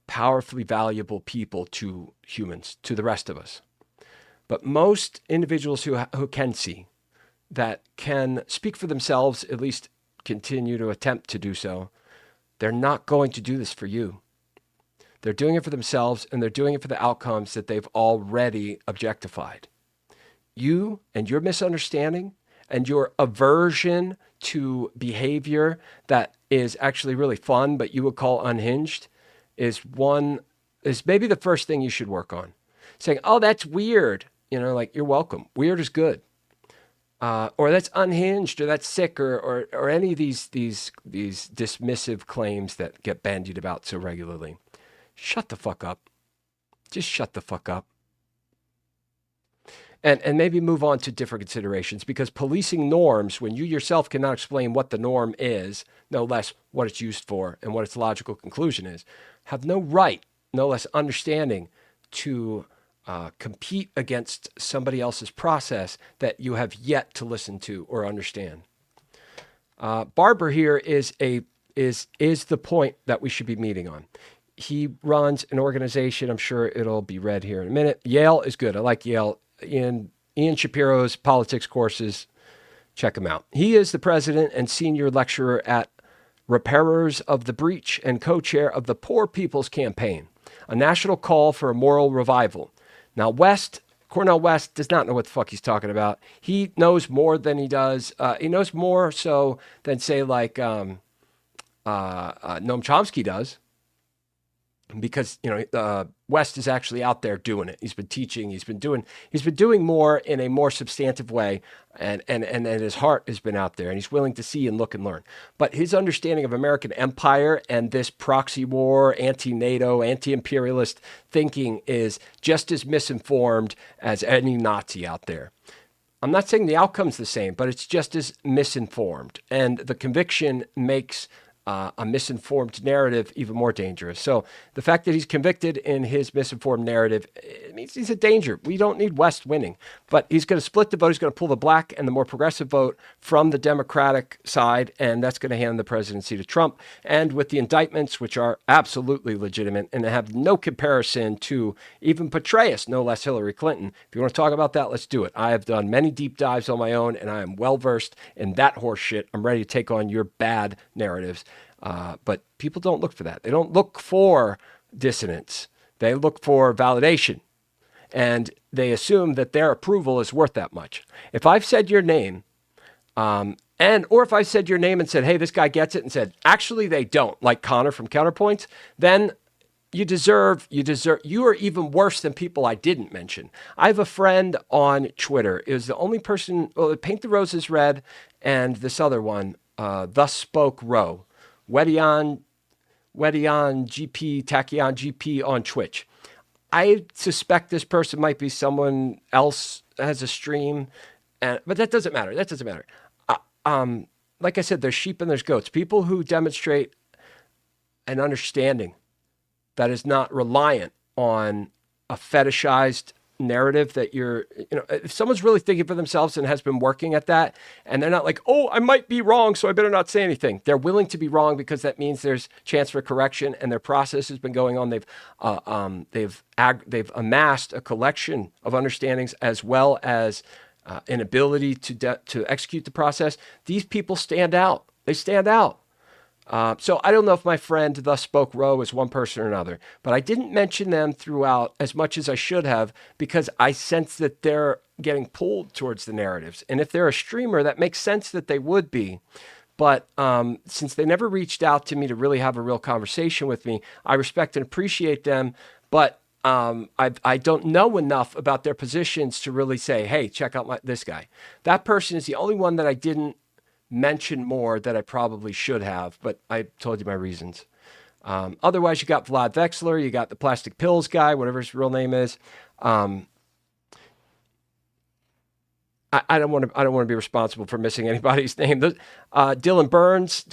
powerfully valuable people to humans, to the rest of us. But most individuals who can see, that can speak for themselves, at least continue to attempt to do so, they're not going to do this for you. They're doing it for themselves, and they're doing it for the outcomes that they've already objectified. You and your misunderstanding and your aversion to behavior that is actually really fun, but you would call unhinged, is maybe the first thing you should work on. Saying, oh, that's weird. Like, you're welcome. Weird is good. Or that's unhinged, or that's sick, or any of these dismissive claims that get bandied about so regularly. Shut the fuck up. Just shut the fuck up. And maybe move on to different considerations, because policing norms, when you yourself cannot explain what the norm is, no less what it's used for and what its logical conclusion is, have no right, no less understanding to compete against somebody else's process that you have yet to listen to or understand. Barber here is the point that we should be meeting on. He runs an organization. I'm sure it'll be read here in a minute. Yale is good. I like Yale. Ian Shapiro's politics courses, check him out. He is the president and senior lecturer at Repairers of the Breach and co-chair of the Poor People's Campaign, a national call for a moral revival. Now, Cornel West does not know what the fuck he's talking about. He knows more than he does. He knows more so than, say, like Noam Chomsky does. Because, West is actually out there doing it. He's been teaching. He's been doing more in a more substantive way. And his heart has been out there, and he's willing to see and look and learn. But his understanding of American empire and this proxy war, anti-NATO, anti-imperialist thinking is just as misinformed as any Nazi out there. I'm not saying the outcome's the same, but it's just as misinformed. And the conviction makes a misinformed narrative even more dangerous. So the fact that he's convicted in his misinformed narrative, it means he's a danger. We don't need West winning, but he's going to split the vote. He's going to pull the black and the more progressive vote from the Democratic side, and that's going to hand the presidency to Trump. And with the indictments, which are absolutely legitimate and have no comparison to even Petraeus, no less Hillary Clinton. If you want to talk about that, let's do it. I have done many deep dives on my own, and I am well-versed in that horse shit. I'm ready to take on your bad narratives. But people don't look for that. They don't look for dissonance. They look for validation. And they assume that their approval is worth that much. If I've said your name, or if I said your name and said, hey, this guy gets it, and said, actually, they don't, like Connor from Counterpoints, then you are even worse than people I didn't mention. I have a friend on Twitter. It was the only person, Paint the Roses Red and this other one, Thus Spoke Roe, Wedion GP, Tachyon GP on Twitch. I suspect this person might be someone else has a stream, but that doesn't matter. Like I said, there's sheep and there's goats. People who demonstrate an understanding that is not reliant on a fetishized narrative that if someone's really thinking for themselves and has been working at that, and they're not like, oh, I might be wrong, so I better not say anything. They're willing to be wrong because that means there's chance for correction, and their process has been going on. They've amassed a collection of understandings as well as an ability to execute the process. These people stand out. They stand out. So I don't know if my friend Thus Spoke Roe is one person or another, but I didn't mention them throughout as much as I should have because I sense that they're getting pulled towards the narratives. And if they're a streamer, that makes sense that they would be. But since they never reached out to me to really have a real conversation with me, I respect and appreciate them. But I don't know enough about their positions to really say, hey, check out this guy. That person is the only one that I didn't mention more that I probably should have, but I told you my reasons. Otherwise, you got Vlad Vexler, you got the Plastic Pills guy, whatever his real name is. I don't want to be responsible for missing anybody's name. Dylan Burns,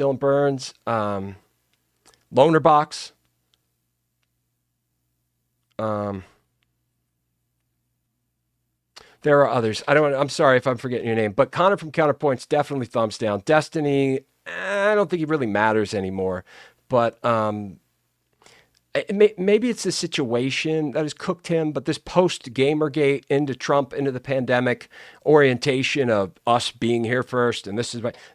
Lonerbox. There are others. I'm sorry if I'm forgetting your name, but Connor from Counterpoints, definitely thumbs down. Destiny, I don't think he really matters anymore, but maybe it's the situation that has cooked him, but this post-Gamergate into Trump, into the pandemic orientation of us being here first, and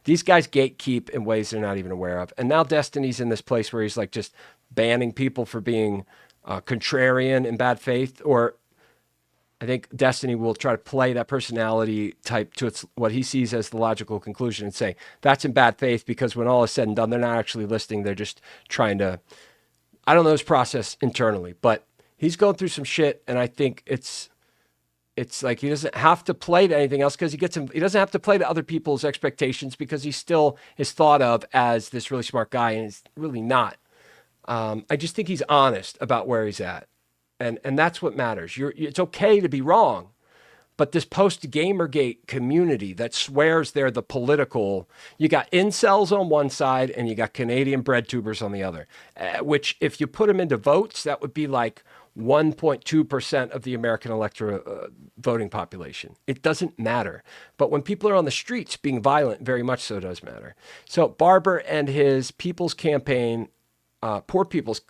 these guys gatekeep in ways they're not even aware of. And now Destiny's in this place where he's like just banning people for being contrarian in bad faith, or I think Destiny will try to play that personality type to what he sees as the logical conclusion and say, that's in bad faith because when all is said and done, they're not actually listening. They're just trying to, I don't know his process internally, but he's going through some shit. And I think it's like he doesn't have to play to anything else because he doesn't have to play to other people's expectations because he still is thought of as this really smart guy and he's really not. I just think he's honest about where he's at. And that's what matters. It's okay to be wrong, but this post-Gamergate community that swears they're the political, you got incels on one side and you got Canadian bread tubers on the other, which if you put them into votes, that would be like 1.2% of the American electoral voting population. It doesn't matter. But when people are on the streets being violent, very much so does matter. So Barber and his People's Campaign, Poor People's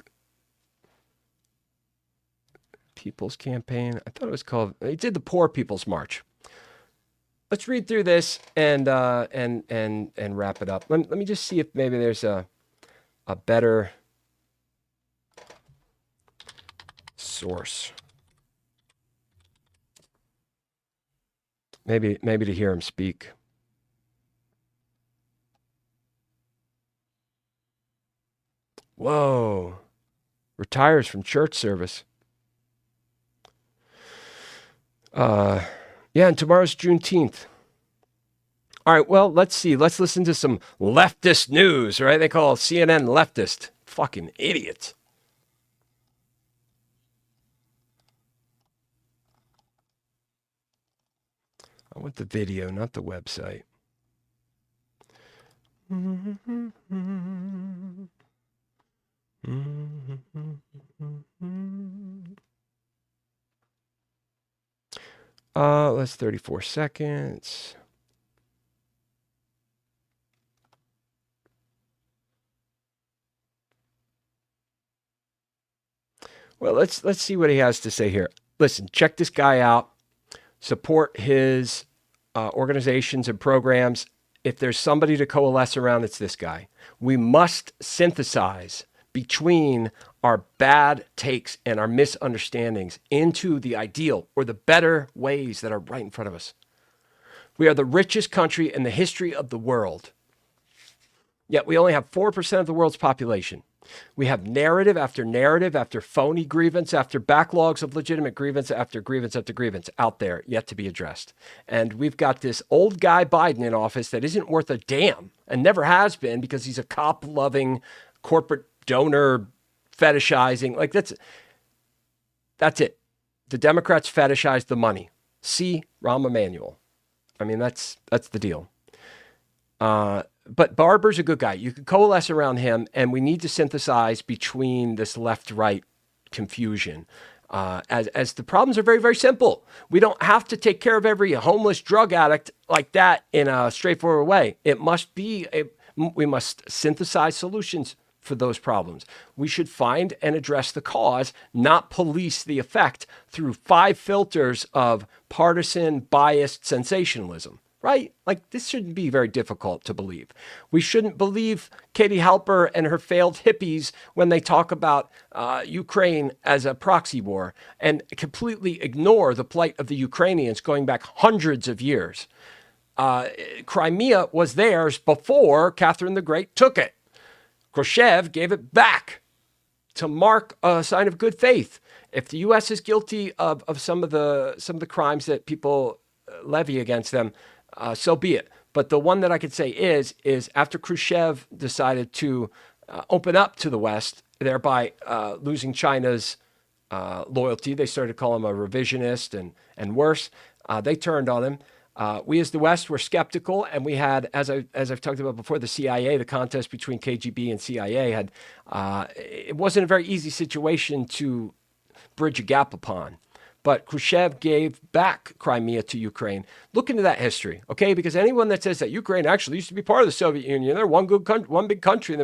Campaign. I thought it was called. He did the Poor People's March. Let's read through this and wrap it up. Let me just see if maybe there's a better source. Maybe to hear him speak. Whoa. Retires from church service. Yeah, and tomorrow's Juneteenth. All right, well, let's see. Let's listen to some leftist news, right? They call CNN leftist. Fucking idiots. I want the video, not the website. That's 34 seconds. Well, let's see what he has to say here. Listen, check this guy out. Support his organizations and programs. If there's somebody to coalesce around, it's this guy. We must synthesize between our bad takes and our misunderstandings into the ideal or the better ways that are right in front of us. We are the richest country in the history of the world. Yet we only have 4% of the world's population. We have narrative after phony grievance, after backlogs of legitimate grievance after grievance out there yet to be addressed. And we've got this old guy Biden in office that isn't worth a damn and never has been because he's a cop-loving, corporate donor fetishizing. Like that's it. The Democrats fetishize the money. See Rahm Emanuel. I mean, that's the deal. But Barber's a good guy. You could coalesce around him, and we need to synthesize between this left-right confusion. As the problems are very, very simple. We don't have to take care of every homeless drug addict like that in a straightforward way. We must synthesize solutions for those problems. We should find and address the cause, not police the effect through 5 filters of partisan, biased sensationalism. Right? Like, this shouldn't be very difficult to believe. We shouldn't believe Katie Halper and her failed hippies when they talk about Ukraine as a proxy war and completely ignore the plight of the Ukrainians going back hundreds of years. Crimea was theirs before Catherine the Great took it. Khrushchev gave it back to mark a sign of good faith. If the U.S. is guilty of some of the crimes that people levy against them, so be it. But the one that I could say is after Khrushchev decided to open up to the West, thereby losing China's loyalty, they started to call him a revisionist and worse. They turned on him. We as the West were skeptical, and we had, as I've talked about before, the CIA, the contest between KGB and CIA had. It wasn't a very easy situation to bridge a gap upon. But Khrushchev gave back Crimea to Ukraine. Look into that history, okay? Because anyone that says that Ukraine actually used to be part of the Soviet Union, they're one big country,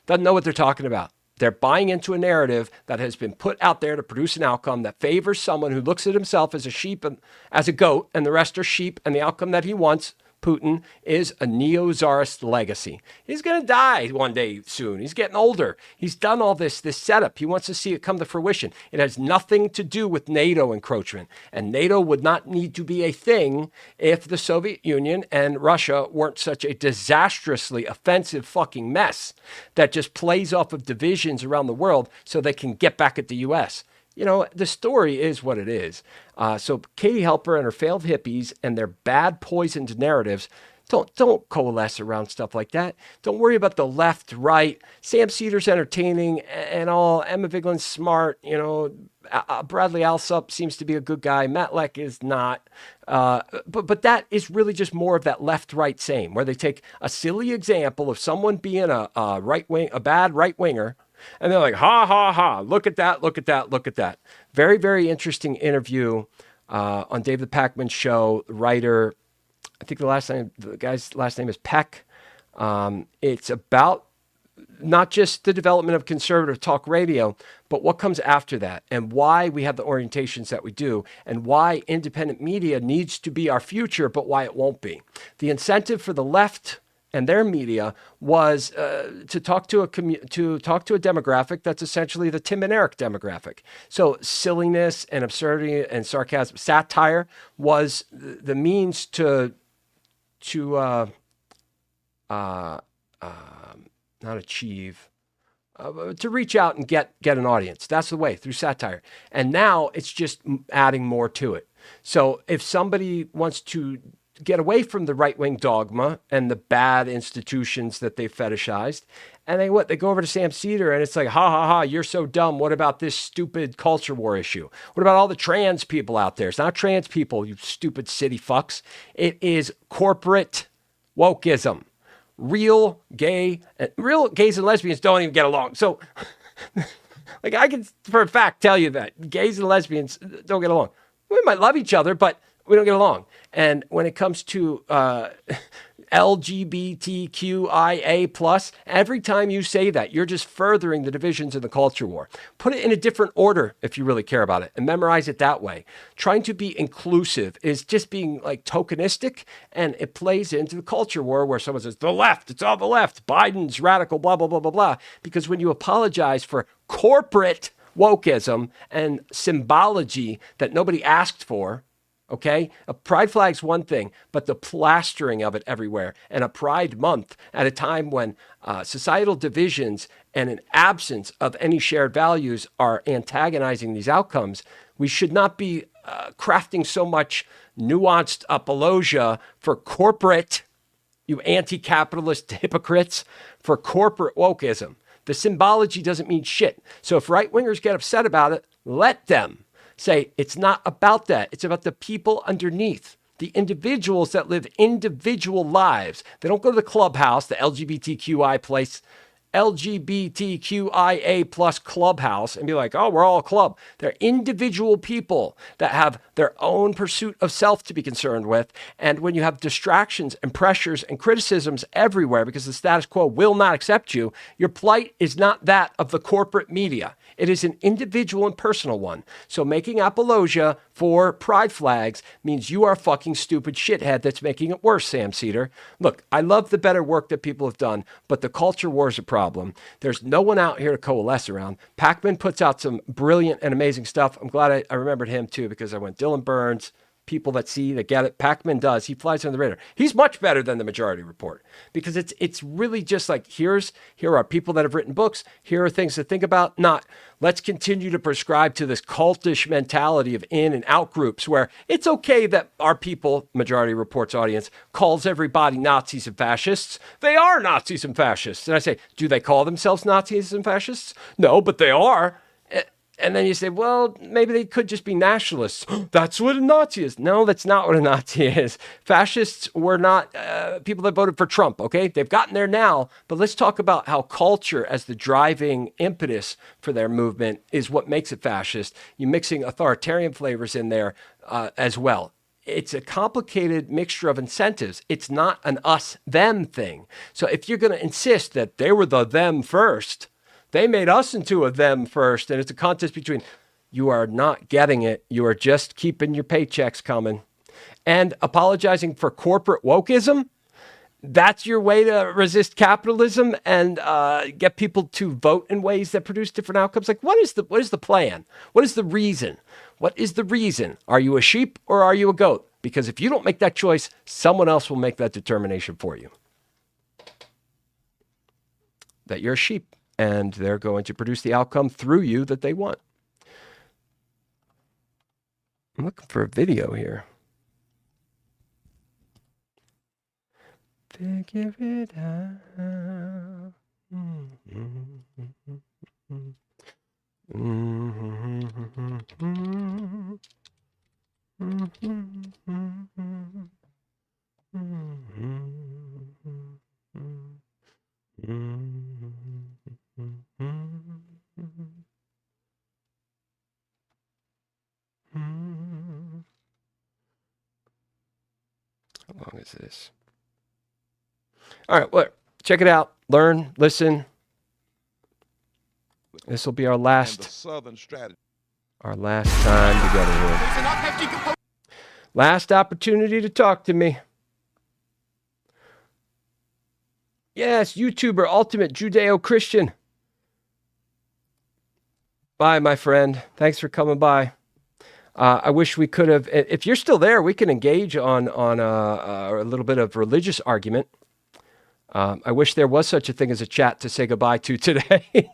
doesn't know what they're talking about. They're buying into a narrative that has been put out there to produce an outcome that favors someone who looks at himself as a sheep and as a goat, and the rest are sheep, and the outcome that he wants, Putin, is a neo-czarist legacy. He's going to die one day soon. He's getting older. He's done all this setup. He wants to see it come to fruition. It has nothing to do with NATO encroachment. And NATO would not need to be a thing if the Soviet Union and Russia weren't such a disastrously offensive fucking mess that just plays off of divisions around the world so they can get back at the U.S. You know, the story is what it is. So Katie Halper and her failed hippies and their bad poisoned narratives, don't coalesce around stuff like that. Don't worry about the left, right. Sam Cedars entertaining and all. Emma Viglin's smart. You know, Bradley Alsop seems to be a good guy. Matt Leck is not. But that is really just more of that left, right, same, where they take a silly example of someone being a right wing, a bad right winger. And they're like, ha, ha, ha, look at that, look at that, look at that. Very, very interesting interview on David Pakman's show, writer, I think the guy's last name is Peck. It's about not just the development of conservative talk radio, but what comes after that and why we have the orientations that we do and why independent media needs to be our future, but why it won't be. The incentive for the left and their media was to talk to a demographic that's essentially the Tim and Eric demographic. So silliness and absurdity and sarcasm, satire was the means to reach out and get an audience. That's the way, through satire. And now it's just adding more to it. So if somebody wants to get away from the right-wing dogma and the bad institutions that they fetishized, and they go over to Sam Cedar and it's like, ha, ha, ha, you're so dumb. What about this stupid culture war issue? What about all the trans people out there? It's not trans people, you stupid city fucks. It is corporate wokeism. Real gays and lesbians don't even get along. So like I can for a fact tell you that gays and lesbians don't get along. We might love each other, but we don't get along. And when it comes to LGBTQIA+, every time you say that, you're just furthering the divisions in the culture war. Put it in a different order if you really care about it and memorize it that way. Trying to be inclusive is just being like tokenistic, and it plays into the culture war where someone says, the left, it's all the left, Biden's radical, blah, blah, blah, blah, blah. Because when you apologize for corporate wokeism and symbology that nobody asked for, Okay, a pride flag's one thing, but the plastering of it everywhere, and a pride month at a time when societal divisions and an absence of any shared values are antagonizing these outcomes, we should not be crafting so much nuanced apologia for corporate, you anti-capitalist hypocrites, for corporate wokeism. The symbology doesn't mean shit. So if right-wingers get upset about it, let them. Say, it's not about that. It's about the people underneath, the individuals that live individual lives. They don't go to the clubhouse, the LGBTQI place, LGBTQIA plus clubhouse and be like, oh, we're all a club. They're individual people that have their own pursuit of self to be concerned with. And when you have distractions and pressures and criticisms everywhere because the status quo will not accept you, your plight is not that of the corporate media. It is an individual and personal one. So making apologia for pride flags means you are a fucking stupid shithead that's making it worse, Sam Cedar. Look, I love the better work that people have done, but the culture war is a problem. There's no one out here to coalesce around. Pac-Man puts out some brilliant and amazing stuff. I'm glad I remembered him too, because I went Dylan Burns, people that see, that get it. Pac-Man does. He flies under the radar. He's much better than the Majority Report because it's really just like, here are people that have written books. Here are things to think about. Not let's continue to prescribe to this cultish mentality of in and out groups where it's okay that our people, Majority Report's audience, calls everybody Nazis and fascists. They are Nazis and fascists. And I say, do they call themselves Nazis and fascists? No, but they are. And then you say, well, maybe they could just be nationalists. That's what a Nazi is. No, that's not what a Nazi is. Fascists were not people that voted for Trump, okay? They've gotten there now. But let's talk about how culture as the driving impetus for their movement is what makes it fascist. You're mixing authoritarian flavors in there as well. It's a complicated mixture of incentives. It's not an us-them thing. So if you're going to insist that they were the them first, they made us into a them first, and it's a contest between, you are not getting it. You are just keeping your paychecks coming. And apologizing for corporate wokeism, that's your way to resist capitalism and get people to vote in ways that produce different outcomes. Like, what is the plan? What is the reason? What is the reason? Are you a sheep or are you a goat? Because if you don't make that choice, someone else will make that determination for you. That you're a sheep. And they're going to produce the outcome through you that they want. I'm looking for a video here. Figure it out. How long is this? All right, well, check it out. Learn, listen. This will be our last time together here. Last opportunity to talk to me. Yes, YouTuber, ultimate Judeo-Christian. Bye, my friend. Thanks for coming by. I wish we could have, if you're still there, we can engage on a little bit of religious argument. I wish there was such a thing as a chat to say goodbye to today.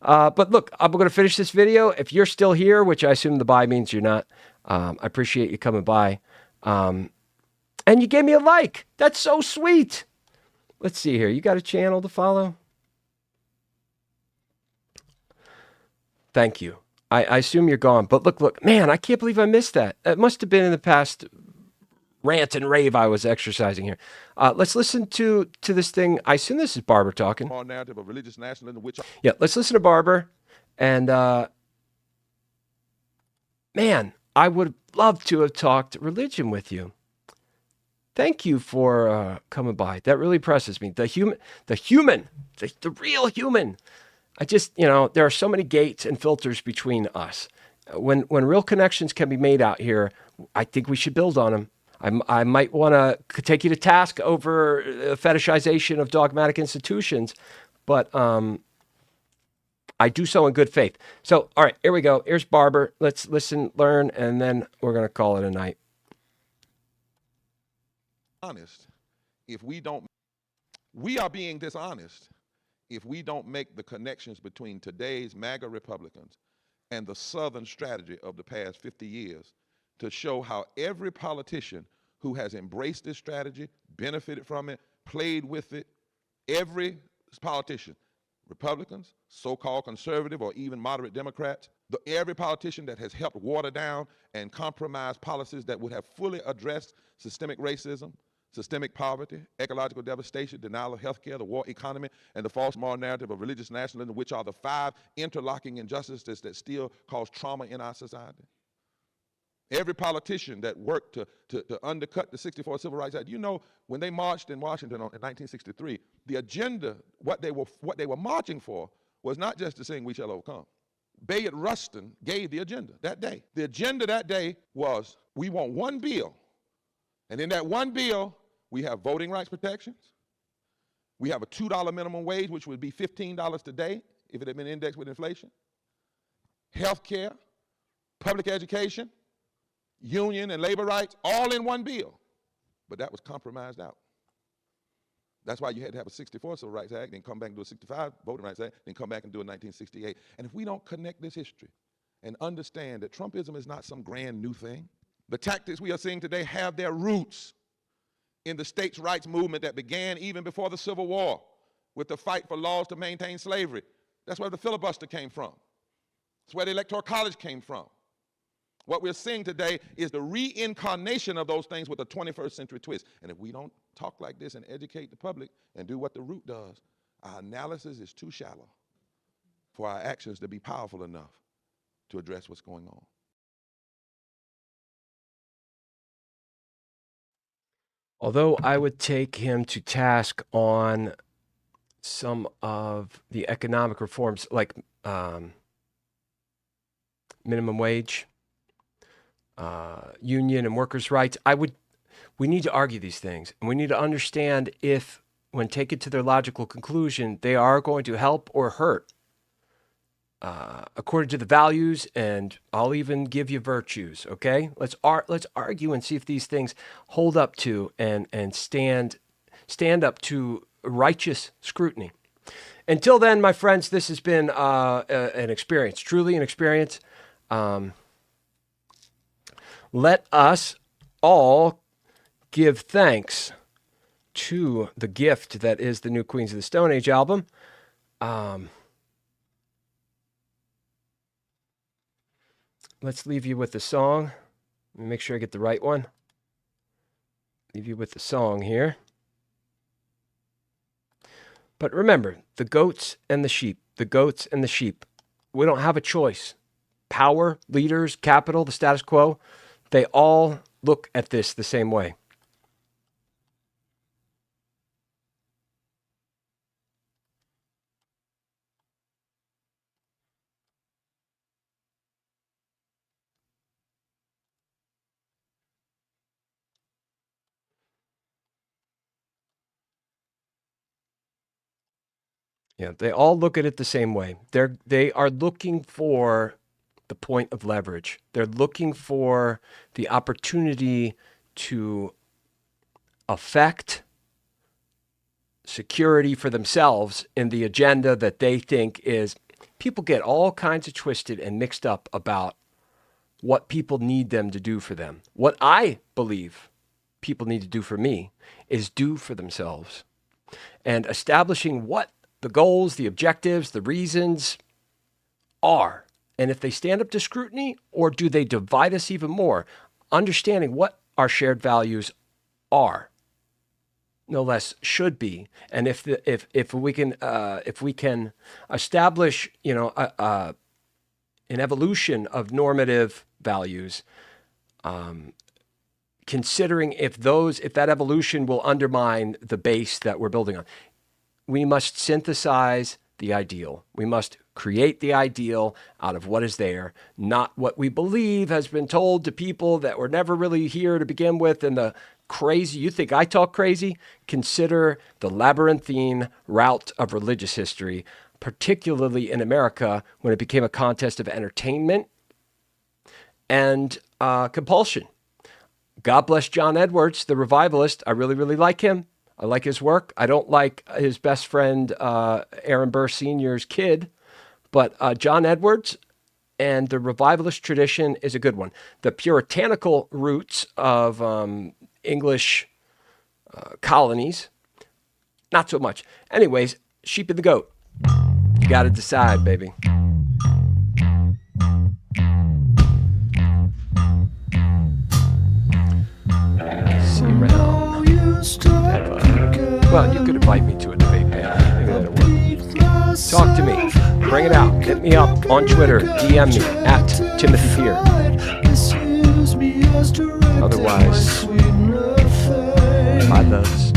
But look, I'm going to finish this video. If you're still here, which I assume the bye means you're not, I appreciate you coming by. And you gave me a like. That's so sweet. Let's see here. You got a channel to follow? Thank you. I assume you're gone. But look, man, I can't believe I missed that. It must have been in the past rant and rave I was exercising here. Let's listen to this thing. I assume this is Barber talking. Narrative of religious nationalism, which yeah, let's listen to Barber. And man, I would love to have talked religion with you. Thank you for coming by. That really impresses me. The real human. I just, there are so many gates and filters between us. When real connections can be made out here, I think we should build on them. I might want to take you to task over fetishization of dogmatic institutions, but I do so in good faith. So, all right, here we go. Here's Barber. Let's listen, learn, and then we're going to call it a night. honest if we don't. We are being dishonest if we don't make the connections between today's MAGA Republicans and the Southern strategy of the past 50 years to show how every politician who has embraced this strategy, benefited from it, played with it, every politician, Republicans, so-called conservative or even moderate Democrats, every politician that has helped water down and compromise policies that would have fully addressed systemic racism, systemic poverty, ecological devastation, denial of health care, the war economy, and the false moral narrative of religious nationalism, which are the 5 interlocking injustices that still cause trauma in our society. Every politician that worked to undercut the 64 Civil Rights Act, you know, when they marched in Washington in 1963, the agenda, what they were marching for was not just to sing "We Shall Overcome." Bayard Rustin gave the agenda that day. The agenda that day was, we want one bill, and in that one bill, we have voting rights protections, we have a $2 minimum wage, which would be $15 today if it had been indexed with inflation, health care, public education, union and labor rights, all in one bill. But that was compromised out. That's why you had to have a 64 Civil Rights Act, then come back and do a 65 Voting Rights Act, then come back and do a 1968. And if we don't connect this history and understand that Trumpism is not some grand new thing, the tactics we are seeing today have their roots in the states' rights movement that began even before the Civil War with the fight for laws to maintain slavery. That's where the filibuster came from. That's where the Electoral College came from. What we're seeing today is the reincarnation of those things with a 21st century twist. And if we don't talk like this and educate the public and do what the root does, our analysis is too shallow for our actions to be powerful enough to address what's going on. Although I would take him to task on some of the economic reforms, like minimum wage, union and workers' rights, we need to argue these things. And we need to understand if, when taken to their logical conclusion, they are going to help or hurt according to the values, and I'll even give you virtues, okay? Let's argue and see if these things hold up to and stand up to righteous scrutiny. Until then, my friends, this has been an experience, truly an experience. Let us all give thanks to the gift that is the new Queens of the Stone Age album. Let's leave you with the song. Let me make sure I get the right one. Leave you with the song here. But remember, the goats and the sheep, the goats and the sheep. We don't have a choice. Power, leaders, capital, the status quo, they all look at this the same way. Yeah, they all look at it the same way. They are looking for the point of leverage. They're looking for the opportunity to affect security for themselves in the agenda that they think is. People get all kinds of twisted and mixed up about what people need them to do for them. What I believe people need to do for me is do for themselves. And establishing what the goals, the objectives, the reasons are. And if they stand up to scrutiny, or do they divide us even more? Understanding what our shared values are, no less should be. And if we can establish, an evolution of normative values, considering if that evolution will undermine the base that we're building on. We must synthesize the ideal. We must create the ideal out of what is there, not what we believe has been told to people that were never really here to begin with. And the crazy, you think I talk crazy? Consider the labyrinthine route of religious history, particularly in America, when it became a contest of entertainment and compulsion. God bless John Edwards, the revivalist. I really, really like him. I like his work. I don't like his best friend, Aaron Burr Sr.'s kid, but John Edwards and the revivalist tradition is a good one. The puritanical roots of English colonies, not so much. Anyways, sheep and the goat. You got to decide, baby. See you around. Well, you could invite me to a debate panel. Maybe that'll work. Talk to me. Bring it out. Hit me up on Twitter. DM me at Timothy Peer. Otherwise, bye loves.